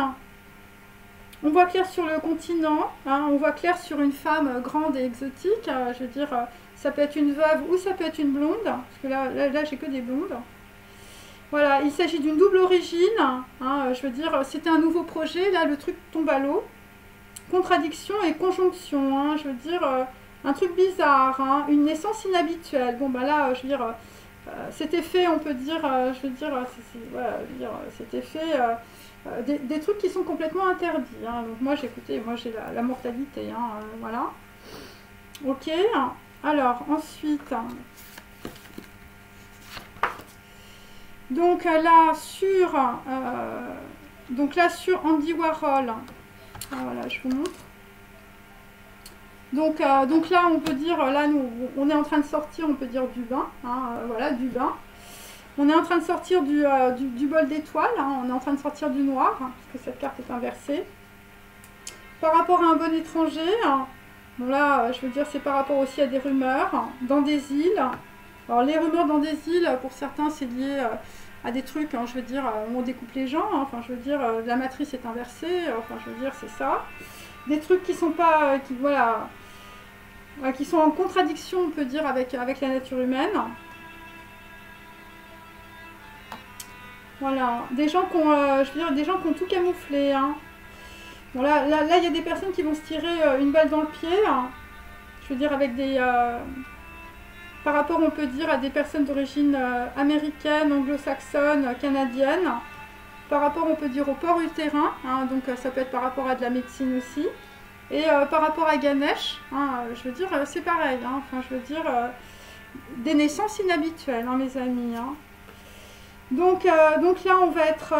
On voit clair sur le continent, hein, on voit clair sur une femme grande et exotique, je veux dire, ça peut être une veuve ou ça peut être une blonde, parce que là j'ai que des blondes. Voilà, il s'agit d'une double origine, hein, je veux dire, c'était un nouveau projet, là le truc tombe à l'eau. Contradiction et conjonction, hein, je veux dire, un truc bizarre, hein, une naissance inhabituelle. Bon bah là, je veux dire, c'était fait, on peut dire, je veux dire, voilà, c'était fait... des trucs qui sont complètement interdits. Hein. Donc moi j'ai la mortalité. Hein, voilà. Ok. Alors ensuite, donc là sur Andy Warhol. Voilà, je vous montre. Donc là on peut dire, là nous on est en train de sortir, on peut dire du bain. Hein, voilà, du bain. On est en train de sortir du bol d'étoiles, hein, on est en train de sortir du noir, hein, parce que cette carte est inversée. Par rapport à un bon étranger, hein, bon là, je veux dire, c'est par rapport aussi à des rumeurs, hein, dans des îles. Alors les rumeurs dans des îles, pour certains, c'est lié à des trucs, hein, je veux dire, où on découpe les gens, hein, enfin je veux dire, la matrice est inversée, enfin je veux dire, c'est ça. Des trucs qui sont pas, voilà, qui sont en contradiction, on peut dire, avec la nature humaine. Voilà, des gens qui ont, je veux dire, des gens qui ont tout camouflé. Hein. Bon, là, il y a des personnes qui vont se tirer une balle dans le pied. Hein. Je veux dire, avec des... par rapport, on peut dire, à des personnes d'origine américaine, anglo-saxonne, canadienne. Par rapport, on peut dire, au porc utérin. Hein, donc, ça peut être par rapport à de la médecine aussi. Et par rapport à Ganesh, hein, je veux dire, c'est pareil. Hein, enfin, je veux dire, des naissances inhabituelles, hein, mes amis. Hein. Donc là, on va être...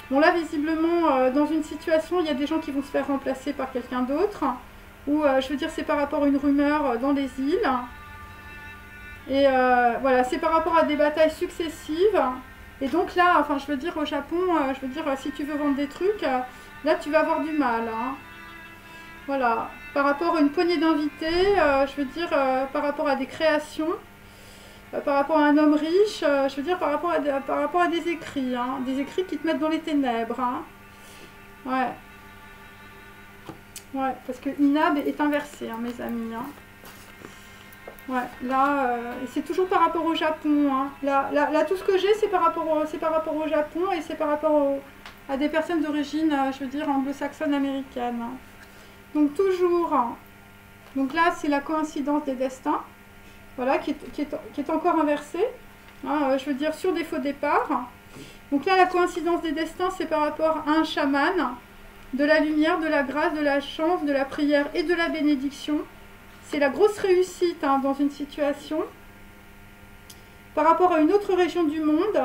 bon, là, visiblement, dans une situation, il y a des gens qui vont se faire remplacer par quelqu'un d'autre. Ou, je veux dire, c'est par rapport à une rumeur dans les îles. Et voilà, c'est par rapport à des batailles successives. Et donc là, enfin, je veux dire, au Japon, je veux dire, si tu veux vendre des trucs, là, tu vas avoir du mal. Hein. Voilà. Par rapport à une poignée d'invités, je veux dire, par rapport à des créations, par rapport à un homme riche, je veux dire, par rapport à des écrits. Hein. Des écrits qui te mettent dans les ténèbres. Hein. Ouais. Ouais, parce que Inab est inversé, hein, mes amis. Hein. Ouais, là, c'est toujours par rapport au Japon. Hein. Là, tout ce que j'ai, c'est par rapport au Japon et c'est par rapport à des personnes d'origine, je veux dire, anglo-saxonne américaine. Hein. Donc, toujours. Hein. Donc là, c'est la coïncidence des destins. Voilà, qui est encore inversée. Hein, je veux dire, sur des faux départs. Donc là, la coïncidence des destins, c'est par rapport à un chaman. De la lumière, de la grâce, de la chance, de la prière et de la bénédiction. C'est la grosse réussite hein, dans une situation. Par rapport à une autre région du monde,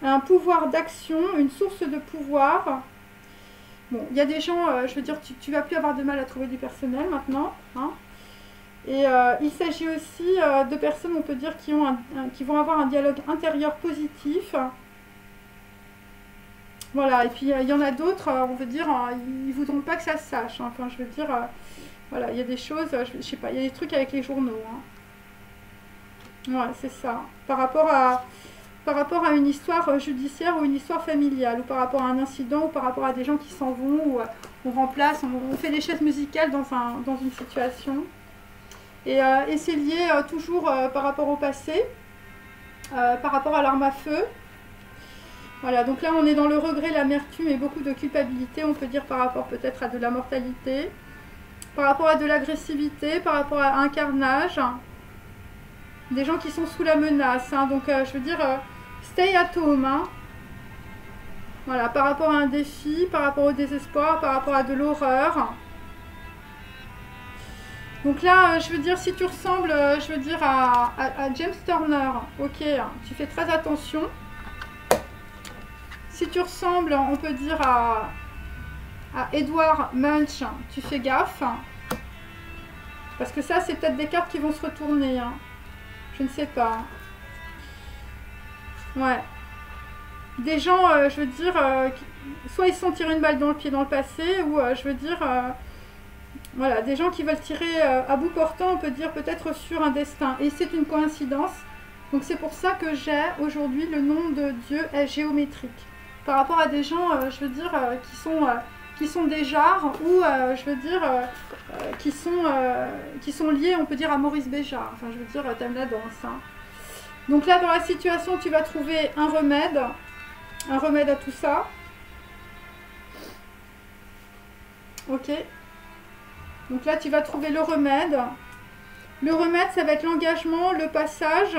un pouvoir d'action, une source de pouvoir. Bon, il y a des gens, je veux dire, tu vas plus avoir de mal à trouver du personnel maintenant. Hein. Et il s'agit aussi de personnes, on peut dire, qui vont avoir un dialogue intérieur positif. Voilà, et puis il y en a d'autres, on veut dire, ils voudront pas que ça se sache. Hein. Enfin, je veux dire, voilà, il y a des choses, je sais pas, il y a des trucs avec les journaux. Hein. Ouais, c'est ça. Par rapport à une histoire judiciaire ou une histoire familiale, ou par rapport à un incident, ou par rapport à des gens qui s'en vont, ou on remplace, on fait des chaises musicales dans une situation. Et c'est lié toujours par rapport au passé, par rapport à l'arme à feu. Voilà, donc là on est dans le regret, l'amertume et beaucoup de culpabilité, on peut dire par rapport peut-être à de la mortalité, par rapport à de l'agressivité, par rapport à un carnage, des gens qui sont sous la menace, hein, donc je veux dire, stay at home, hein. Voilà, par rapport à un défi, par rapport au désespoir, par rapport à de l'horreur. Donc là, je veux dire, si tu ressembles, je veux dire, à James Turner, ok, tu fais très attention. Si tu ressembles, on peut dire, à Edward Munch, tu fais gaffe. Parce que ça, c'est peut-être des cartes qui vont se retourner. Hein. Je ne sais pas. Ouais. Des gens, je veux dire, soit ils se sont tirés une balle dans le pied dans le passé, ou je veux dire, voilà, des gens qui veulent tirer à bout portant, on peut dire peut-être sur un destin. Et c'est une coïncidence. Donc c'est pour ça que j'ai aujourd'hui le nom de Dieu est géométrique. Par rapport à des gens, je veux dire, qui sont des jarres ou, je veux dire, qui sont liés, on peut dire, à Maurice Béjart. Enfin, je veux dire, t'aimes la danse. Hein. Donc là, dans la situation, tu vas trouver un remède à tout ça. Ok. Donc là, tu vas trouver le remède. Le remède, ça va être l'engagement, le passage.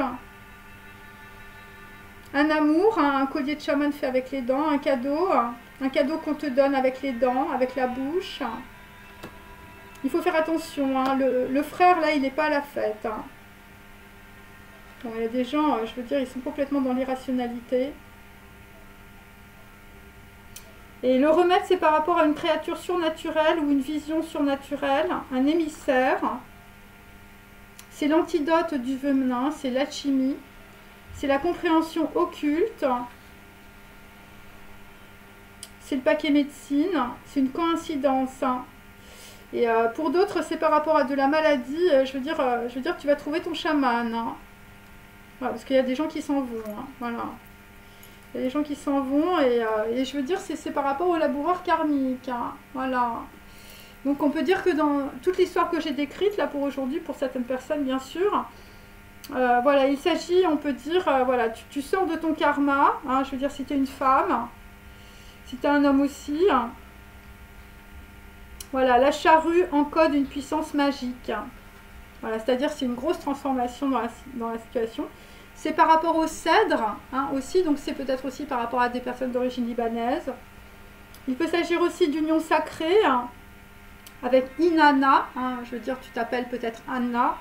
Un amour, un collier de chaman fait avec les dents, un cadeau qu'on te donne avec les dents, avec la bouche. Il faut faire attention, hein. Le frère là, il n'est pas à la fête. Hein. Bon, il y a des gens, je veux dire, ils sont complètement dans l'irrationalité. Et le remède, c'est par rapport à une créature surnaturelle ou une vision surnaturelle, un émissaire. C'est l'antidote du venin, c'est l'alchimie. C'est la compréhension occulte, c'est le paquet médecine, c'est une coïncidence. Et pour d'autres, c'est par rapport à de la maladie, je veux dire, tu vas trouver ton chaman. Hein. Voilà, parce qu'il y a des gens qui s'en vont. Hein, voilà. Il y a des gens qui s'en vont et je veux dire, c'est par rapport au laboureur karmique. Hein, voilà. Donc on peut dire que dans toute l'histoire que j'ai décrite, là pour aujourd'hui, pour certaines personnes bien sûr, voilà, il s'agit, on peut dire, voilà, tu sors de ton karma, hein, je veux dire, si tu es une femme, si tu es un homme aussi. Voilà, la charrue encode une puissance magique. Voilà, c'est-à-dire c'est une grosse transformation dans la situation. C'est par rapport au cèdre, hein, aussi, donc c'est peut-être aussi par rapport à des personnes d'origine libanaise. Il peut s'agir aussi d'union sacrée, hein, avec Inanna, hein, je veux dire, tu t'appelles peut-être Anna.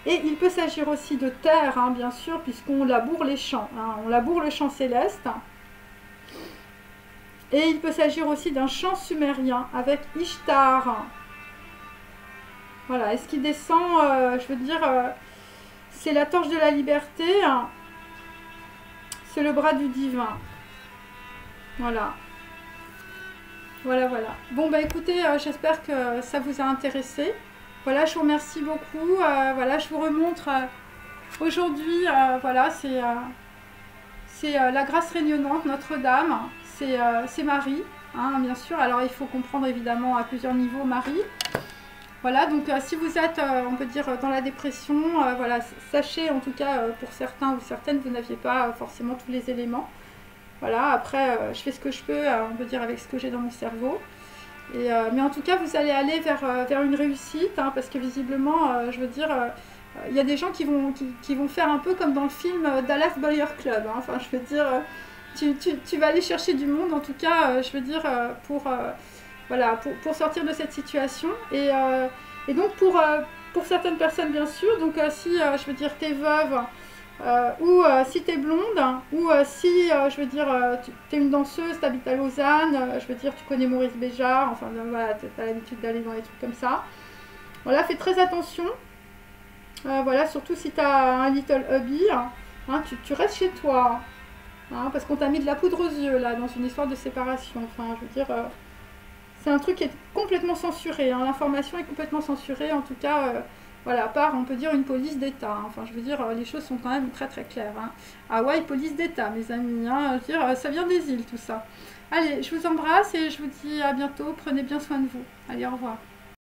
Et il peut s'agir aussi de terre, hein, bien sûr, puisqu'on laboure les champs. Hein, on laboure le champ céleste. Et il peut s'agir aussi d'un champ sumérien avec Ishtar. Voilà, et ce qui descend, je veux dire, c'est la torche de la liberté. Hein, c'est le bras du divin. Voilà. Voilà, voilà. Bon, bah écoutez, j'espère que ça vous a intéressé. Voilà, je vous remercie beaucoup. Voilà, je vous remontre aujourd'hui, voilà, c'est la grâce rayonnante, Notre-Dame. C'est Marie, hein, bien sûr. Alors, il faut comprendre évidemment à plusieurs niveaux Marie. Voilà, donc si vous êtes, on peut dire, dans la dépression, voilà, sachez en tout cas, pour certains ou certaines, vous n'aviez pas forcément tous les éléments. Voilà, après, je fais ce que je peux, on peut dire, avec ce que j'ai dans mon cerveau. Et, mais en tout cas, vous allez aller vers une réussite, hein, parce que visiblement, je veux dire, il y a des gens qui vont faire un peu comme dans le film Dallas Boyer Club. Hein, enfin, je veux dire, tu vas aller chercher du monde, en tout cas, je veux dire, voilà, pour sortir de cette situation. Et donc, pour certaines personnes, bien sûr, donc si, je veux dire, t'es veuve, ou si tu es blonde, ou si, je veux dire, tu es une danseuse, tu habites à Lausanne, je veux dire, tu connais Maurice Béjart, enfin, voilà, tu as l'habitude d'aller dans des trucs comme ça. Voilà, fais très attention. Voilà, surtout si tu as un little hubby, hein, tu restes chez toi. Hein, parce qu'on t'a mis de la poudre aux yeux, là, dans une histoire de séparation. Enfin, je veux dire, c'est un truc qui est complètement censuré. Hein, l'information est complètement censurée, en tout cas... voilà, à part, on peut dire, une police d'État. Hein. Enfin, je veux dire, les choses sont quand même très très claires. Hein. Hawaï, police d'État, mes amis. Hein. Je veux dire, ça vient des îles, tout ça. Allez, je vous embrasse et je vous dis à bientôt. Prenez bien soin de vous. Allez, au revoir.